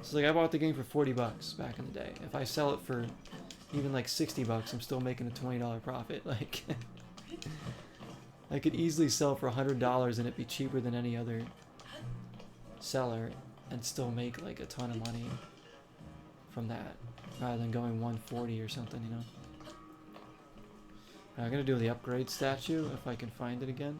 So like, I bought the game for 40 bucks back in the day. If I sell it for even like 60 bucks, I'm still making a $20 profit. Like, I could easily sell for $100 and it'd be cheaper than any other seller and still make like a ton of money from that, rather than going 140 or something, you know. I'm gonna do the upgrade statue if I can find it again.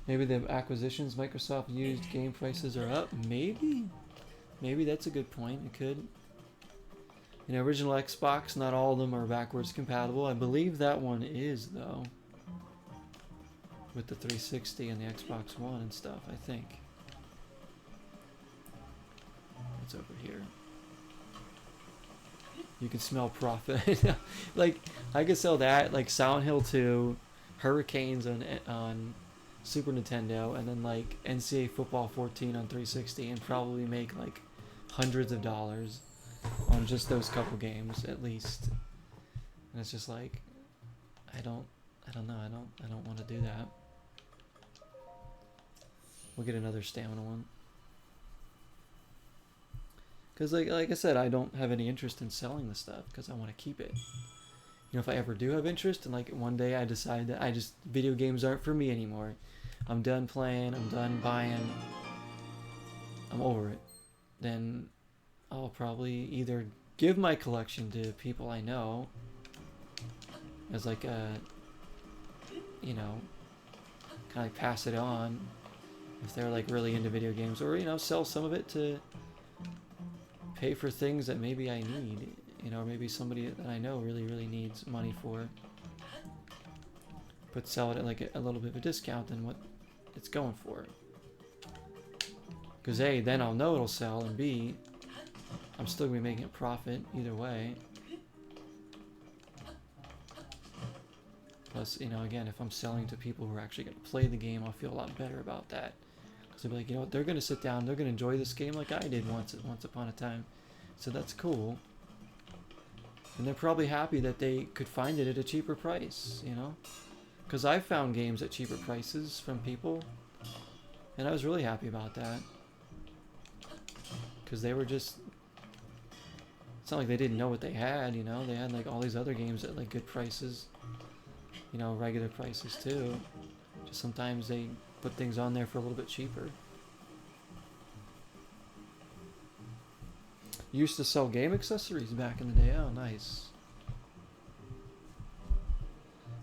Maybe the acquisitions Microsoft used game prices are up. Maybe that's a good point. It could. You know, original Xbox, not all of them are backwards compatible. I believe that one is, though. With the 360 and the Xbox One and stuff, I think. What's over here? You can smell profit. Like, I could sell that, like Silent Hill 2, Hurricanes on Super Nintendo, and then like NCAA Football 14 on 360, and probably make like hundreds of dollars on just those couple games at least. And it's just like, I don't know, I don't want to do that. We'll get another stamina one. Because like I said, I don't have any interest in selling the stuff because I want to keep it. You know, if I ever do have interest and like one day I decide that video games aren't for me anymore. I'm done playing, I'm done buying, I'm over it. Then I'll probably either give my collection to people I know as like a, you know, kind of like pass it on if they're like really into video games, or, you know, sell some of it to pay for things that maybe I need, you know, or maybe somebody that I know really, really needs money for. But sell it at like a little bit of a discount than what it's going for. Because A, then I'll know it'll sell, and B, I'm still going to be making a profit either way. Plus, you know, again, if I'm selling to people who are actually going to play the game, I'll feel a lot better about that. Because they'll be like, you know what, they're going to sit down, they're going to enjoy this game like I did once upon a time. So that's cool. And they're probably happy that they could find it at a cheaper price, you know? Because I've found games at cheaper prices from people, and I was really happy about that. Because they were just... It's not like they didn't know what they had, you know? They had like all these other games at like good prices. You know, regular prices too. Just sometimes they put things on there for a little bit cheaper. Used to sell game accessories back in the day. Oh, nice.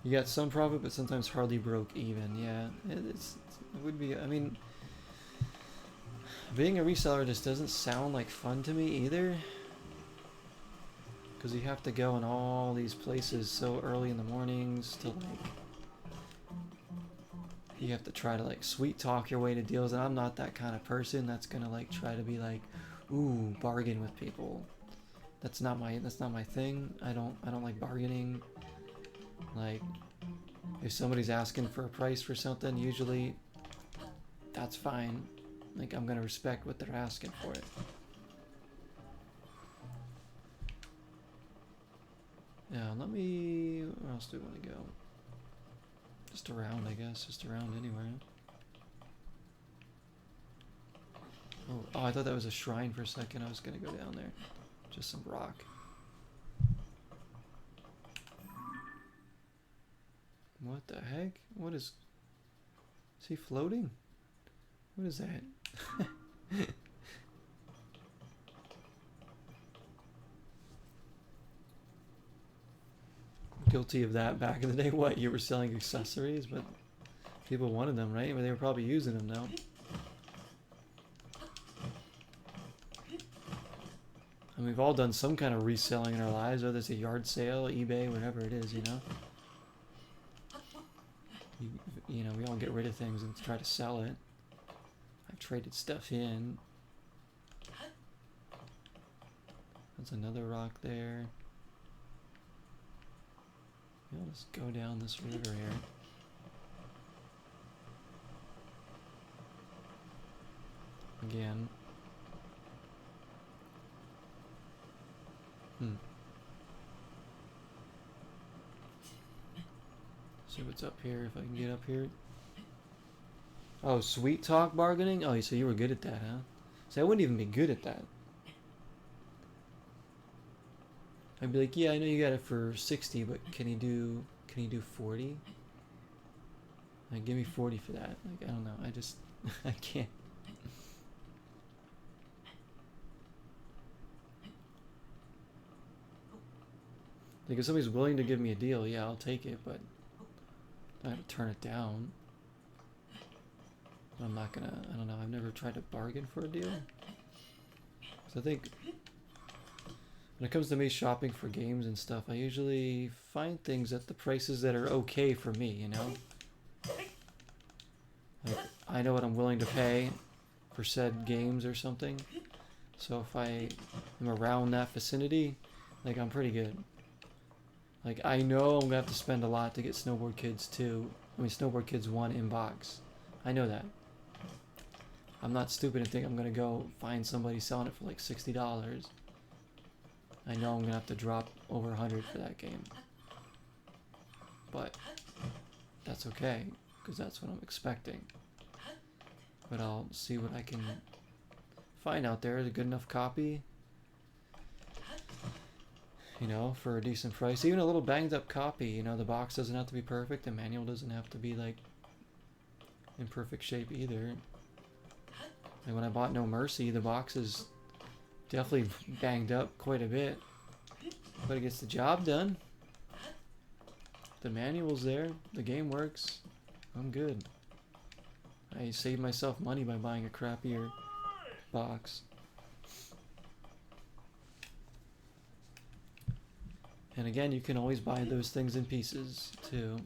You got some profit, but sometimes hardly broke even. Yeah, it would be. I mean, being a reseller just doesn't sound like fun to me either. Because you have to go in all these places so early in the mornings to like... You have to try to like sweet talk your way to deals, and I'm not that kind of person that's gonna like try to be like, ooh, bargain with people. That's not my thing. I don't like bargaining. Like, if somebody's asking for a price for something, usually that's fine. Like, I'm gonna respect what they're asking for it. Yeah, let me... Where else do we want to go? Just around, I guess. Just around anywhere. Oh, I thought that was a shrine for a second. I was gonna go down there. Just some rock. What the heck? What is... Is he floating? What is that? Guilty of that back in the day. What, you were selling accessories, but people wanted them, right? But they were probably using them though. And we've all done some kind of reselling in our lives, whether it's a yard sale, eBay, whatever it is, you know? You know, we all get rid of things and try to sell it. I've traded stuff in. There's another rock there. Yeah, let's go down this river here. Again. See what's up here, if I can get up here. Oh, sweet talk bargaining? Oh, so you were good at that, huh? See, I wouldn't even be good at that. I'd be like, yeah, I know you got it for 60, but can you do 40? Like, give me 40 for that. Like, I don't know. I just, I can't. Like, if somebody's willing to give me a deal, yeah, I'll take it, but I have to turn it down. I'm not gonna, I don't know, I've never tried to bargain for a deal. So I think when it comes to me shopping for games and stuff, I usually find things at the prices that are okay for me, you know? Like, I know what I'm willing to pay for said games or something. So if I am around that vicinity, like, I'm pretty good. Like, I know I'm gonna have to spend a lot to get Snowboard Kids 2. I mean, Snowboard Kids 1 in box. I know that. I'm not stupid and think I'm gonna go find somebody selling it for like $60. I know I'm gonna have to drop over 100 for that game. But that's okay, because that's what I'm expecting. But I'll see what I can find out there. A good enough copy, you know, for a decent price. Even a little banged up copy, you know, the box doesn't have to be perfect, the manual doesn't have to be like in perfect shape either. Like when I bought No Mercy, the box is definitely banged up quite a bit, but it gets the job done. The manual's there, the game works, I'm good. I saved myself money by buying a crappier box. And again, you can always buy those things in pieces too.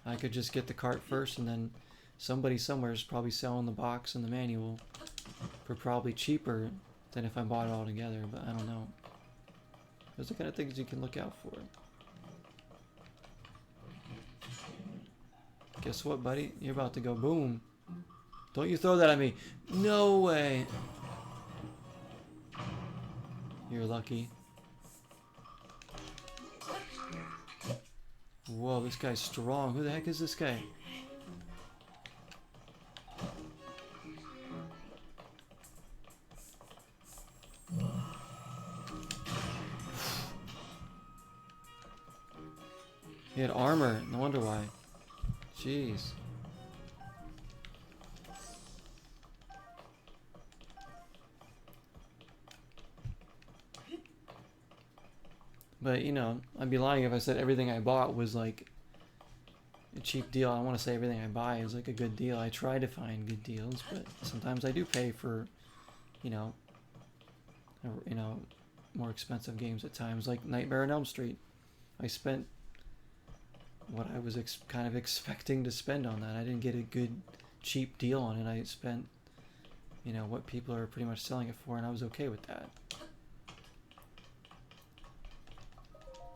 I could just get the cart first, and then somebody somewhere is probably selling the box and the manual for probably cheaper than if I bought it all together, but I don't know. Those are the kind of things you can look out for. Guess what, buddy? You're about to go boom. Don't you throw that at me. No way. You're lucky. Whoa, this guy's strong. Who the heck is this guy? He had armor. No wonder why. Jeez. But, you know, I'd be lying if I said everything I bought was like a cheap deal. I want to say everything I buy is like a good deal. I try to find good deals, but sometimes I do pay for, you know, more expensive games at times. Like Nightmare on Elm Street. I spent what I was kind of expecting to spend on that. I didn't get a good cheap deal on it. I spent, you know, what people are pretty much selling it for, and I was okay with that.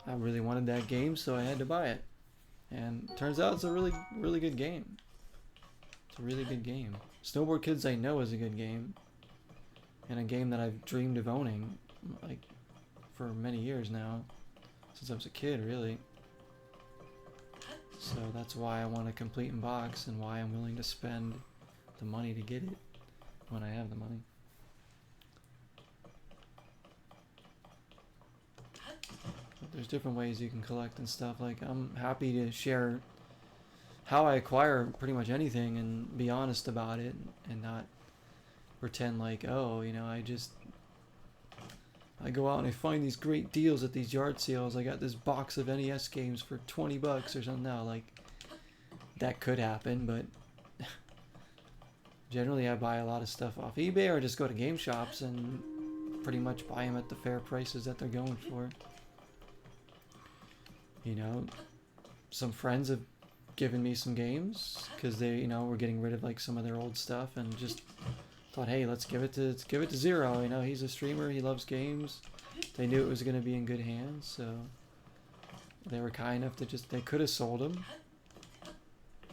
I really wanted that game, so I had to buy it. And turns out it's a really, really good game. It's a really good game. Snowboard Kids I know is a good game. And a game that I've dreamed of owning, like, for many years now. Since I was a kid, really. So that's why I want a complete in box, and why I'm willing to spend the money to get it when I have the money. But there's different ways you can collect and stuff. Like, I'm happy to share how I acquire pretty much anything and be honest about it, and not pretend like, oh, you know, I go out and I find these great deals at these yard sales. I got this box of NES games for 20 bucks or something. Now, like, that could happen, but generally I buy a lot of stuff off eBay or just go to game shops and pretty much buy them at the fair prices that they're going for. You know, some friends have given me some games because they, you know, were getting rid of like some of their old stuff, and just thought, hey, let's give it to Zero. You know, he's a streamer, he loves games. They knew it was going to be in good hands, so they were kind enough to they could have sold them,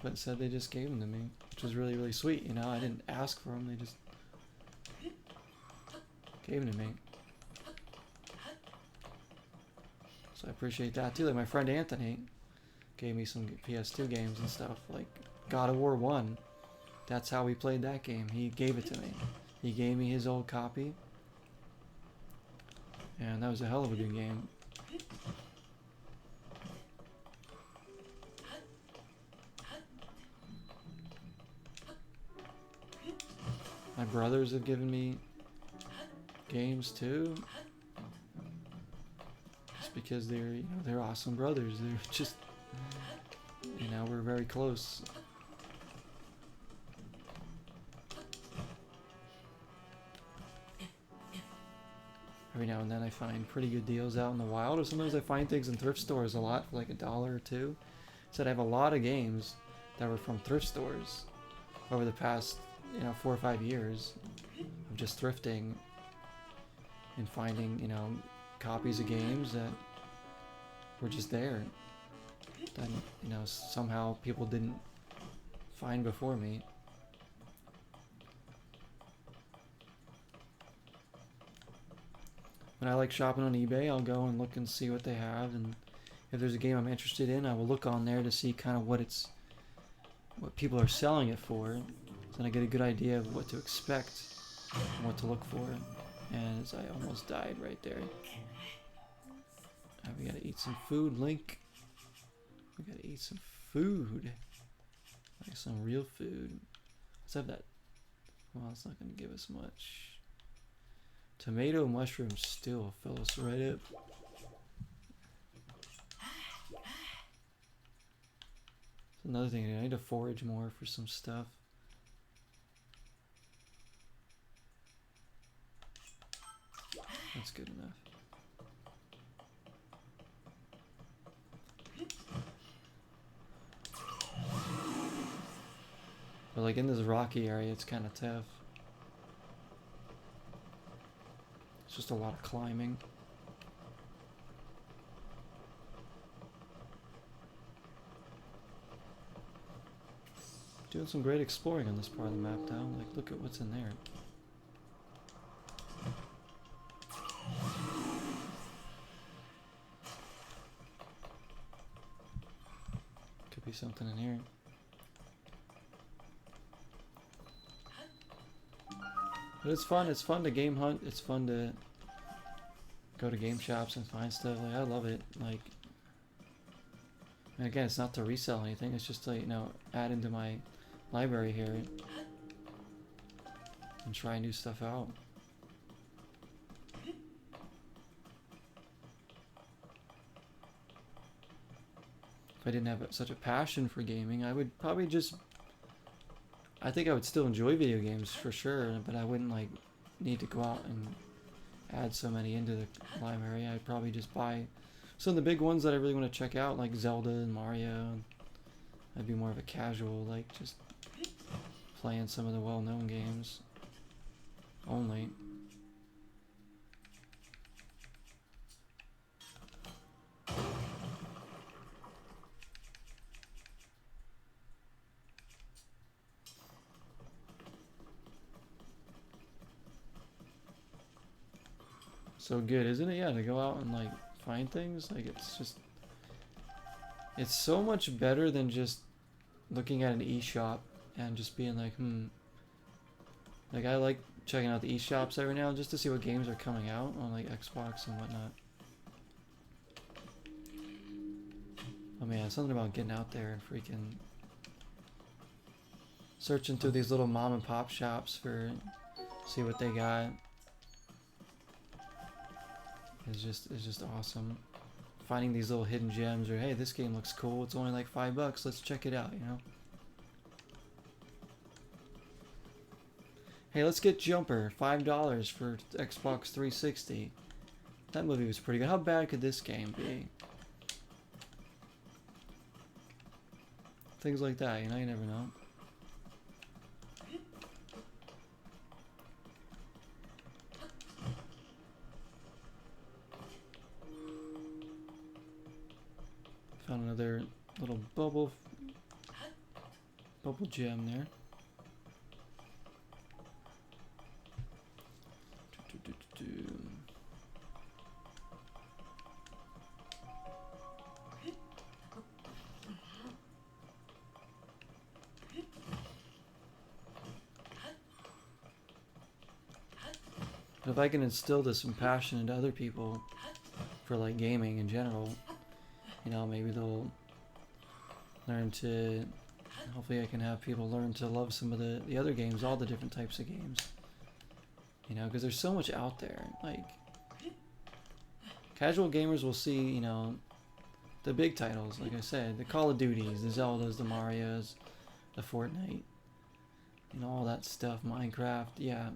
but instead they just gave them to me, which was really, really sweet. You know, I didn't ask for them, they just gave them to me. So I appreciate that too. Like my friend Anthony gave me some PS2 games and stuff, like God of War 1. That's how we played that game. He gave it to me. He gave me his old copy. And that was a hell of a good game. My brothers have given me games too. Just because they're, you know, they're awesome brothers. They're just, you know, we're very close. every now and then I find pretty good deals out in the wild, or sometimes I find things in thrift stores a lot for like $1 or $2. So I have a lot of games that were from thrift stores over the past, 4 or 5 years of just thrifting and finding, copies of games that were just there that, somehow people didn't find before me. When I like shopping on eBay, I'll go and look and see what they have, and if there's a game I'm interested in, I will look on there to see kind of what people are selling it for, so then I get a good idea of what to expect and what to look for. And as I almost died right there. We gotta eat some food, Link. We gotta eat some food. Like some real food. Let's have that. Well, it's not gonna give us much. Tomato mushroom stew fill us right up. That's another thing, I need to forage more for some stuff. That's good enough. But like in this rocky area, it's kind of tough. It's just a lot of climbing. Doing some great exploring on this part of the map now. Like, look at what's in there. Could be something in here. But it's fun to game hunt, it's fun to go to game shops and find stuff. Like, I love it. Like, and again, it's not to resell anything, it's just to, add into my library here and try new stuff out. If I didn't have such a passion for gaming, I would probably I think I would still enjoy video games for sure, but I wouldn't like need to go out and add so many into the library. I'd probably just buy some of the big ones that I really want to check out, like Zelda and Mario. I'd be more of a casual, like just playing some of the well-known games only. So good, isn't it? Yeah, to go out and like find things. Like it's so much better than just looking at an eShop and just being like, Like, I like checking out the eShops every now just to see what games are coming out on like Xbox and whatnot. Oh man, something about getting out there and freaking searching through these little mom and pop shops for see what they got. It's just awesome. Finding these little hidden gems, or hey, this game looks cool, it's only like $5, let's check it out, Hey, let's get Jumper, $5 for Xbox 360. That movie was pretty good. How bad could this game be? Things like that, you never know. Found another little bubble gem there. But if I can instill this some passion into other people for like gaming in general, maybe they'll learn to, hopefully I can have people learn to love some of the other games, all the different types of games. Because there's so much out there. Like, casual gamers will see, the big titles, like I said, the Call of Duties, the Zeldas, the Marios, the Fortnite, all that stuff, Minecraft, yeah,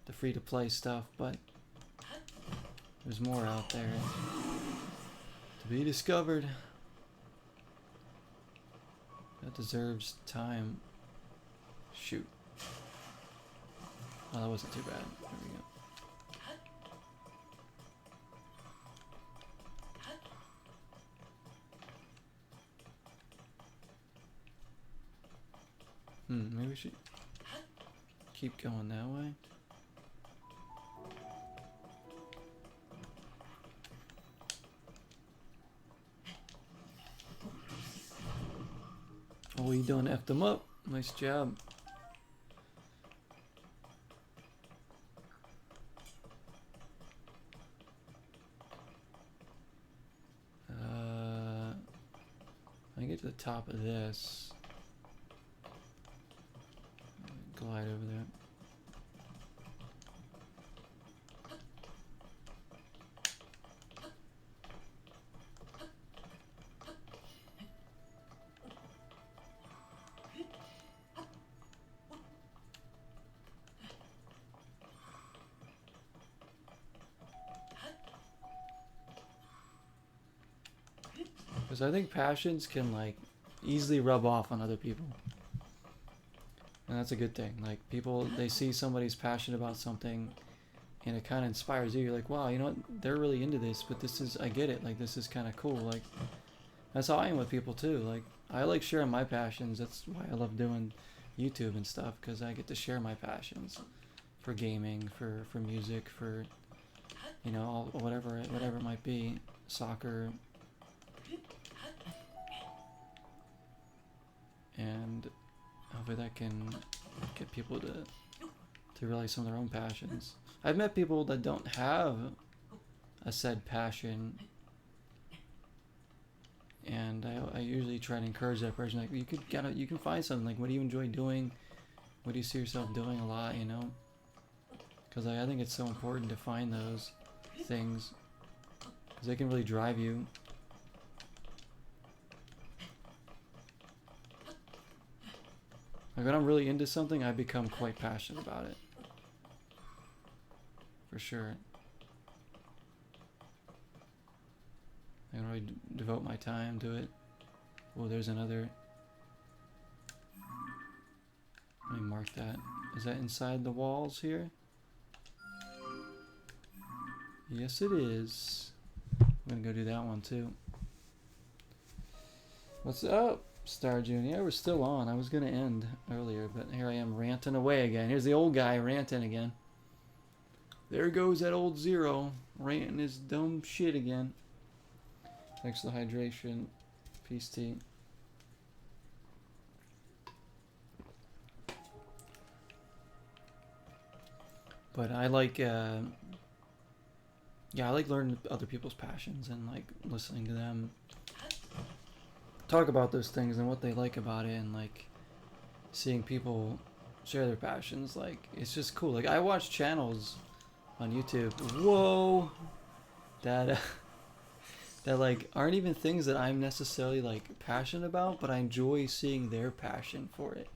the free-to-play stuff, but There's more out there to be discovered. That deserves time. Shoot. Oh, that wasn't too bad. There we go. Maybe we should keep going that way. Oh, you done effed them up. Nice job. I get to the top of this. Glide over there. Because I think passions can like easily rub off on other people. And that's a good thing. Like people, they see somebody's passionate about something and it kind of inspires you. You're like, wow, you know what? They're really into this, but this is, I get it. Like this is kind of cool. Like that's how I am with people too. Like I like sharing my passions. That's why I love doing YouTube and stuff, because I get to share my passions for gaming, for music, for, you know, whatever it might be, soccer. And hopefully that can get people to realize some of their own passions. I've met people that don't have a said passion, and I usually try to encourage that person. Like you can find something. Like what do you enjoy doing? What do you see yourself doing a lot? You know, because I think it's so important to find those things, because they can really drive you. Like when I'm really into something, I become quite passionate about it. For sure. I can really devote my time to it. Oh, there's another. Let me mark that. Is that inside the walls here? Yes, it is. I'm gonna go do that one too. What's up, Star Junior? Yeah, we're still on. I was gonna end earlier, but here I am ranting away again. Here's the old guy ranting again. There goes that old Zero ranting his dumb shit again. Thanks for the hydration. Peace tea. But I like, yeah, I like learning other people's passions and like listening to them talk about those things and what they like about it, and like seeing people share their passions. Like it's just cool. Like I watch channels on YouTube. Whoa, that that like aren't even things that I'm necessarily like passionate about, but I enjoy seeing their passion for it,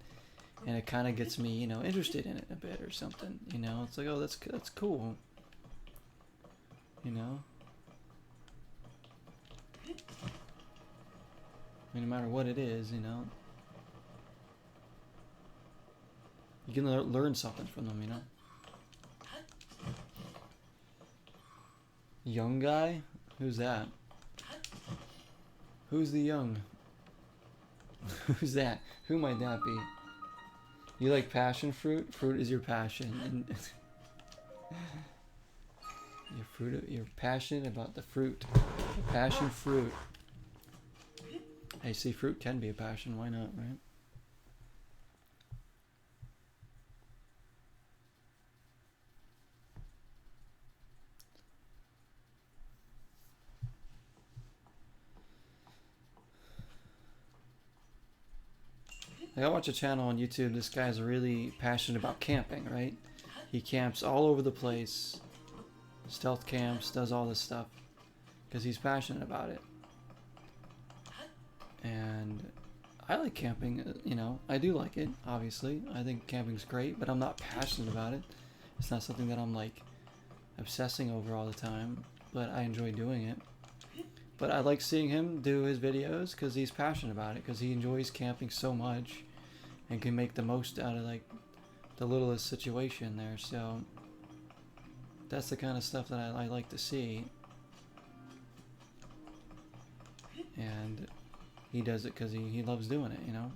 and it kind of gets me, you know, interested in it a bit or something. You know, it's like, oh, that's cool. You know. I mean, no matter what it is, you know, you can learn something from them, you know. Young guy? Who's that? Who's the young? Who's that? Who might that be? You like passion fruit? Fruit is your passion. And you're passionate about the fruit. The passion fruit. Hey, see, fruit can be a passion. Why not, right? I watch a channel on YouTube. This guy's really passionate about camping, right? He camps all over the place. Stealth camps, does all this stuff. Because he's passionate about it. And I like camping, you know. I do like it, obviously. I think camping's great, but I'm not passionate about it. It's not something that I'm like obsessing over all the time. but I enjoy doing it. But I like seeing him do his videos because he's passionate about it, because he enjoys camping so much and can make the most out of like the littlest situation there. So that's the kind of stuff that I like to see. And he does it because he loves doing it, you know.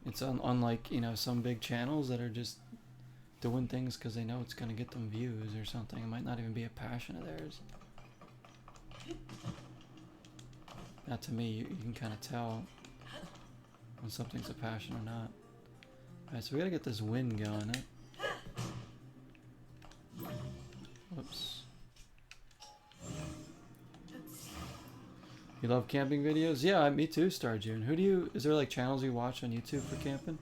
It's unlike, you know, some big channels that are just doing things because they know it's going to get them views or something. It might not even be a passion of theirs. Now to me, you can kind of tell when something's a passion or not. Alright, so we gotta get this wind going, huh? Whoops. You love camping videos? Yeah, me too, Star June. Is there like channels you watch on YouTube for camping?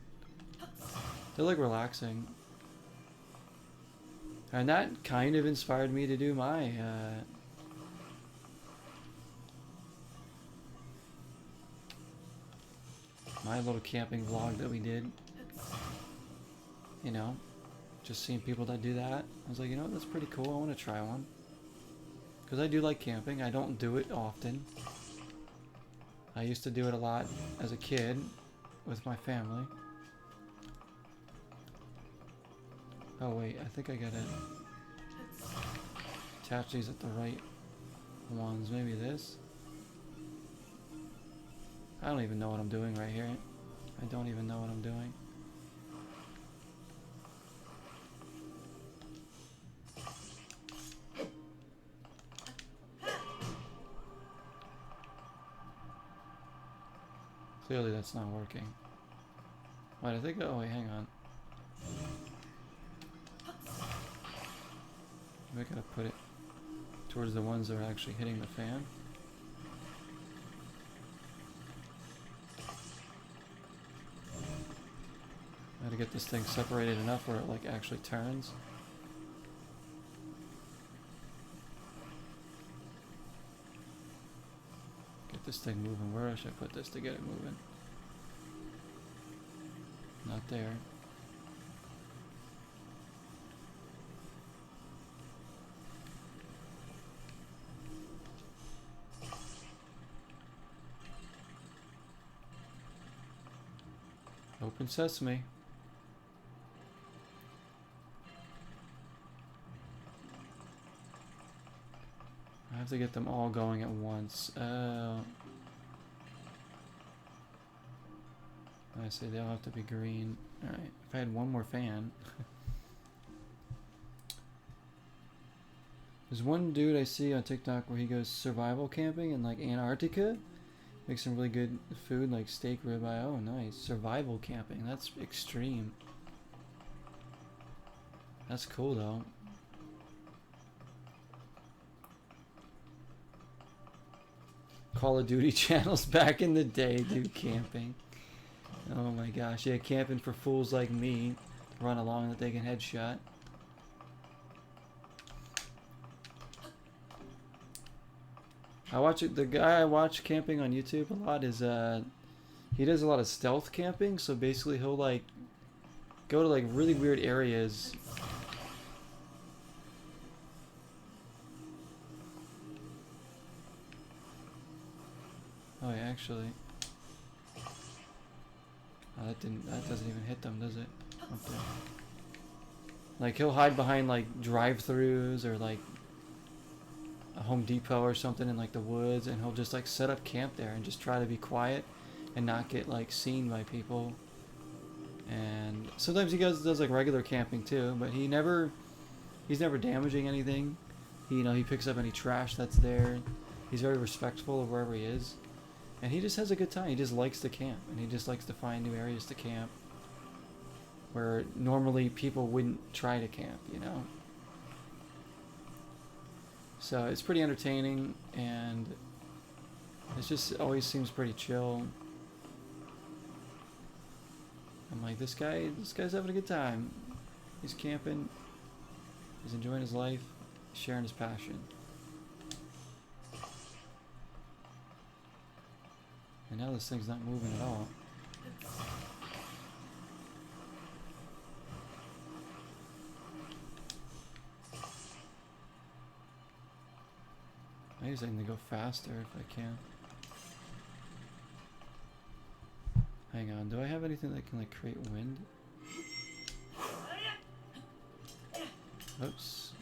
They're like relaxing. And that kind of inspired me to do my little camping vlog that we did. You know, just seeing people that do that. I was like, you know, that's pretty cool. I want to try one. Because I do like camping. I don't do it often. I used to do it a lot as a kid with my family. Oh wait, I think I gotta attach these at the right ones. Maybe this? I don't even know what I'm doing right here. I don't even know what I'm doing. Clearly that's not working. Wait, I think, oh wait, hang on. Maybe I gotta put it towards the ones that are actually hitting the fan. I gotta get this thing separated enough where it like actually turns. Get this thing moving. Where should I put this to get it moving? Not there. Open sesame. I have to get them all going at once. I say they all have to be green. Alright, if I had one more fan. There's one dude I see on TikTok where he goes survival camping in like Antarctica. Makes some really good food like steak, ribeye. Oh, nice. Survival camping. That's extreme. That's cool though. Call of Duty channels back in the day do camping. Oh my gosh, yeah, camping for fools like me. Run along that they can headshot. The guy I watch camping on YouTube a lot is he does a lot of stealth camping, so basically he'll like go to like really weird areas. Oh yeah, actually. Oh, that doesn't even hit them, does it? Up there. Like he'll hide behind like drive-throughs or like a Home Depot or something in like the woods, and he'll just like set up camp there and just try to be quiet and not get like seen by people. And sometimes he does like regular camping too, but he's never damaging anything. He picks up any trash that's there. He's very respectful of wherever he is. And he just has a good time. He just likes to camp, and he just likes to find new areas to camp where normally people wouldn't try to camp, you know? So it's pretty entertaining, and it just always seems pretty chill. I'm like, this guy's having a good time. He's camping. He's enjoying his life, sharing his passion. And now this thing's not moving at all. I guess I need to go faster if I can. Hang on, do I have anything that can like create wind? Oops.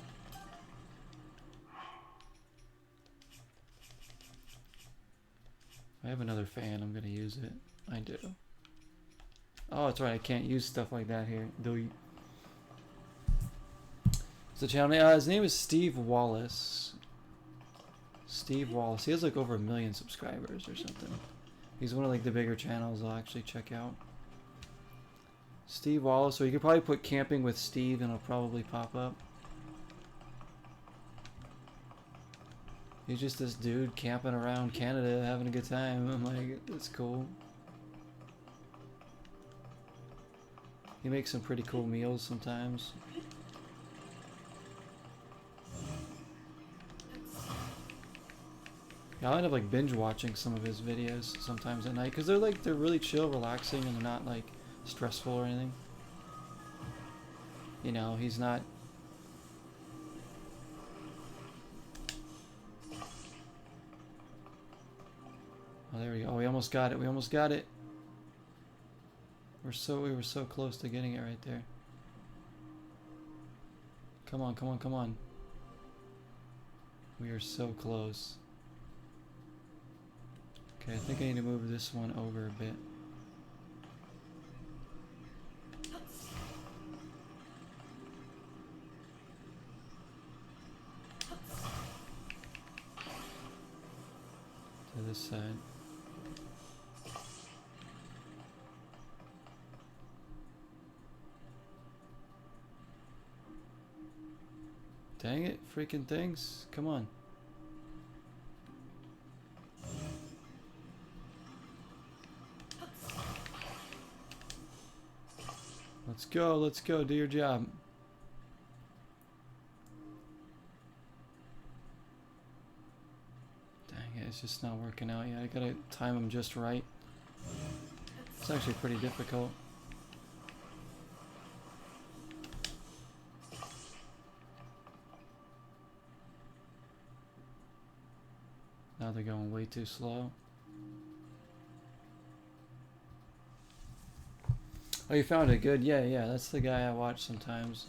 I have another fan, I'm gonna use it. I do. Oh, that's right, I can't use stuff like that here. Do you? So channel name, his name is Steve Wallace. Steve Wallace. He has like over 1 million subscribers or something. He's one of like the bigger channels I'll actually check out. Steve Wallace. So you could probably put camping with Steve and it'll probably pop up. He's just this dude camping around Canada having a good time. I'm like, that's cool. He makes some pretty cool meals sometimes. Yeah, I'll end up like binge watching some of his videos sometimes at night because they're really chill, relaxing, and they're not like stressful or anything. You know, he's not. Oh, there we go. Oh, we almost got it. We almost got it. We were so close to getting it right there. Come on, come on, come on. We are so close. Okay, I think I need to move this one over a bit. To this side. Dang it, freaking things. Come on. Let's go, do your job. Dang it, it's just not working out yet. I gotta time them just right. It's actually pretty difficult. Now they're going way too slow. Oh, you found it. Good. Yeah, that's the guy I watch sometimes.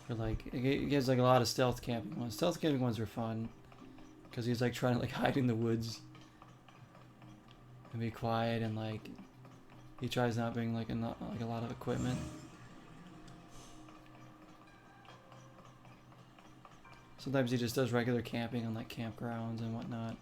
For like, he has like a lot of stealth camping ones. Stealth camping ones are fun because he's like trying to like hide in the woods and be quiet, and like he tries not bring like a lot of equipment. Sometimes he just does regular camping on like campgrounds and whatnot.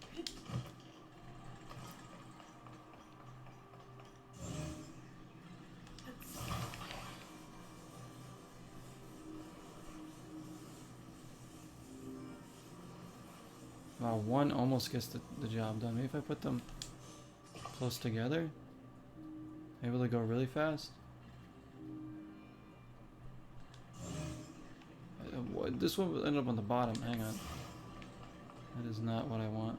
Wow, one almost gets the job done. Maybe if I put them close together, maybe they'll go really fast. This one will end up on the bottom. Hang on. That is not what I want.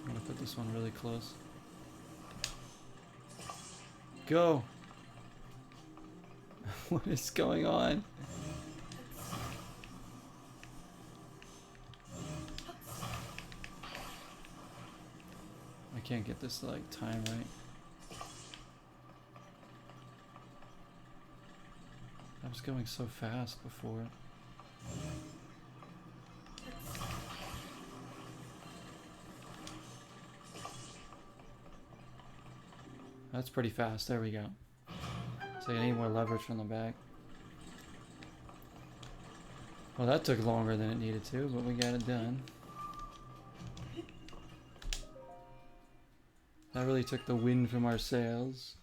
I'm gonna put this one really close. Go! What is going on? I can't get this like time right. I was going so fast before. That's pretty fast. There we go. So I need more leverage from the back. Well, that took longer than it needed to, but we got it done. That really took the wind from our sails.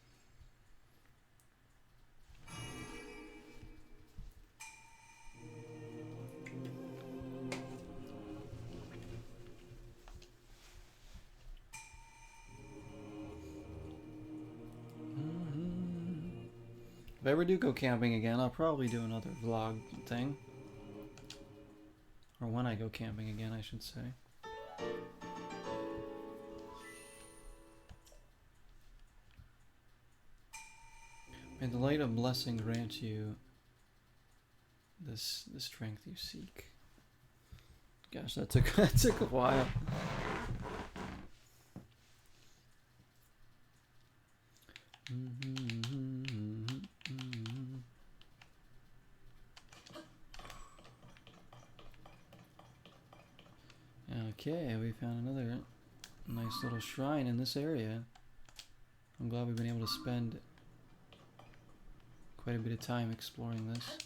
If I ever do go camping again, I'll probably do another vlog thing. Or when I go camping again, I should say. the light of blessing grants you the strength you seek. Gosh, that took a while. Okay, we found another nice little shrine in this area. I'm glad we've been able to spend quite a bit of time exploring this.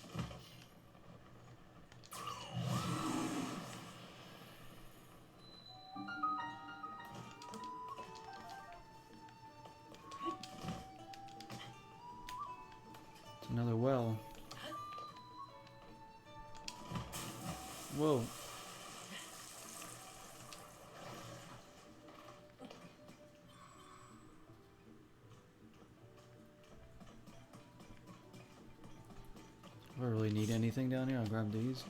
It's another well. Whoa. If I really need anything down here, I'll grab these.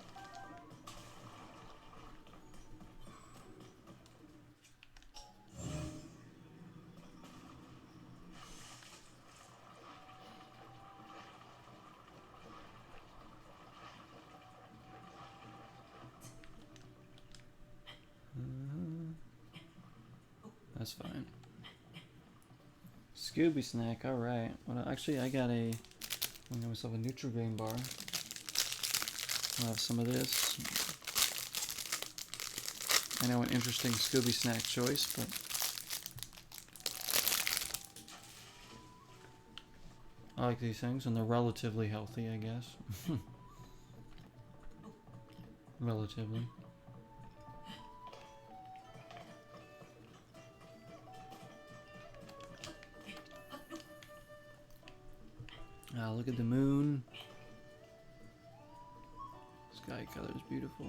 That's fine. Scooby snack, alright. Well, actually, I got a... I got myself a Nutri-Grain bar. I'll have some of this. I know, an interesting Scooby snack choice, but... I like these things, and they're relatively healthy, I guess. Relatively. Look at the moon. Sky color is beautiful.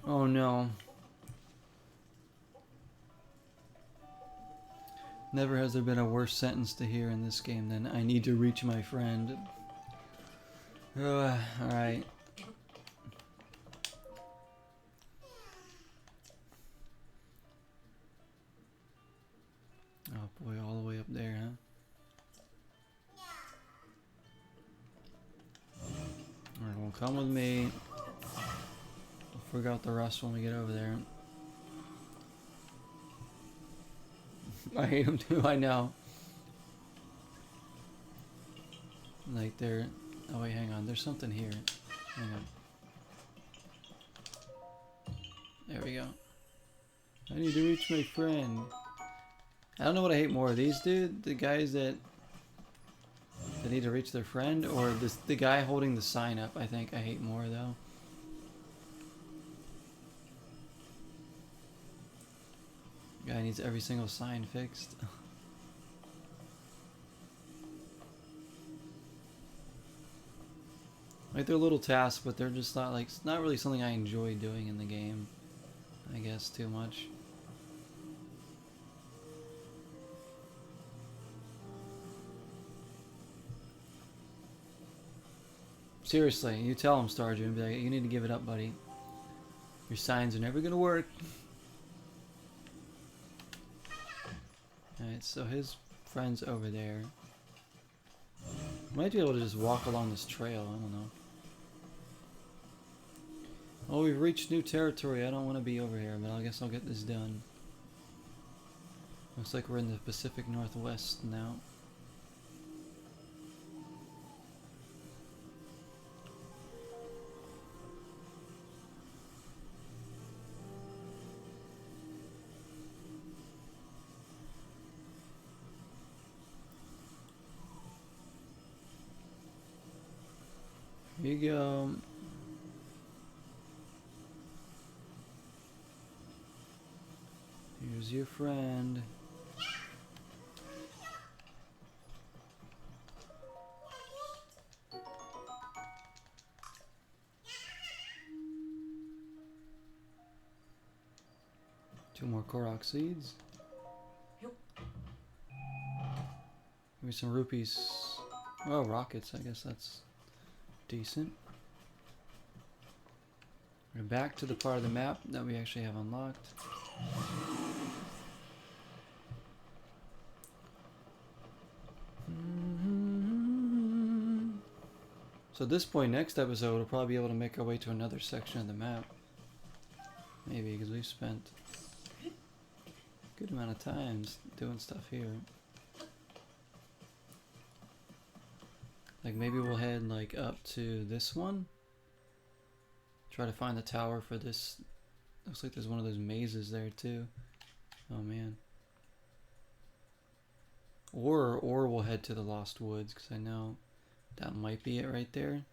Oh no. Never has there been a worse sentence to hear in this game than "I need to reach my friend." Alright. Oh boy, all the way up there, huh? Alright, well, come with me. We'll figure out the rest when we get over there. I hate them too, I know. Like they're... Oh wait, hang on, there's something here. Hang on. There we go. I need to reach my friend. I don't know what I hate more, these dude, the guys that need to reach their friend, or the guy holding the sign up. I think I hate more though. Guy needs every single sign fixed. Like they're little tasks, but they're just not like, it's not really something I enjoy doing in the game, I guess, too much. Seriously, you tell him, Stardew, and be like, you need to give it up, buddy. Your signs are never gonna work. Alright, so his friend's over there. Might be able to just walk along this trail, I don't know. Oh, we've reached new territory. I don't want to be over here, but I guess I'll get this done. Looks like we're in the Pacific Northwest now. Here you go. Here's your friend. Two more Korok seeds. Give me some rupees. Oh, rockets. I guess that's decent. We're back to the part of the map that we actually have unlocked. So at this point, next episode, we'll probably be able to make our way to another section of the map. Maybe, because we've spent a good amount of time doing stuff here. Like maybe we'll head like up to this one. Try to find the tower for this. Looks like there's one of those mazes there too. Oh man. Or we'll head to the Lost Woods, because I know that might be it right there. And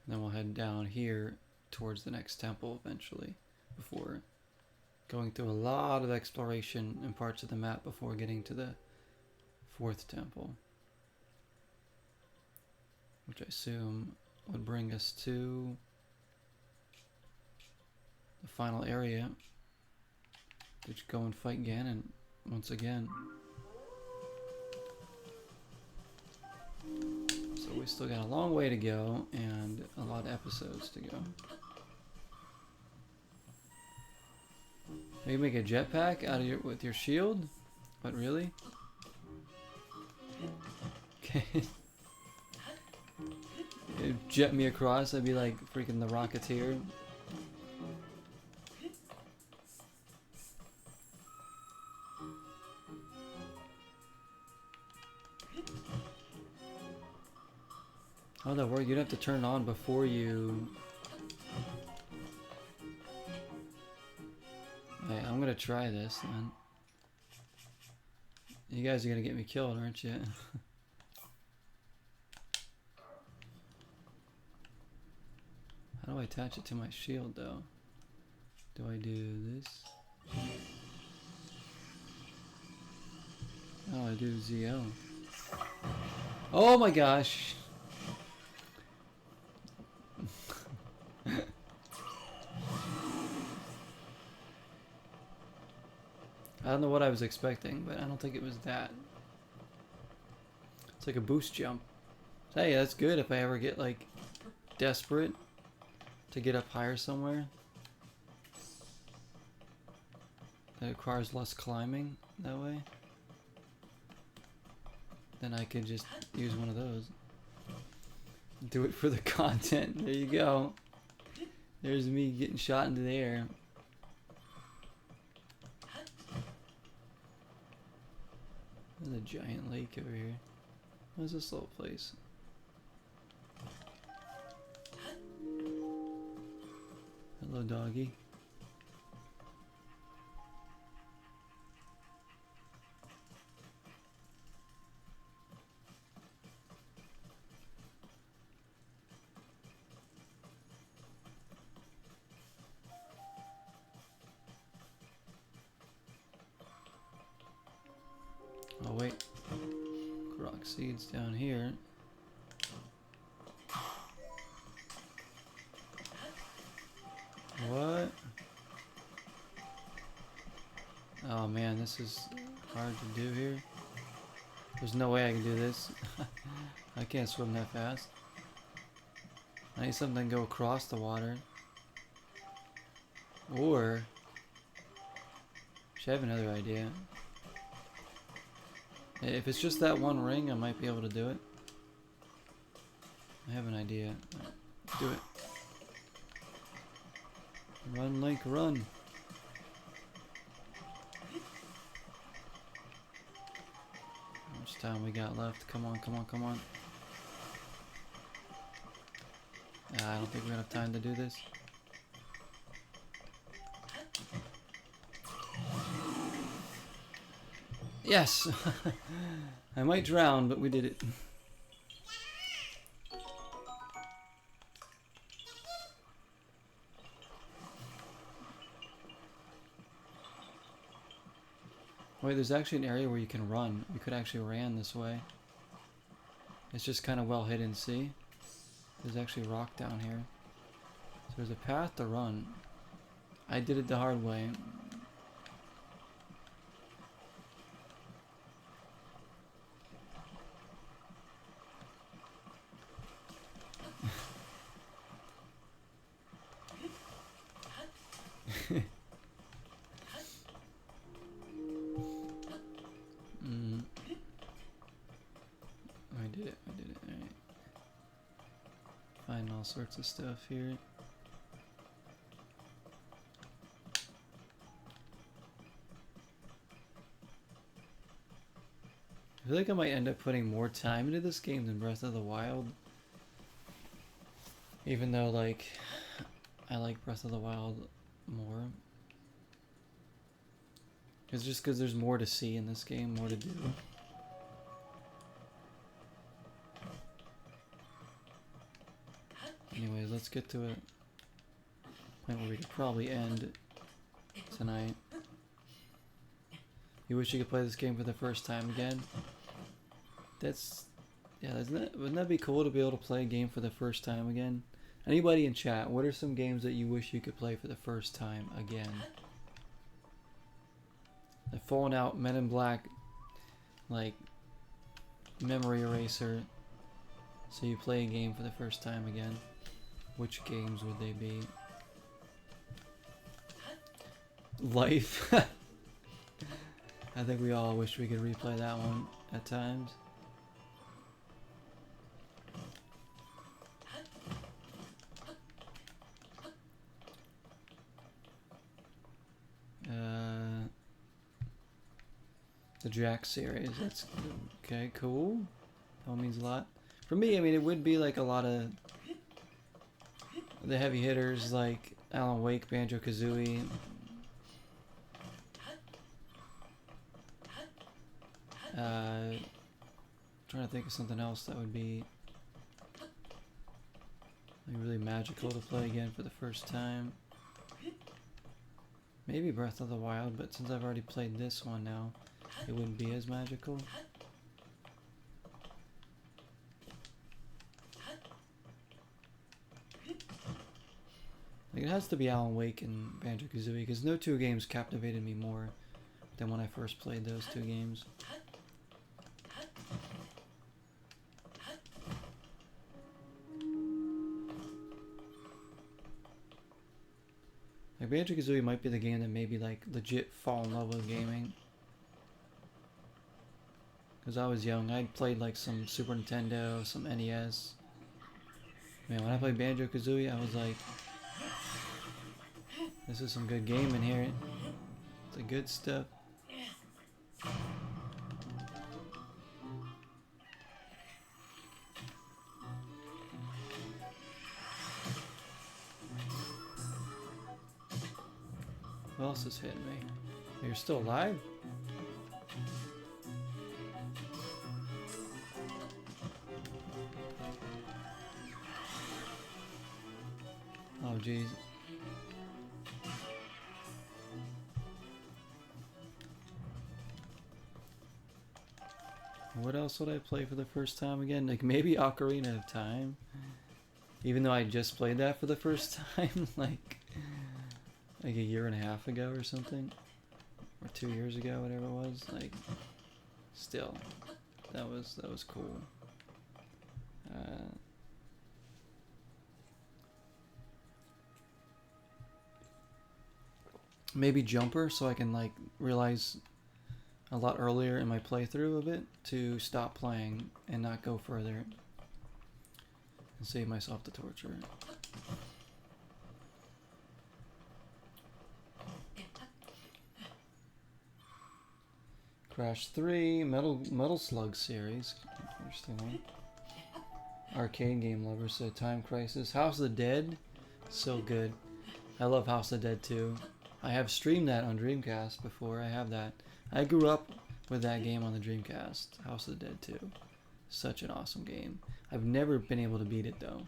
then we'll head down here towards the next temple eventually, before going through a lot of exploration in parts of the map before getting to the 4th temple, which I assume would bring us to the final area. Just go and fight Ganon once again. So we still got a long way to go and a lot of episodes to go. Maybe make a jetpack out of with your shield? But really? Okay. It'd jet me across, I'd be like freaking the Rocketeer. How would that work? You'd have to turn it on before you... Alright, I'm gonna try this then. You guys are gonna get me killed, aren't you? How do I attach it to my shield though? Do I do this? Oh, I do ZL. Oh my gosh! I don't know what I was expecting, but I don't think it was that. It's like a boost jump. Hey, that's good if I ever get like desperate to get up higher somewhere. That requires less climbing that way. Then I could just use one of those. Do it for the content. There you go. There's me getting shot into the air. There's a giant lake over here. What's this little place? Hello, doggy. Oh wait, rock seeds down here. What? Oh man, this is hard to do here. There's no way I can do this. I can't swim that fast. I need something to go across the water. Or, should I have another idea? If it's just that one ring, I might be able to do it. I have an idea. Let's do it. Run, Link, run. How much time we got left? Come on, come on, come on. I don't think we're gonna have time to do this. Yes! I might drown, but we did it. Wait, there's actually an area where you can run. We could actually ran this way. It's just kind of well hidden, see? There's actually rock down here. So there's a path to run. I did it the hard way. all sorts of stuff here. I feel like I might end up putting more time into this game than Breath of the Wild. Even though, like, I like Breath of the Wild more. It's just because there's more to see in this game, more to do. Anyways, let's get to a point where we could probably end tonight. You wish you could play this game for the first time again? That's... yeah, wouldn't that be cool to be able to play a game for the first time again? Anybody in chat, what are some games that you wish you could play for the first time again? The Fallen Out, Men in Black, like, memory eraser. So you play a game for the first time again. Which games would they be? Life. I think we all wish we could replay that one at times. The Jack series, that's okay, cool. That means a lot. For me, I mean, it would be like a lot of the heavy hitters like Alan Wake, Banjo-Kazooie. Trying to think of something else that would be like really magical to play again for the first time. Maybe Breath of the Wild, but since I've already played this one now, it wouldn't be as magical. Like, it has to be Alan Wake and Banjo-Kazooie, because no two games captivated me more than when I first played those two games. Like, Banjo-Kazooie might be the game that made me, like, legit fall in love with gaming. Because I was young, I played, like, some Super Nintendo, some NES. Man, when I played Banjo-Kazooie, I was like, this is some good gaming here. It's the good stuff. What else is hitting me? You're still alive? Oh jeez. What else would I play for the first time again? Like maybe Ocarina of Time. Even though I just played that for the first time like a year and a half ago or something. Or 2 years ago, whatever it was. Like still. That was cool. Maybe Jumper, so I can like realize a lot earlier in my playthrough of it to stop playing and not go further and save myself the torture. Crash 3, Metal Slug series, interesting one. Arcade game lover said Time Crisis. House of the Dead, so good. I love House of the Dead too. I have streamed that on Dreamcast before. I have that. I grew up with that game on the Dreamcast. House of the Dead 2. Such an awesome game. I've never been able to beat it though.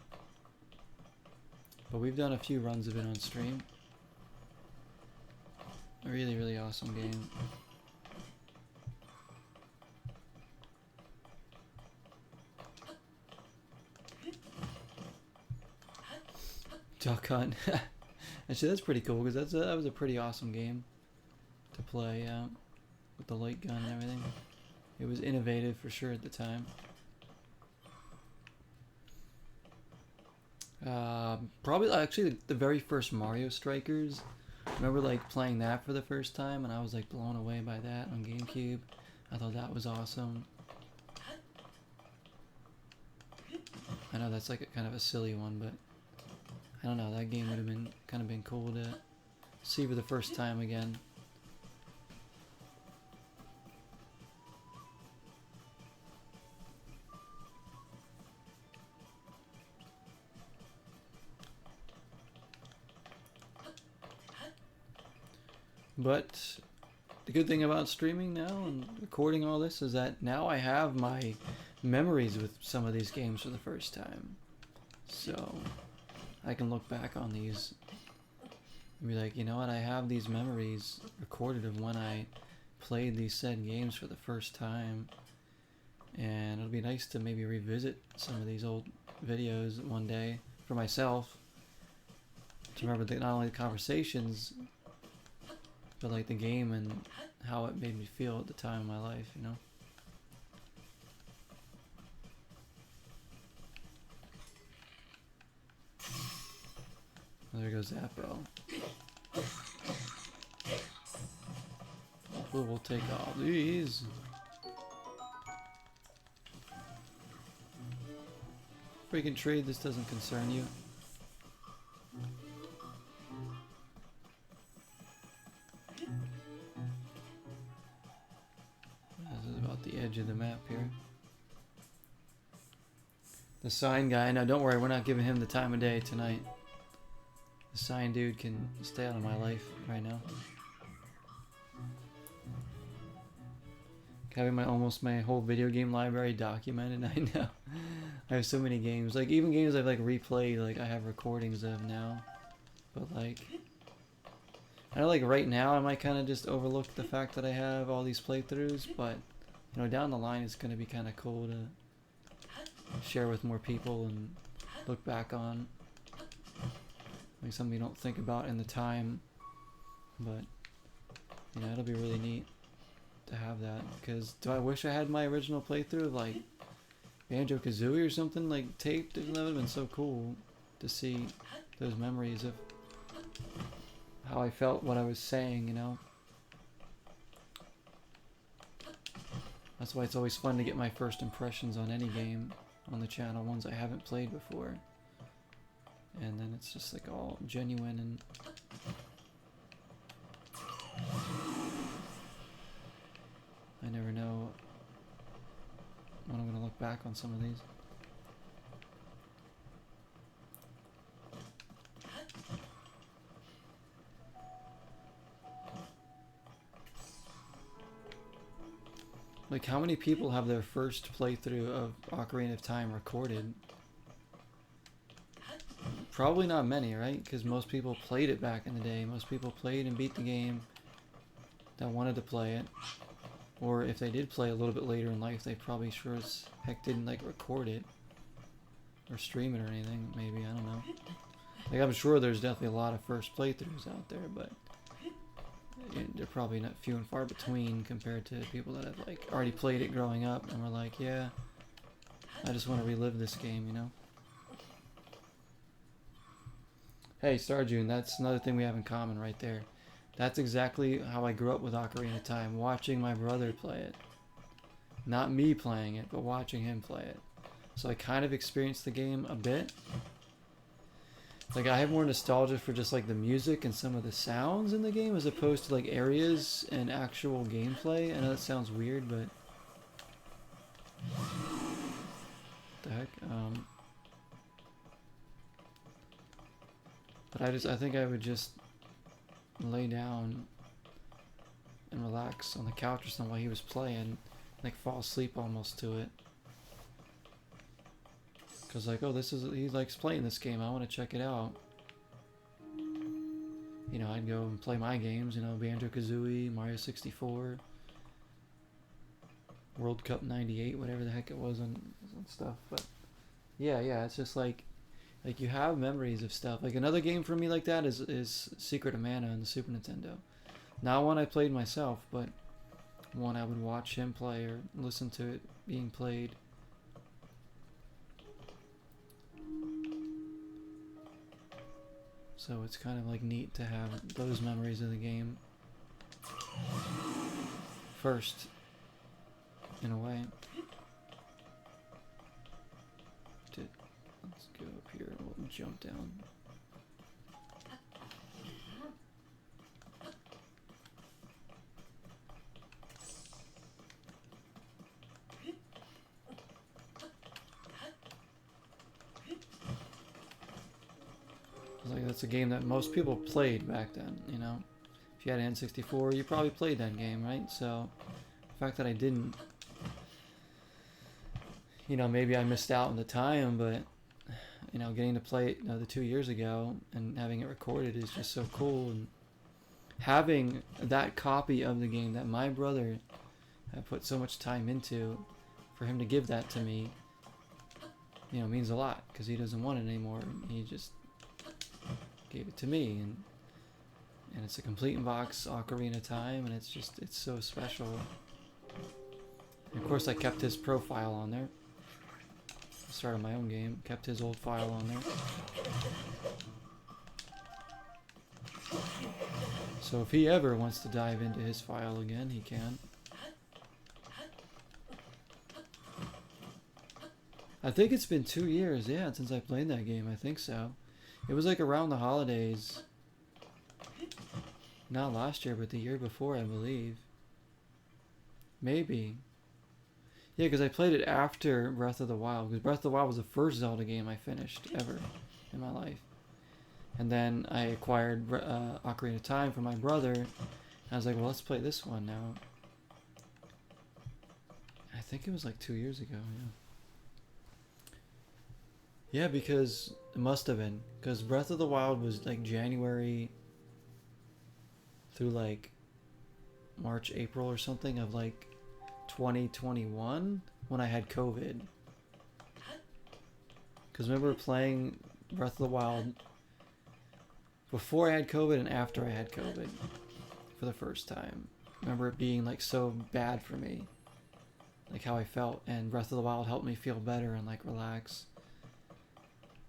But we've done a few runs of it on stream. A really, really awesome game. Duck Hunt. Actually, that's pretty cool because that was a pretty awesome game to play with the light gun and everything. It was innovative for sure at the time. Probably actually the very first Mario Strikers. I remember like playing that for the first time and I was like blown away by that on GameCube. I thought that was awesome. I know that's like kind of a silly one, but I don't know, that game would have been kind of been cool to see for the first time again. But the good thing about streaming now and recording all this is that now I have my memories with some of these games for the first time. So I can look back on these and be like, you know what, I have these memories recorded of when I played these said games for the first time. And it'll be nice to maybe revisit some of these old videos one day for myself. To remember that not only the conversations, but like the game and how it made me feel at the time of my life, you know? There goes Zappo. We'll take all these. Freaking trade, this doesn't concern you. This is about the edge of the map here. The sign guy, no, don't worry, we're not giving him the time of day tonight. The sign dude can stay out of my life right now. Having my whole video game library documented, I know. I have so many games, like even games I've like replayed, like I have recordings of now. But like, I know like right now I might kind of just overlook the fact that I have all these playthroughs, but you know down the line it's going to be kind of cool to share with more people and look back on. Like something you don't think about in the time, but you know it'll be really neat to have that. Because do I wish I had my original playthrough of like Banjo-Kazooie or something like taped? That would have been so cool to see those memories of how I felt, what I was saying, you know. That's why it's always fun to get my first impressions on any game on the channel, ones I haven't played before. And then it's just like all genuine and I never know when I'm gonna look back on some of these. Like how many people have their first playthrough of Ocarina of Time recorded? Probably not many, right? Because most people played it back in the day. Most people played and beat the game that wanted to play it. Or if they did play a little bit later in life, they probably sure as heck didn't like record it or stream it or anything. Maybe, I don't know. Like I'm sure there's definitely a lot of first playthroughs out there, but they're probably not few and far between compared to people that have like already played it growing up and were like, yeah, I just want to relive this game, you know. Hey, Starjune, that's another thing we have in common right there. That's exactly how I grew up with Ocarina of Time, watching my brother play it. Not me playing it, but watching him play it. So I kind of experienced the game a bit. Like I have more nostalgia for just like the music and some of the sounds in the game as opposed to like areas and actual gameplay. I know that sounds weird, but what the heck? But I think I would just lay down and relax on the couch or something while he was playing, like fall asleep almost to it. Cause like, oh, he likes playing this game, I want to check it out. You know, I'd go and play my games, you know, Banjo-Kazooie, Mario 64, World Cup 98, whatever the heck it was and stuff. But yeah, it's just like you have memories of stuff. Like another game for me like that is Secret of Mana on the Super Nintendo. Not one I played myself, but one I would watch him play or listen to it being played. So it's kind of like neat to have those memories of the game first, in a way. Let's go up here and we'll jump down. that's a game that most people played back then, you know. If you had an N64, you probably played that game, right? So the fact that I didn't, you know, maybe I missed out on the time, but you know, getting to play it the 2 years ago and having it recorded is just so cool. And having that copy of the game that my brother had put so much time into, for him to give that to me, you know, means a lot, because he doesn't want it anymore. He just gave it to me, and it's a complete in box Ocarina of Time, and it's so special. And of course I kept his profile on there. I started my own game, kept his old file on there. So if he ever wants to dive into his file again, he can. I think it's been 2 years, yeah, since I played that game. I think so. It was like around the holidays. Not last year, but the year before, I believe. Maybe. Yeah, because I played it after Breath of the Wild. Because Breath of the Wild was the first Zelda game I finished ever in my life. And then I acquired Ocarina of Time for my brother. And I was like, well, let's play this one now. I think it was like 2 years ago, yeah. Yeah, because it must have been. Because Breath of the Wild was like January through like March, April or something of like 2021 when I had COVID. Because I remember playing Breath of the Wild before I had COVID and after I had COVID for the first time. I remember it being like so bad for me, like how I felt, and Breath of the Wild helped me feel better and like relax.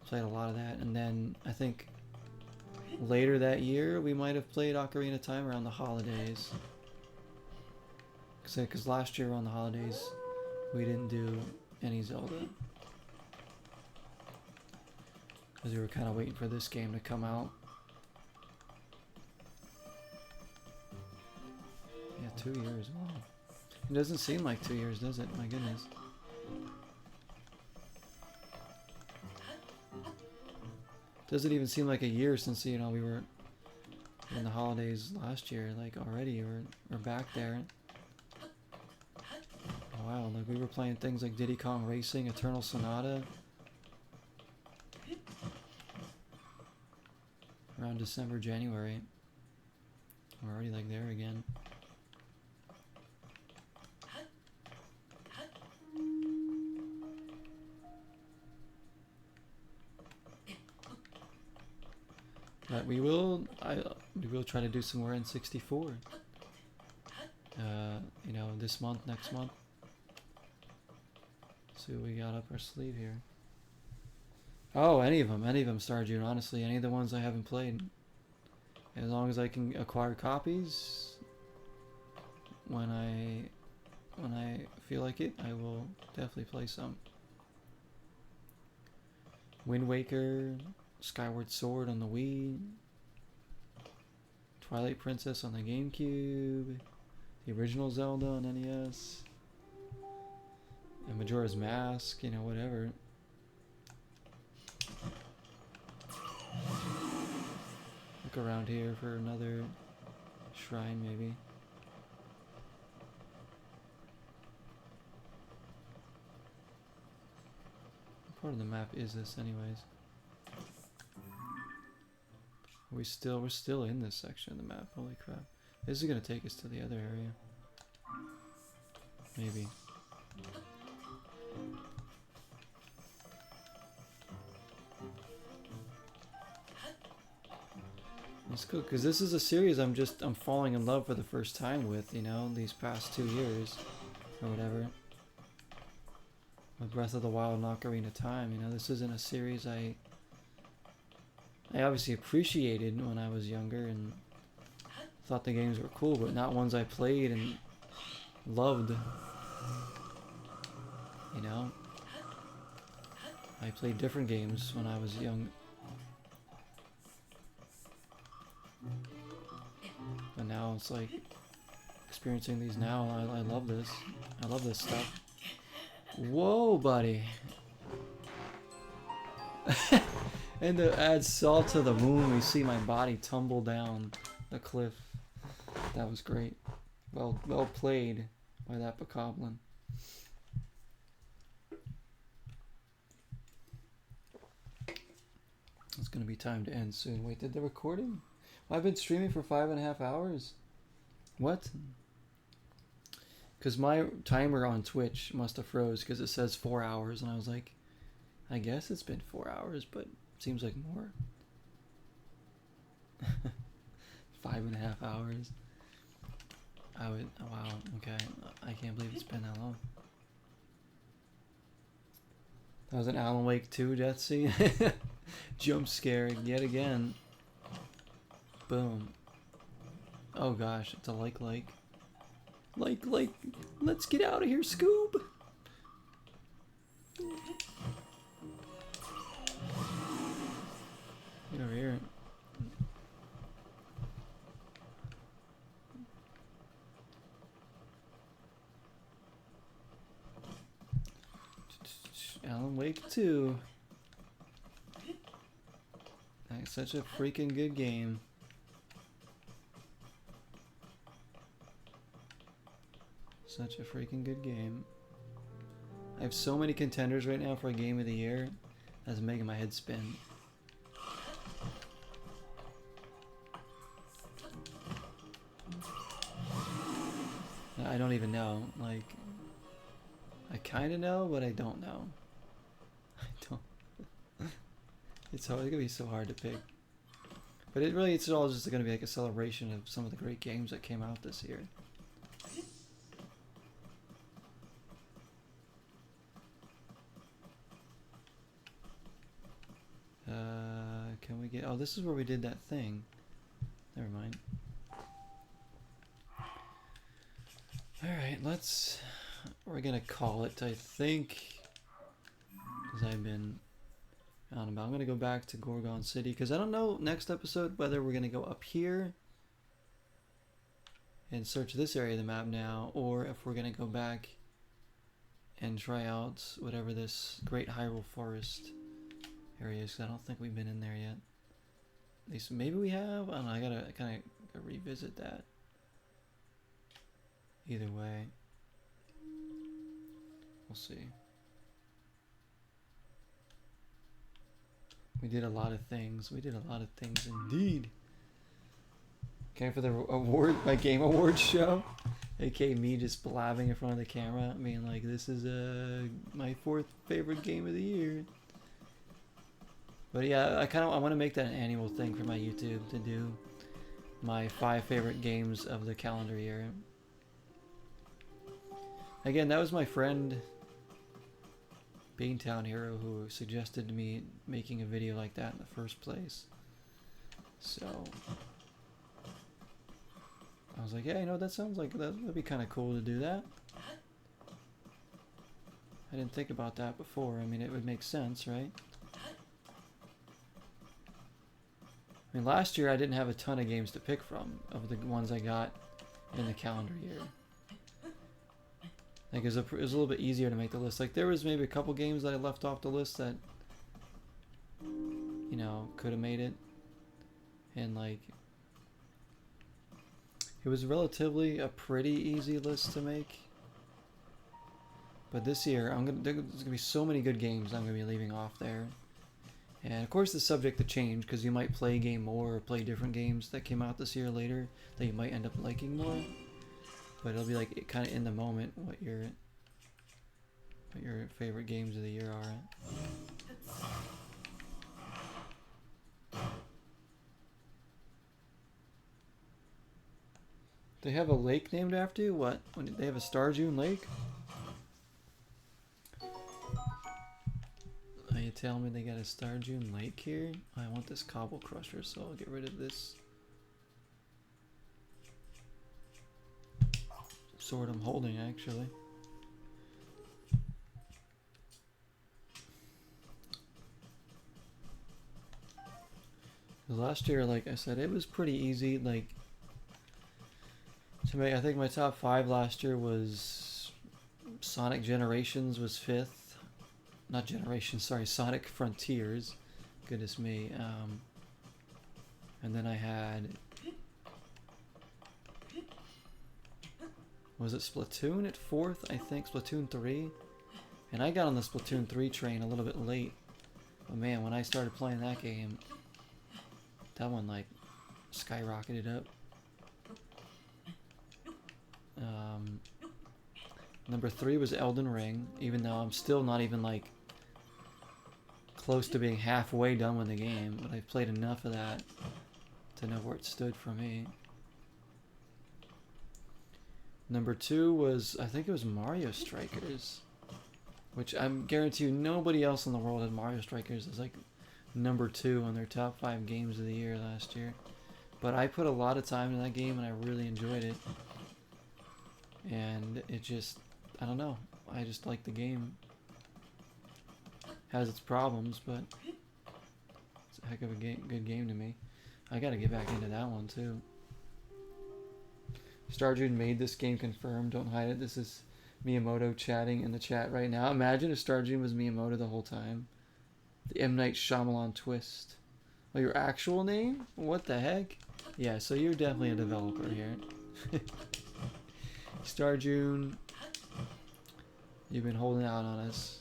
Played a lot of that, and then I think later that year we might have played Ocarina of Time around the holidays. Because last year around the holidays we didn't do any Zelda. Because we were kind of waiting for this game to come out. Yeah, 2 years. Wow. It doesn't seem like 2 years, does it? My goodness. Doesn't even seem like a year since, you know, we were in the holidays last year, like already, we're back there. Oh, wow, like we were playing things like Diddy Kong Racing, Eternal Sonata. Around December, January. We're already like there again. But we will try to do some more N64. You know, this month, next month. See what we got up our sleeve here. Oh, any of them, Stardew. Honestly, any of the ones I haven't played. As long as I can acquire copies, when I feel like it, I will definitely play some. Wind Waker, Skyward Sword on the Wii, Twilight Princess on the GameCube, the original Zelda on NES, and Majora's Mask, you know, whatever. Look around here for another shrine, maybe. What part of the map is this, anyways? We're still in this section of the map. Holy crap! This is gonna take us to the other area. Maybe. It's cool because this is a series I'm falling in love for the first time with, you know, these past 2 years or whatever. With Breath of the Wild and Ocarina of Time, you know, this isn't a series I obviously appreciated when I was younger and thought the games were cool, but not ones I played and loved. You know? I played different games when I was young. But now it's like experiencing these now, I love this. I love this stuff. Whoa, buddy. And to add salt to the wound, we see my body tumble down the cliff. That was great. Well played by that bokoblin. It's gonna be time to end soon. Wait, did the recording? Well, I've been streaming for 5.5 hours. What? Because my timer on Twitch must have froze because it says 4 hours, and I was like, I guess it's been 4 hours, but it seems like more. 5.5 hours. I would. Oh, wow. Okay. I can't believe it's been that long. That was an Alan Wake 2 death scene. Jump scare yet again. Boom. Oh gosh, it's a like. Let's get out of here, Scoob. Get over here. Alan Wake 2. That's such a freaking good game. Such a freaking good game. I have so many contenders right now for a game of the year. That's making my head spin. I don't even know. Like, I kind of know, but I don't know. I don't. It's gonna be so hard to pick. But it's all just gonna be like a celebration of some of the great games that came out this year. Can we get? Oh, this is where we did that thing. Never mind. All right, we're gonna call it, I think, because I've been on about. I'm gonna go back to Gorgon City because I don't know next episode whether we're gonna go up here and search this area of the map now, or if we're gonna go back and try out whatever this Great Hyrule Forest area is. 'Cause I don't think we've been in there yet. At least maybe we have. I don't know. I gotta kind of revisit that. Either way, we'll see. We did a lot of things. We did a lot of things indeed. Okay, for the award, my game awards show, aka me just blabbing in front of the camera, being like, "This is my 4th favorite game of the year." But yeah, I want to make that an annual thing for my YouTube to do my 5 favorite games of the calendar year. Again, that was my friend Beantown Hero who suggested me making a video like that in the first place. So I was like, yeah, you know, that sounds like that'd be kind of cool to do that. I didn't think about that before. I mean, it would make sense, right? I mean, last year I didn't have a ton of games to pick from of the ones I got in the calendar year. Like, it was a little bit easier to make the list. Like, there was maybe a couple games that I left off the list that, you know, could have made it. And, like, it was relatively a pretty easy list to make. But this year, there's gonna be so many good games I'm gonna be leaving off there. And of course, it's subject to change because you might play a game more or play different games that came out this year later that you might end up liking more. But it'll be like kind of in the moment what your favorite games of the year are. They have a lake named after you? What? They have a Starjune Lake? Are you telling me they got a Starjune Lake here? I want this Cobble Crusher, so I'll get rid of this sword I'm holding, actually. Last year, like I said, it was pretty easy. Like, to me, I think my top 5 last year was Sonic Generations was 5th. Not Generations, sorry, Sonic Frontiers. Goodness me. And then I had... Was it Splatoon at 4th? I think Splatoon 3. And I got on the Splatoon 3 train a little bit late. But man, when I started playing that game, that one like skyrocketed up. Number 3 was Elden Ring, even though I'm still not even like close to being halfway done with the game, but I've played enough of that to know where it stood for me. Number 2 was, I think it was Mario Strikers, which I'm guarantee you nobody else in the world had Mario Strikers as like number 2 on their top 5 games of the year last year. But I put a lot of time in that game and I really enjoyed it. And it just, I don't know, I just like the game. Has its problems, but it's a heck of a good game to me. I gotta get back into that one too. Starjune made this game confirmed, don't hide it. This is Miyamoto chatting in the chat right now. Imagine if Starjune was Miyamoto the whole time. The M. Night Shyamalan twist. Oh, your actual name? What the heck? Yeah, so you're definitely a developer here. Starjune, you've been holding out on us.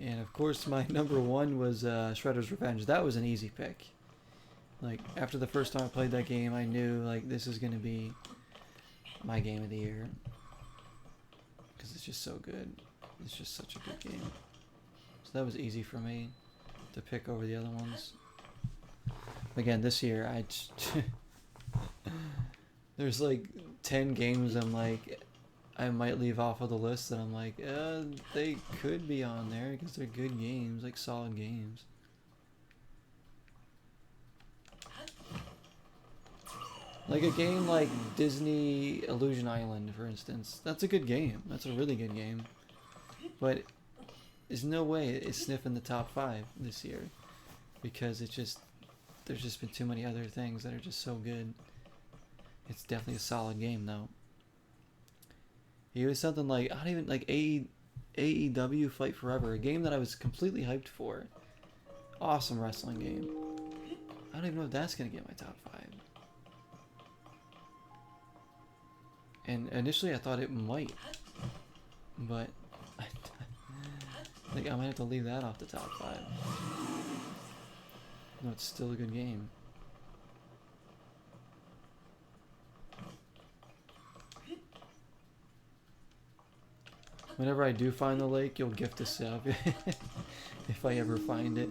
And of course my number 1 was Shredder's Revenge. That was an easy pick. Like, after the first time I played that game, I knew like this is gonna be my game of the year. Because it's just so good. It's just such a good game. So that was easy for me to pick over the other ones. Again, this year I there's like 10 games I'm like I might leave off of the list that I'm like, they could be on there because they're good games, like solid games. Like a game like Disney Illusion Island, for instance. That's a good game. That's a really good game. But there's no way it's sniffing the top 5 this year. Because there's just been too many other things that are just so good. It's definitely a solid game though. It was something like, I don't even, like AEW Fight Forever, a game that I was completely hyped for. Awesome wrestling game. I don't even know if that's going to get my top 5. And initially I thought it might, but I think I might have to leave that off the top 5. No, it's still a good game. Whenever I do find the lake, you'll gift a sub. If I ever find it.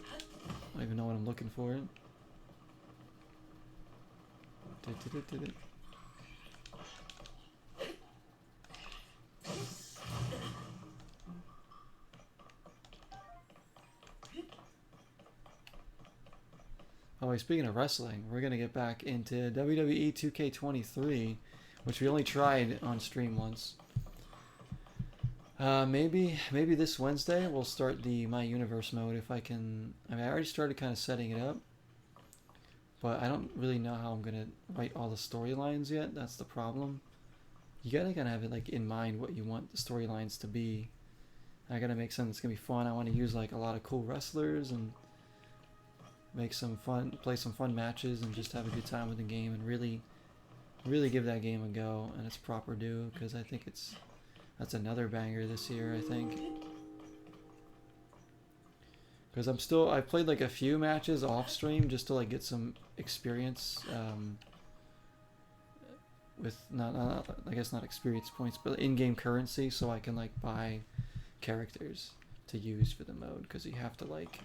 I don't even know what I'm looking for. Oh, speaking of wrestling, we're going to get back into WWE 2K23, which we only tried on stream once. Maybe this Wednesday we'll start the My Universe mode if I can. I mean, I already started kind of setting it up, but I don't really know how I'm gonna write all the storylines yet. That's the problem. You gotta kind of have it like in mind what you want the storylines to be. I gotta make something that's gonna be fun. I want to use like a lot of cool wrestlers and make some fun, play some fun matches, and just have a good time with the game and really give that game a go and its proper due, because I think that's another banger this year, I think. Because I've played like a few matches off stream just to like get some experience with I guess not experience points, but in-game currency, so I can like buy characters to use for the mode. Because you have to like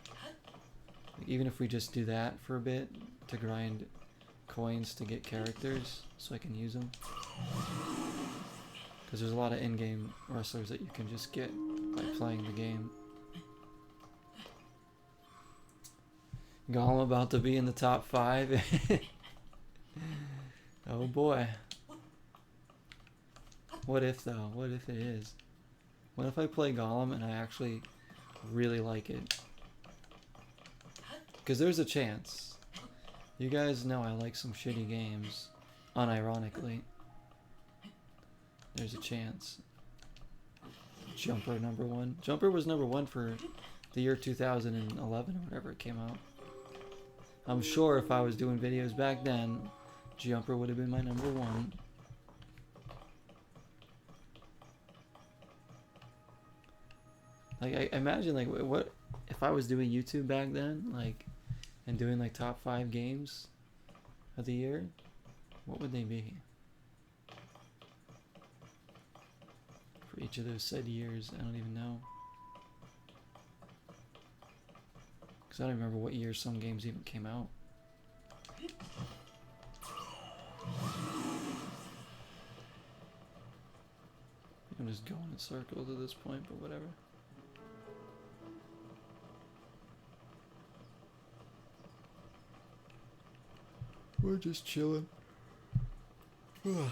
even if we just do that for a bit to grind coins to get characters so I can use them. Because there's a lot of in-game wrestlers that you can just get by playing the game. Golem about to be in the top 5. Oh boy. What if though? What if it is? What if I play Golem and I actually really like it? Because there's a chance. You guys know I like some shitty games, unironically. There's a chance. Jumper #1. Jumper was #1 for the year 2011 or whatever it came out. I'm sure if I was doing videos back then, Jumper would have been my #1. Like, I imagine, like, what if I was doing YouTube back then, like, and doing like top 5 games of the year, what would they be for each of those said years? I don't even know, because I don't remember what year some games even came out. I'm just going in circles at this point, but whatever. We're just chilling. Alright.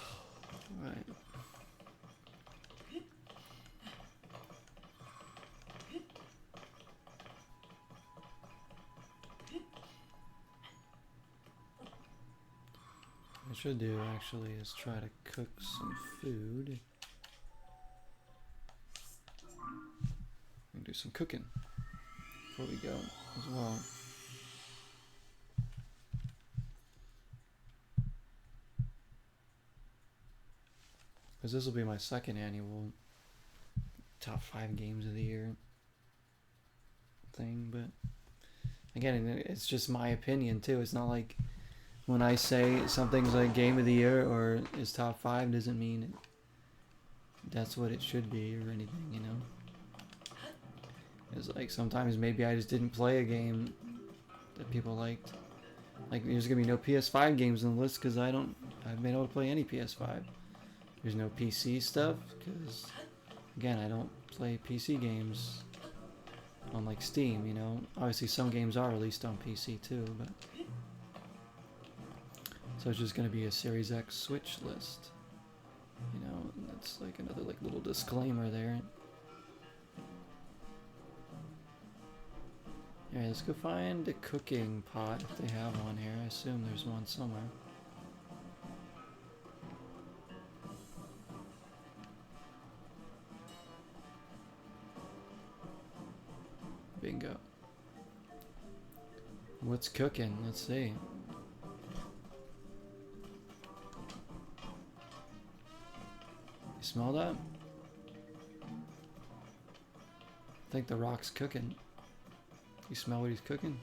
What I should do actually is try to cook some food. And do some cooking before we go as well. Because this will be my second annual top 5 games of the year thing, but again, it's just my opinion too. It's not like when I say something's like game of the year or is top 5 doesn't mean that's what it should be or anything, you know. It's like sometimes maybe I just didn't play a game that people liked. Like there's gonna be no PS5 games on the list because I haven't been able to play any PS5. There's no PC stuff because again I don't play PC games on like Steam, you know. Obviously some games are released on PC too, but so it's just gonna be a Series X Switch list, you know. And that's like another like little disclaimer there. Alright, let's go find a cooking pot if they have one here. I assume there's one somewhere. Bingo. What's cooking? Let's see. You smell that? I think the rock's cooking. You smell what he's cooking?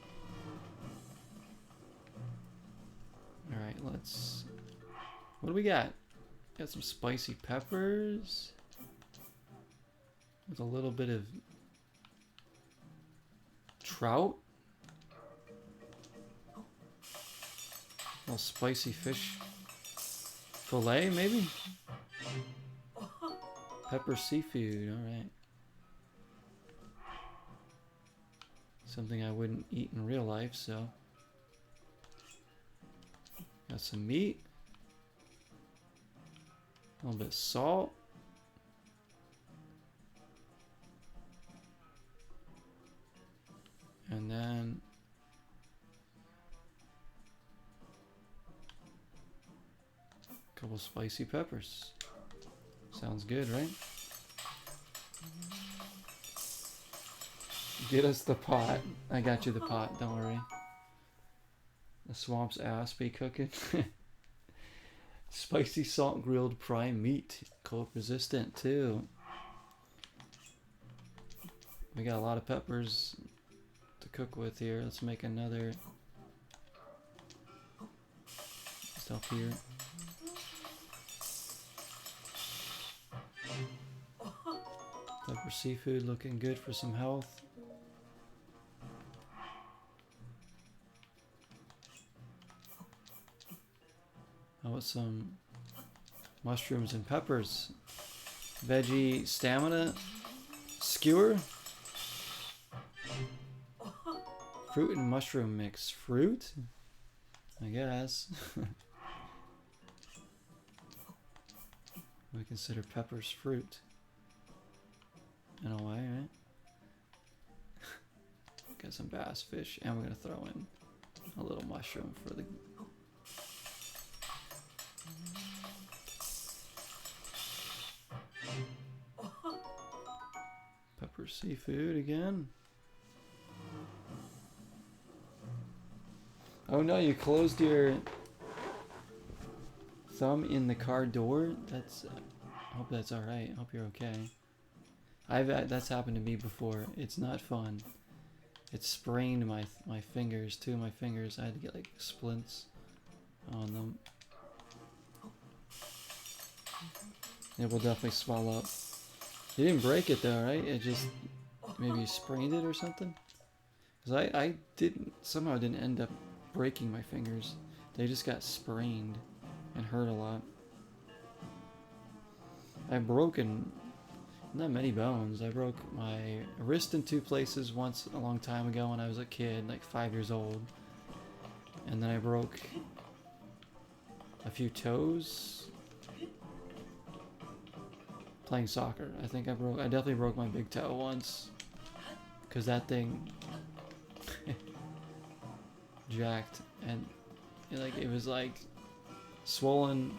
Alright, let's... What do we got? Got some spicy peppers. With a little bit of trout. A little spicy fish fillet, maybe? Pepper seafood, alright. Something I wouldn't eat in real life, so. Got some meat. A little bit of salt. And then a couple spicy peppers. Sounds good, right? Get us the pot. I got you the pot, don't worry. The swamp's ass be cooking. Spicy salt grilled prime meat. Cold resistant too. We got a lot of peppers to cook with here. Let's make another stuff here. Pepper seafood looking good for some health. How about some mushrooms and peppers? Veggie stamina skewer. Fruit and mushroom mix. Fruit? I guess. We consider peppers fruit. In a way, right? Got some bass fish, and we're gonna throw in a little mushroom for the... Pepper seafood again. Oh no, you closed your thumb in the car door? That's... I hope that's alright. I hope you're okay. That's happened to me before. It's not fun. It sprained my fingers, 2 of my fingers. I had to get like splints on them. It will definitely swell up. You didn't break it though, right? It just... maybe you sprained it or something? Because I somehow didn't end up breaking my fingers. They just got sprained and hurt a lot. I've broken not many bones. I broke my wrist in 2 places once a long time ago when I was a kid, like 5 years old. And then I broke a few toes playing soccer. I think I definitely broke my big toe once. Cause that thing jacked and it was like swollen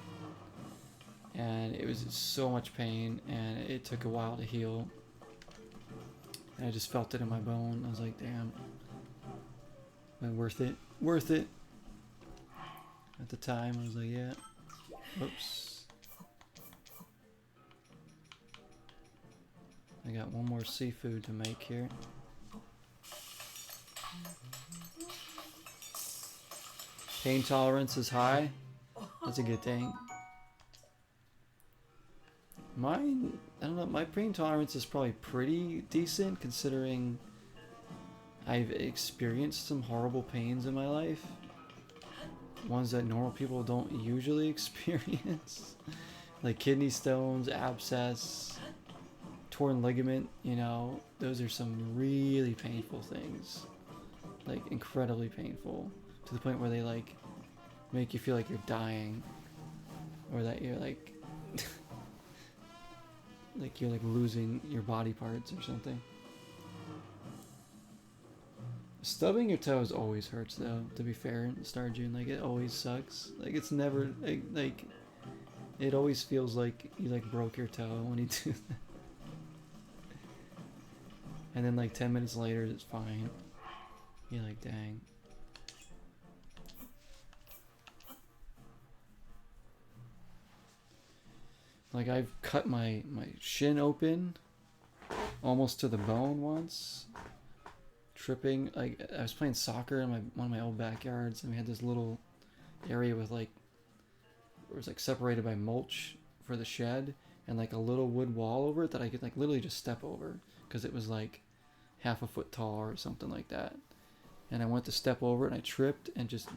and it was so much pain and it took a while to heal. And I just felt it in my bone. I was like, damn, but worth it. Worth it. At the time I was like, yeah. Oops. I got one more seafood to make here. Pain tolerance is high. That's a good thing. Mine, I don't know, my pain tolerance is probably pretty decent considering I've experienced some horrible pains in my life. Ones that normal people don't usually experience. Like kidney stones, abscess, torn ligament, you know, those are some really painful things. Like incredibly painful. To the point where they like make you feel like you're dying. Or that you're like like you're like losing your body parts or something. Stubbing your toes always hurts though, to be fair, Starjune. Like it always sucks. Like it's never like it always feels like you like broke your toe when you do that. And then like 10 minutes later it's fine. You're like, dang. Like I've cut my shin open almost to the bone once. Tripping, like I was playing soccer in one of my old backyards and we had this little area with like, it was like separated by mulch for the shed and like a little wood wall over it that I could like literally just step over because it was like half a foot tall or something like that. And I went to step over it and I tripped and just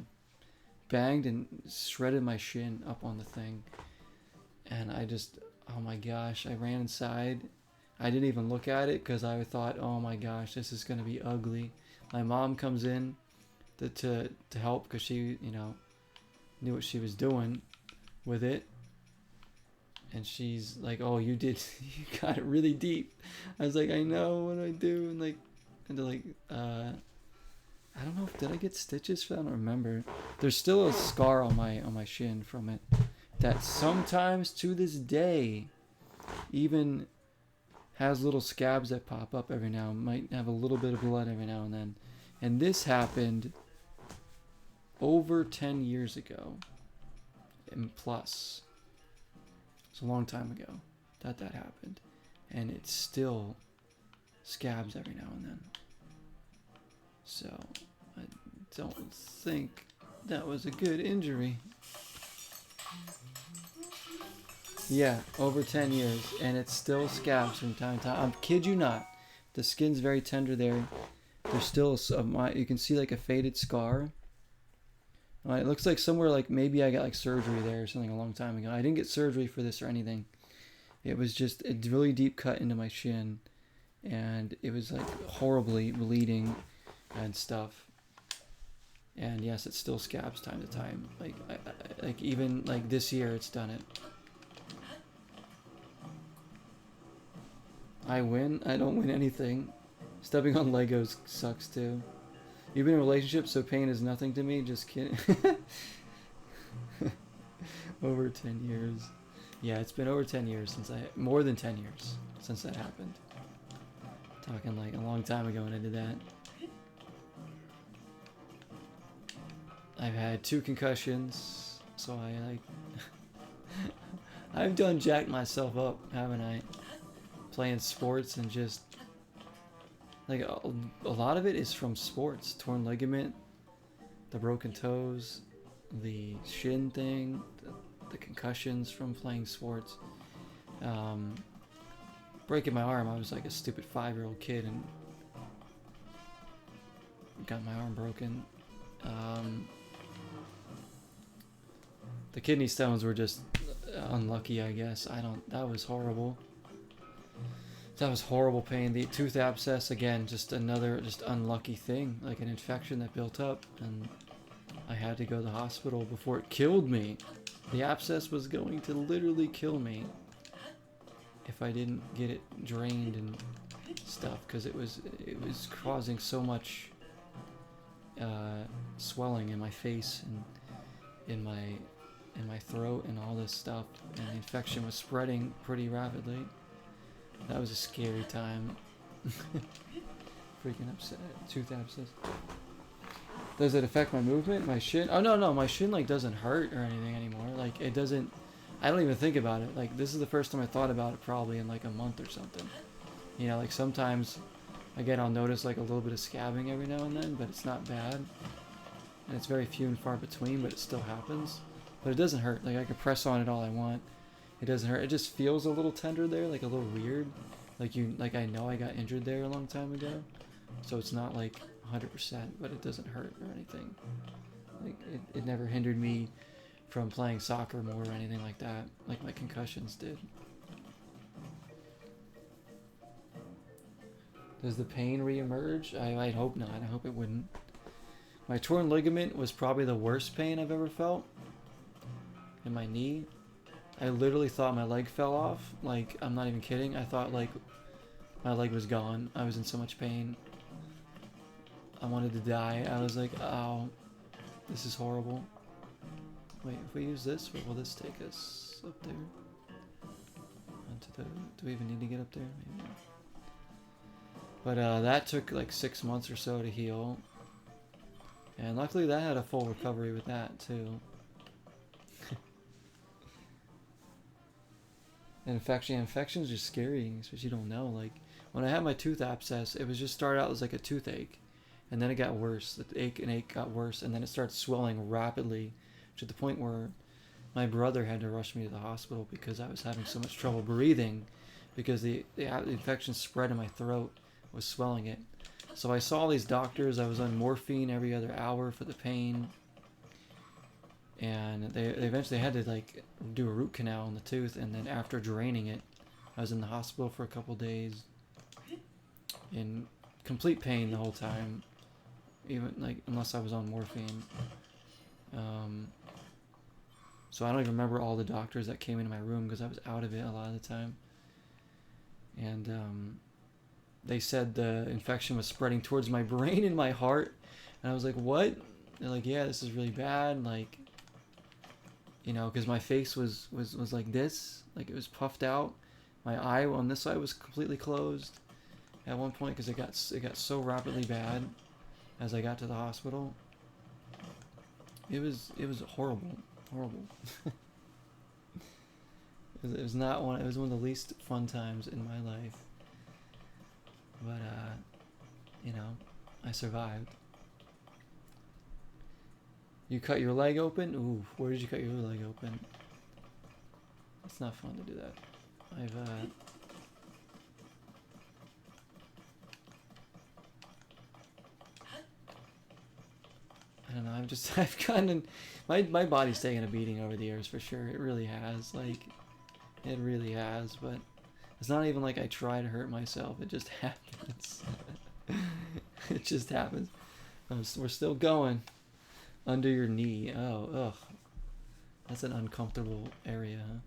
banged and shredded my shin up on the thing. And I just, oh my gosh, I ran inside. I didn't even look at it because I thought, oh my gosh, this is going to be ugly. My mom comes in to help because she, you know, knew what she was doing with it. And she's like, oh, you got it really deep. I was like, I know, what do I do? And they're like, I don't know, did I get stitches for that? I don't remember. There's still a scar on my shin from it. That sometimes to this day even has little scabs that pop up every now and might have a little bit of blood every now and then. And this happened over 10 years ago and plus. It's a long time ago that happened, and it still scabs every now and then. So I don't think that was a good injury. Yeah, over 10 years, and it still scabs from time to time. I kid you not. The skin's very tender there. There's still you can see like a faded scar. It looks like somewhere like maybe I got like surgery there or something a long time ago. I didn't get surgery for this or anything. It was just a really deep cut into my shin, and it was like horribly bleeding and stuff. And yes, it still scabs time to time. Like even like this year, it's done it. I win. I don't win anything. Stepping on Legos sucks too. You've been in a relationship, so pain is nothing to me. Just kidding. Over 10 years. Yeah, it's been over 10 years since more than 10 years since that happened. Talking like a long time ago when I did that. I've had 2 concussions, so I like I've done jacked myself up, haven't I? Playing sports and just like a lot of it is from sports. Torn ligament, the broken toes, the shin thing, the concussions from playing sports. Breaking my arm, I was like a stupid 5-year-old kid and got my arm broken. The kidney stones were just unlucky, I guess. That was horrible. That was horrible pain. The tooth abscess, again, just another unlucky thing, like an infection that built up, and I had to go to the hospital before it killed me. The abscess was going to literally kill me if I didn't get it drained and stuff, because it was causing so much swelling in my face and in my throat and all this stuff, and the infection was spreading pretty rapidly. That was a scary time. Freaking upset. Tooth abscess. Does it affect my movement? My shin? Oh no, my shin like doesn't hurt or anything anymore. Like it doesn't. I don't even think about it. Like this is the first time I thought about it probably in like a month or something. You know, like sometimes, again, I'll notice like a little bit of scabbing every now and then, but it's not bad. And it's very few and far between, but it still happens. But it doesn't hurt. Like I can press on it all I want. It doesn't hurt. It just feels a little tender there, like a little weird. Like I know I got injured there a long time ago. So it's not like 100%, but it doesn't hurt or anything. Like it never hindered me from playing soccer more or anything like that, like my concussions did. Does the pain reemerge? I'd hope not. I hope it wouldn't. My torn ligament was probably the worst pain I've ever felt in my knee. I literally thought my leg fell off. Like, I'm not even kidding. I thought, like, my leg was gone. I was in so much pain. I wanted to die. I was like, oh, this is horrible. Wait, if we use this, where will this take us? Up there? Onto the... Do we even need to get up there? Maybe not. But that took like 6 months or so to heal. And luckily that had a full recovery with that, too. Infections are scary, especially you don't know. Like when I had my tooth abscess, it was just started out as like a toothache, and then it got worse. The ache got worse, and then it started swelling rapidly, to the point where my brother had to rush me to the hospital because I was having so much trouble breathing, because the infection spread in my throat, was swelling it. So I saw these doctors. I was on morphine every other hour for the pain. And they eventually had to like do a root canal on the tooth, and then after draining it, I was in the hospital for a couple days in complete pain the whole time, even like unless I was on morphine. So I don't even remember all the doctors that came into my room because I was out of it a lot of the time. And they said the infection was spreading towards my brain and my heart, and I was like, what? They're like, yeah, this is really bad, like, you know, because my face was like this, like it was puffed out. My eye on this side was completely closed at one point because it got so rapidly bad as I got to the hospital. It was horrible. It was not one. It was one of the least fun times in my life. But you know, I survived. You cut your leg open? Ooh, where did you cut your leg open? It's not fun to do that. I don't know, I've gotten, my body's taken a beating over the years for sure. It really has, like, it really has, but it's not even like I try to hurt myself. It just happens. It just happens. We're still going. Under your knee. Oh, ugh. That's an uncomfortable area, huh?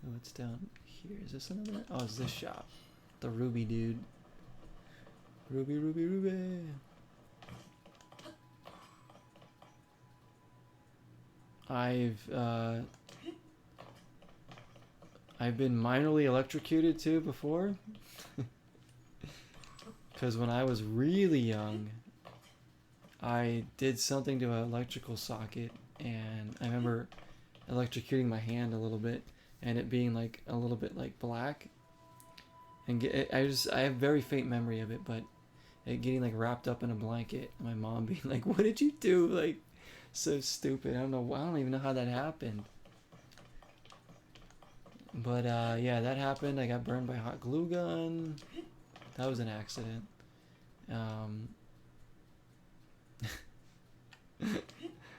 Oh, it's down here. Is this another? Oh, it's this shop. The Ruby dude. Ruby. I've been minorly electrocuted too before. Because when I was really young, I did something to an electrical socket, and I remember electrocuting my hand a little bit, and it being like a little bit like black. And I have very faint memory of it, but it getting like wrapped up in a blanket. And my mom being like, "What did you do?" Like, so stupid. I don't even know how that happened. But yeah, that happened. I got burned by a hot glue gun. That was an accident.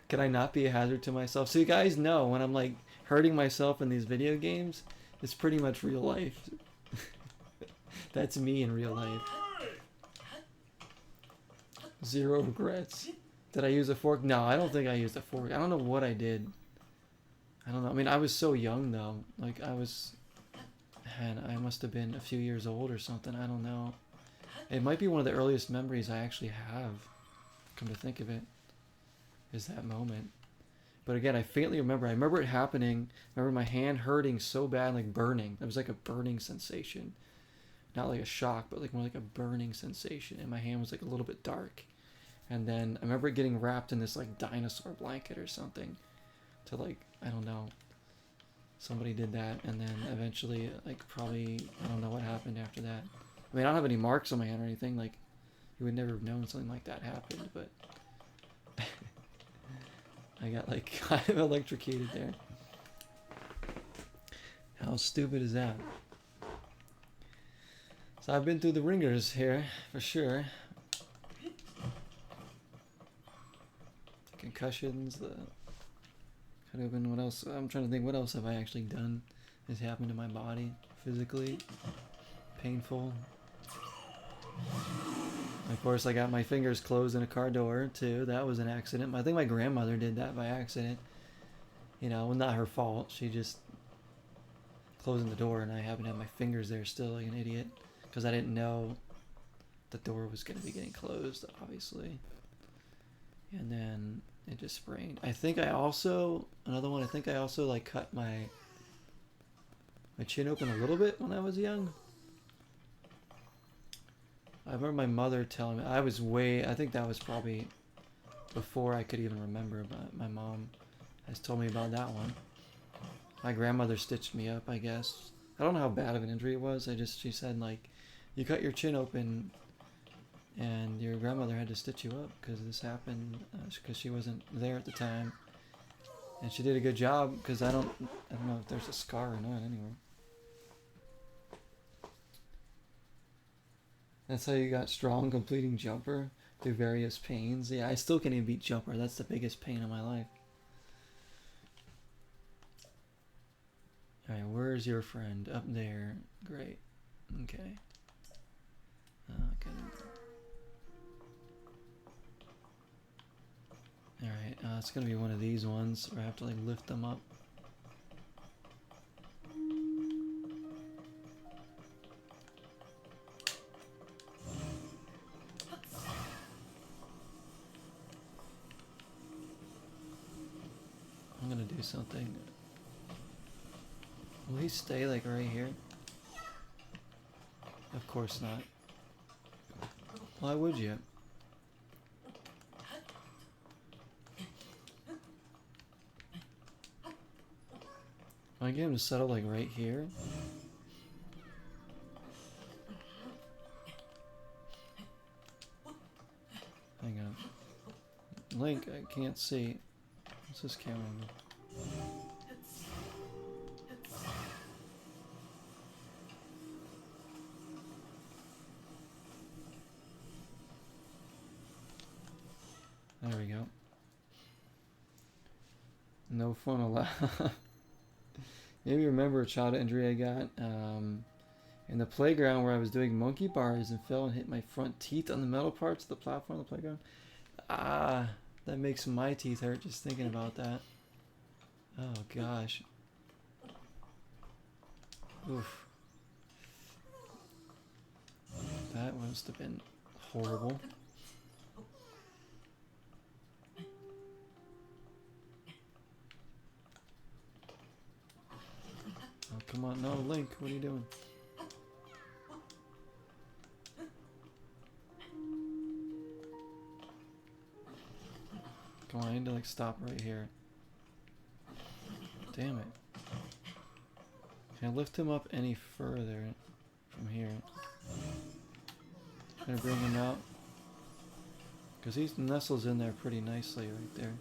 Can I not be a hazard to myself? So you guys know when I'm like hurting myself in these video games, it's pretty much real life. That's me in real life. Zero regrets. Did I use a fork? No, I don't think I used a fork. I don't know what I did. I don't know. I mean, I was so young though. Like I must have been a few years old or something. I don't know. It might be one of the earliest memories I actually have. Come to think of it, is that moment. But again, I faintly remember. I remember it happening. I remember my hand hurting so bad, like burning. It was like a burning sensation. Not like a shock, but like more like a burning sensation. And my hand was like a little bit dark. And then I remember it getting wrapped in this like dinosaur blanket or something. To like, I don't know. Somebody did that. And then eventually, like probably, I don't know what happened after that. I mean, I don't have any marks on my hand or anything. Like, you would never have known something like that happened. But I got like kind of electrocuted there. How stupid is that? So I've been through the ringers here, for sure. Concussions, could have been what else? I'm trying to think, what else have I actually done that's happened to my body physically? Painful. Of course, I got my fingers closed in a car door too. That was an accident. I think my grandmother did that by accident. You know, well, not her fault. She just closing the door, and I happened to have my fingers there still like an idiot. Because I didn't know the door was going to be getting closed, obviously. And then it just sprained. I think I also, another one, I think I also like cut my chin open a little bit when I was young. I remember my mother telling me, I think that was probably before I could even remember, but my mom has told me about that one. My grandmother stitched me up, I guess. I don't know how bad of an injury it was. She said like, you cut your chin open and your grandmother had to stitch you up because this happened because she wasn't there at the time. And she did a good job because I don't know if there's a scar or not anywhere. That's how you got strong completing jumper through various pains. Yeah, I still can't even beat jumper. That's the biggest pain in my life. Alright, where's your friend? Up there. Great. Okay. Alright, it's gonna be one of these ones where I have to like lift them up. I'm gonna do something. Will he stay like right here? Of course not. Why would you? I get him to settle like right here. Hang on. Link, I can't see. What's this camera angle? There we go. No fun allowed. Maybe remember a childhood injury I got in the playground where I was doing monkey bars and fell and hit my front teeth on the metal parts of the platform of the playground. Ah, that makes my teeth hurt just thinking about that. Oh gosh. Oof. That must have been horrible. come on. No, Link, what are you doing? Come on, I need to like stop right here. Damn it. Can I lift him up any further from here? Can I bring him out? Because he nestles in there pretty nicely right there.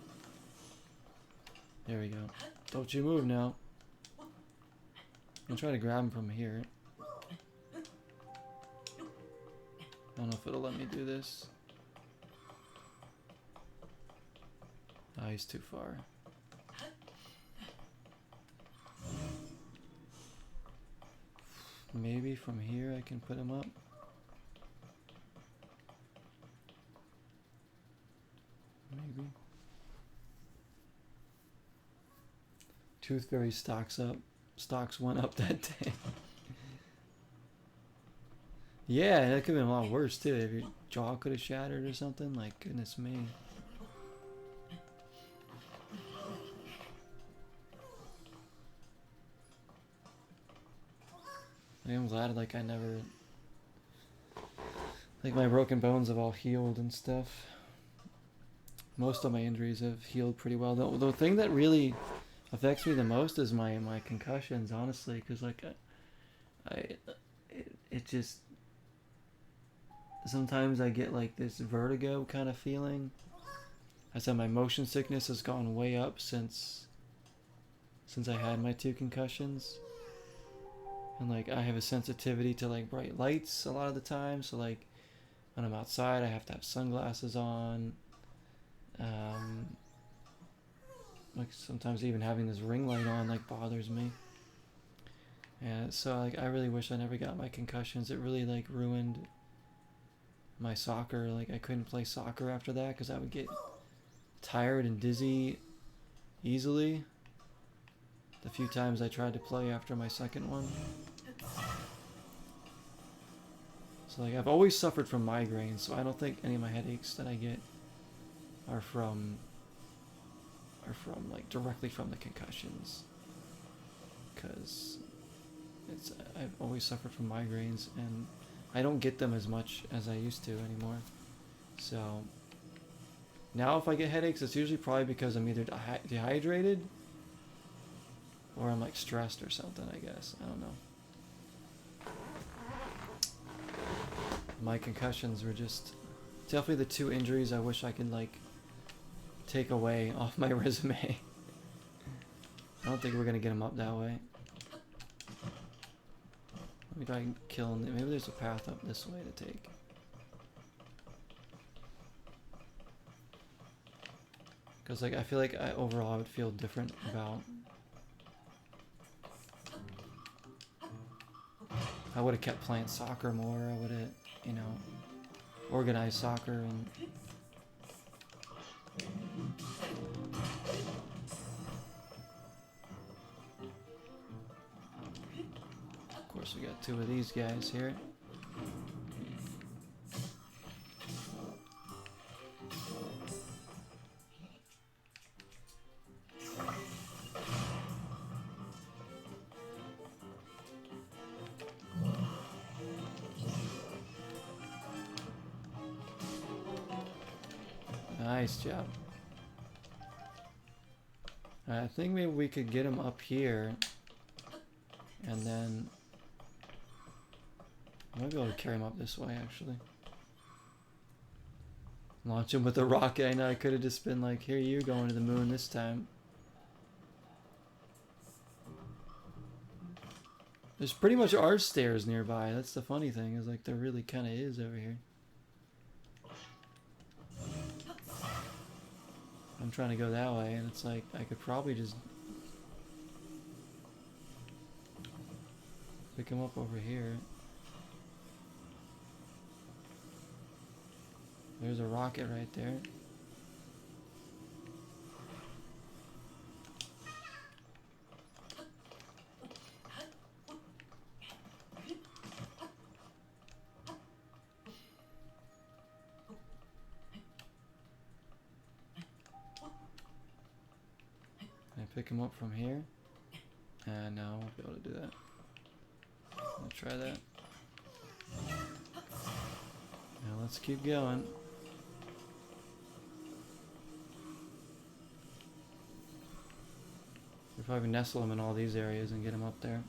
There we go. Don't you move now. I'm trying to grab him from here. I don't know if it'll let me do this. Ah, he's too far. Maybe from here I can put him up. Maybe. Toothberry stocks went up that day. Yeah, that could have been a lot worse too. If your jaw could have shattered or something, like goodness me. I'm glad like I never, like my broken bones have all healed and stuff. Most of my injuries have healed pretty well. The thing that really affects me the most is my concussions, honestly, because like it just, sometimes I get like this vertigo kind of feeling. I said my motion sickness has gone way up since I had my 2 concussions. And like I have a sensitivity to like bright lights a lot of the time, so like when I'm outside I have to have sunglasses on. Like sometimes even having this ring light on like bothers me. And so like I really wish I never got my concussions. It really like ruined my soccer. Like I couldn't play soccer after that because I would get tired and dizzy easily. The few times I tried to play after my second one. So like I've always suffered from migraines, so I don't think any of my headaches that I get are from like directly from the concussions. Cause I've always suffered from migraines and I don't get them as much as I used to anymore. So now if I get headaches, it's usually probably because I'm either dehydrated or I'm like stressed or something, I guess. I don't know. My concussions were just definitely the 2 injuries I wish I could like take away off my resume. I don't think we're gonna get him up that way. Let me try and kill him. Maybe there's a path up this way to take. Because like I feel like overall I would feel different about. I would have kept playing soccer more. I would have, you know, organized soccer and. Of course, we got 2 of these guys here. Nice job. I think maybe we could get him up here and then I might be able to carry him up this way actually. Launch him with a rocket. I know I could have just been like, here you going to the moon this time. There's pretty much are stairs nearby. That's the funny thing, is like there really kind of is over here. I'm trying to go that way and it's like I could probably just pick him up over here. There's a rocket right there. Pick him up from here, and now I won't be able to do that. try that. Now let's keep going. We'll probably nestle them in all these areas and get them up there.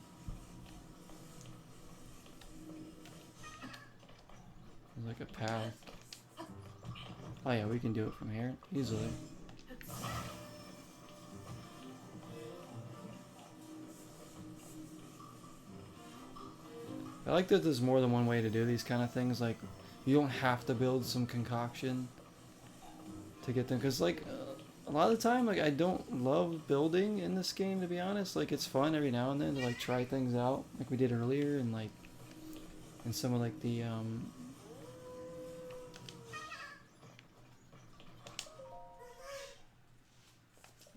There's like a path. Oh yeah, we can do it from here easily. I like that there's more than one way to do these kind of things. Like, you don't have to build some concoction to get them. Because, like, a lot of the time, like, I don't love building in this game, to be honest. Like, it's fun every now and then to, like, try things out. Like we did earlier, and, like, in some of, like, the,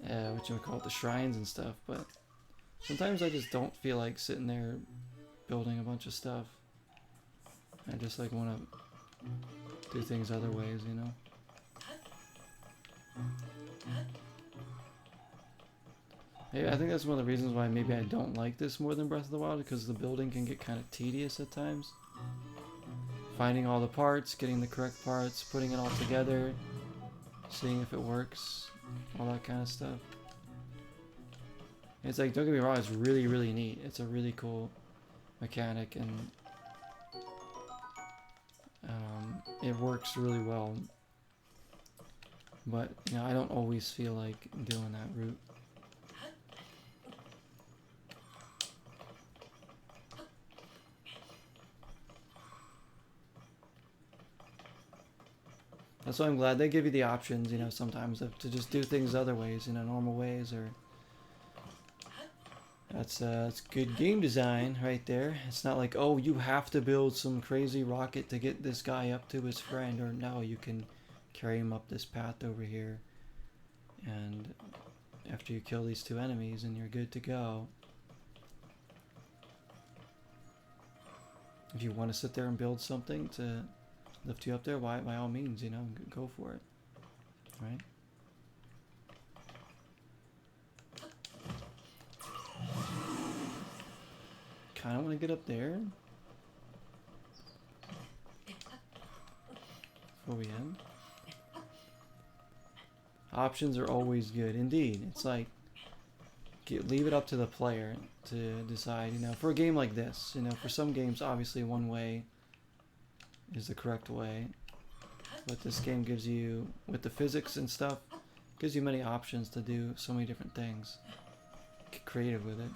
whatchamacallit, the shrines and stuff. But sometimes I just don't feel like sitting there building a bunch of stuff. I just like want to do things other ways, you know. Yeah, I think that's one of the reasons why maybe I don't like this more than Breath of the Wild, because the building can get kind of tedious at times. Finding all the parts, getting the correct parts, putting it all together, seeing if it works, all that kind of stuff. It's like, don't get me wrong, it's really, really neat. It's a really cool mechanic, and it works really well, but you know, I don't always feel like doing that route. That's why I'm glad they give you the options, you know, sometimes to just do things other ways, you know, normal ways, or that's good game design right there. It's not like, oh, you have to build some crazy rocket to get this guy up to his friend, or no, you can carry him up this path over here, and after you kill these two enemies and you're good to go. If you want to sit there and build something to lift you up there, by all means, you know, go for it, right? Kind of want to get up there before we end. Options are always good, indeed. It's like, leave it up to the player to decide, you know, for a game like this. You know, for some games, obviously one way is the correct way, but this game gives you, with the physics and stuff, gives you many options to do so many different things. Get creative with it.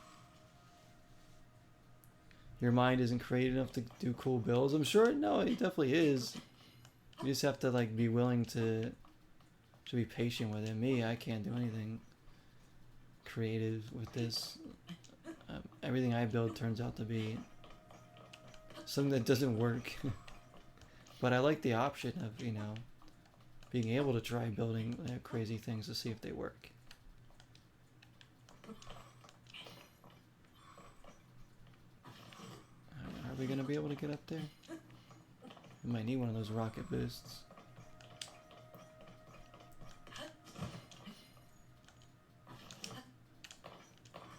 Your mind isn't creative enough to do cool builds. I'm sure, no, it definitely is. You just have to, like, be willing to be patient with it. Me, I can't do anything creative with this. Everything I build turns out to be something that doesn't work. But I like the option of, you know, being able to try building crazy things to see if they work. Are we going to be able to get up there? We might need one of those rocket boosts.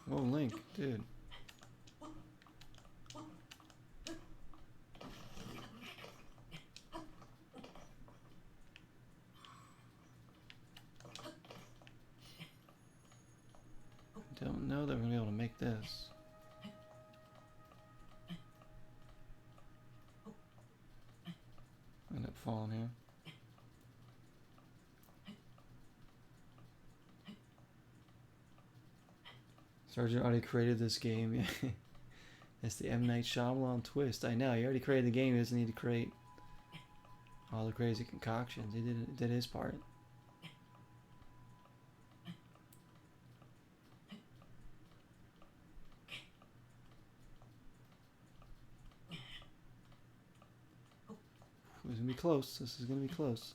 Whoa, Link, dude. Don't know that we're going to be able to make this. End up falling here. Sergeant already created this game. It's the M. Night Shyamalan twist. I know, he already created the game. He doesn't need to create all the crazy concoctions. He did his part. It's gonna be close. This is gonna be close.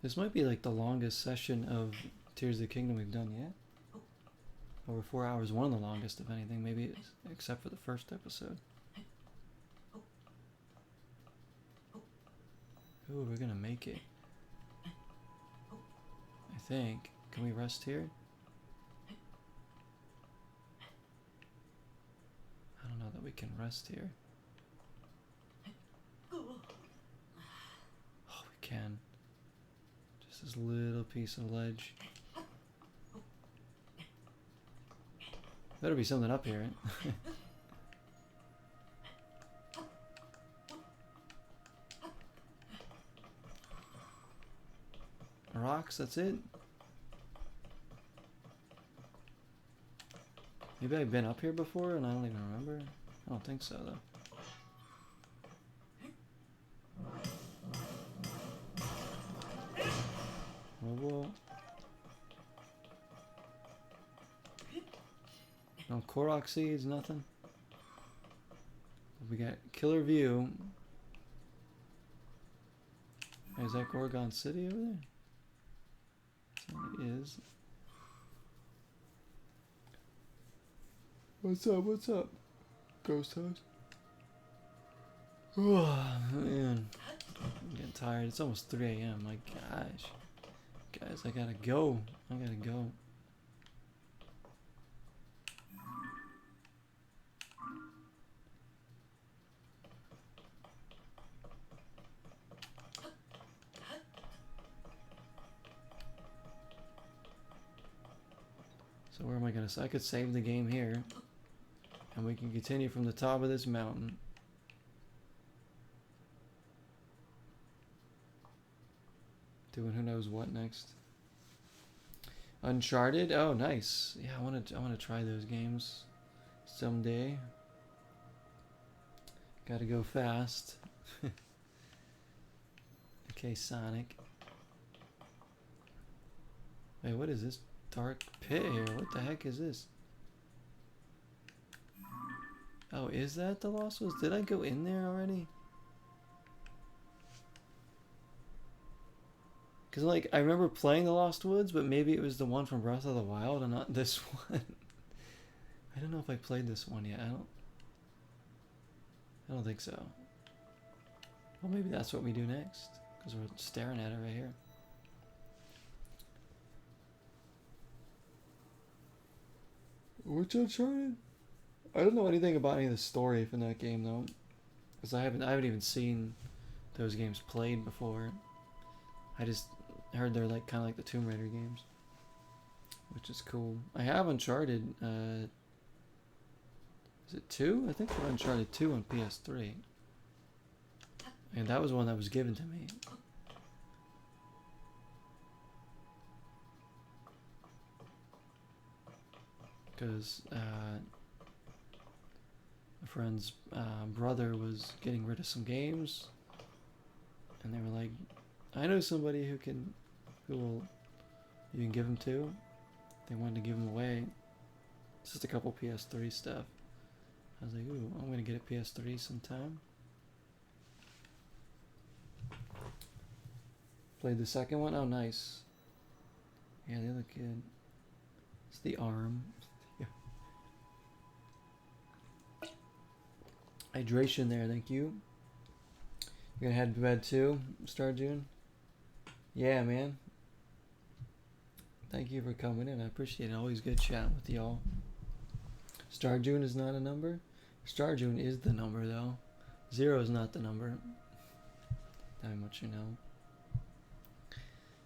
This might be like the longest session of Tears of the Kingdom we've done yet. Over 4 hours, one of the longest, if anything, maybe except for the first episode. Ooh, we're gonna make it. I think. Can we rest here? I don't know that we can rest here. Oh, we can. Just this little piece of ledge. Better be something up here. Rocks, that's it? Maybe I've been up here before and I don't even remember. I don't think so though. Whoa. No Korok seeds, nothing. We got killer view. Hey, is that Gorgon City over there? It is. What's up? What's up? Ghost house. Oh man, I'm getting tired. It's almost 3 a.m. My gosh, guys, I gotta go. I gotta go. So where am I gonna? I could save the game here, and we can continue from the top of this mountain. Doing who knows what next. Uncharted. Oh, nice. Yeah, I want to try those games someday. Gotta go fast. Okay, Sonic. Wait, what is this dark pit here? What the heck is this? Oh, is that the Lost Woods? Did I go in there already? Because, like, I remember playing the Lost Woods, but maybe it was the one from Breath of the Wild and not this one. I don't know if I played this one yet. I don't think so. Well, maybe that's what we do next, because we're staring at it right here. Which Uncharted? I don't know anything about any of the story from that game though, because I haven't even seen those games played before. I just heard they're like kind of like the Tomb Raider games, which is cool. I have Uncharted. Is it 2? I think we're Uncharted 2 on PS3, and that was one that was given to me. Because a friend's brother was getting rid of some games, and they were like, I know somebody who will, you can give them to. They wanted to give them away. It's just a couple PS3 stuff. I was like, ooh, I'm gonna get a PS3 sometime. Played the second one. Oh, nice. Yeah, they look good. It's the arm. Hydration there, thank you. You're gonna head to bed too, Star June? Yeah, man. Thank you for coming in. I appreciate it. Always good chatting with y'all. Star June is not a number. Star June is the number, though. 0 is not the number. That much you know.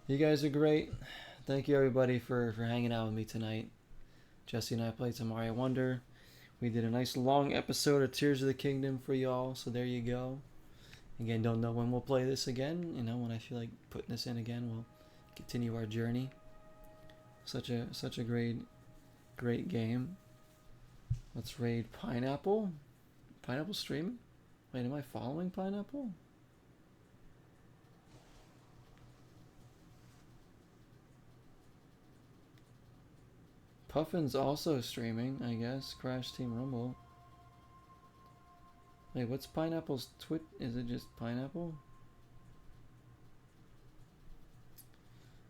You guys are great. Thank you, everybody, for hanging out with me tonight. Jesse and I played some Mario Wonder. We did a nice long episode of Tears of the Kingdom for y'all, so there you go. Again, don't know when we'll play this again. You know, when I feel like putting this in again, we'll continue our journey. Such a great game. Let's raid Pineapple. Pineapple streaming? Wait, am I following Pineapple? Puffin's also streaming, I guess. Crash Team Rumble. Wait, what's Pineapple's Twitch? Is it just Pineapple?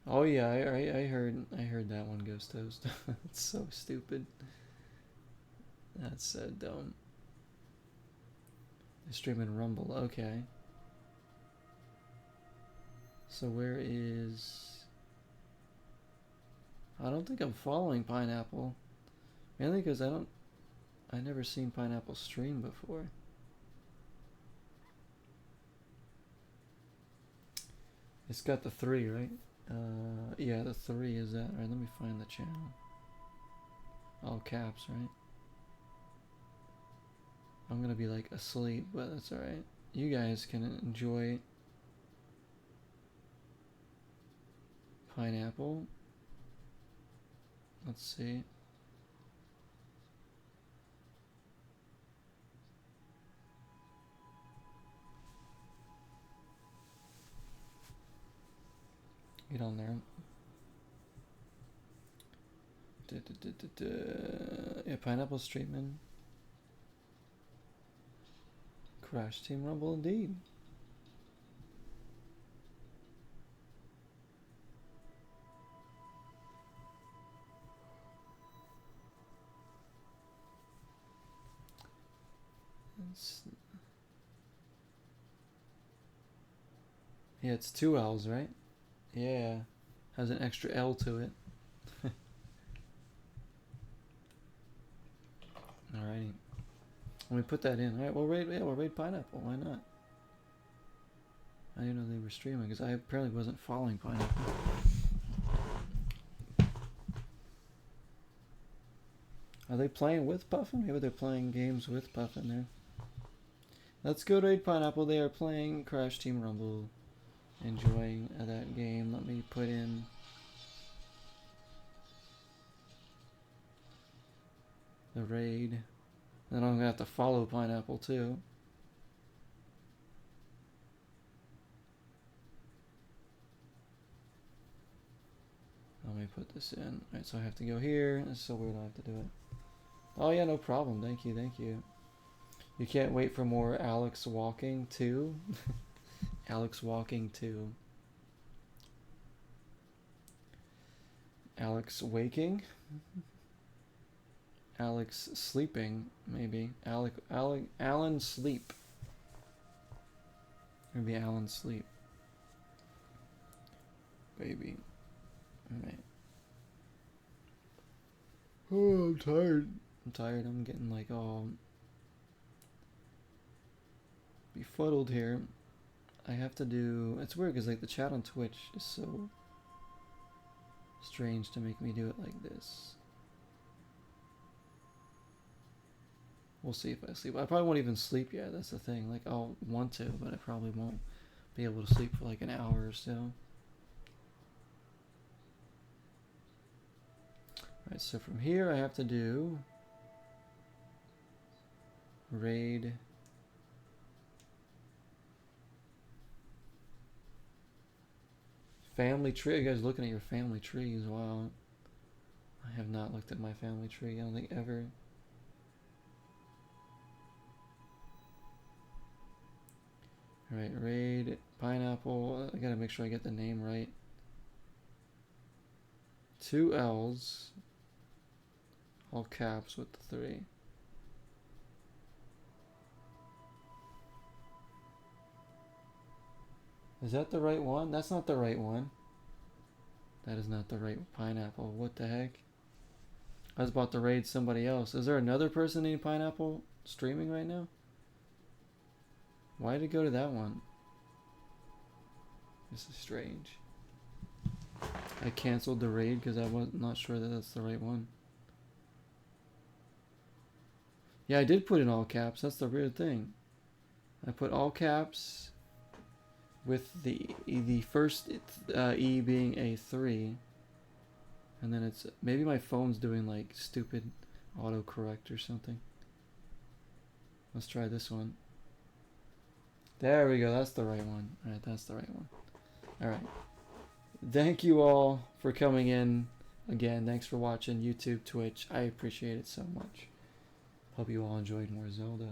Oh yeah, I heard that one, Ghost Toast. It's so stupid. That's so dumb. They're streaming Rumble, okay. So where is... I don't think I'm following Pineapple. Mainly because I never seen Pineapple stream before. It's got the 3, right? Yeah, the 3 is that. Alright, let me find the channel. All caps, right? I'm gonna be like asleep, but that's alright. You guys can enjoy Pineapple. Let's see. Get on there. Yeah, Pineapple streaming. Crash Team Rumble indeed. Yeah, it's 2 L's, right? Yeah, has an extra L to it. Alrighty. Let me put that in. Alright, we'll raid Pineapple. Why not? I didn't know they were streaming because I apparently wasn't following Pineapple. Are they playing with Puffin? Maybe they're playing games with Puffin there. Let's go raid Pineapple. They are playing Crash Team Rumble. Enjoying that game. Let me put in the raid. Then I'm gonna have to follow Pineapple too. Let me put this in. Alright, so I have to go here. It's so weird I have to do it. Oh yeah, no problem. Thank you, thank you. You can't wait for more Alex Walking 2? Alex Walking 2. Alex Waking? Alex Sleeping, maybe. Alan Sleep. Maybe Alan Sleep. Baby. Alright. Oh, I'm tired. I'm tired. I'm getting like all befuddled here. I have to do... It's weird because like the chat on Twitch is so strange to make me do it like this. We'll see if I sleep. I probably won't even sleep yet. That's the thing. Like I'll want to, but I probably won't be able to sleep for like an hour or so. Alright, so from here I have to do raid family tree. You guys looking at your family trees? Wow. I have not looked at my family tree. I don't think ever. Alright, raid Pineapple. I gotta make sure I get the name right. 2 L's. All caps with the 3. Is that the right one? That's not the right one. That is not the right Pineapple. What the heck? I was about to raid somebody else. Is there another person named Pineapple streaming right now? Why did it go to that one? This is strange. I canceled the raid because I was not sure that that's the right one. Yeah, I did put in all caps. That's the weird thing. I put all caps with the first E being a 3. And then it's... Maybe my phone's doing like stupid autocorrect or something. Let's try this one. There we go. That's the right one. Alright, that's the right one. Alright. Thank you all for coming in. Again, thanks for watching YouTube, Twitch. I appreciate it so much. Hope you all enjoyed more Zelda.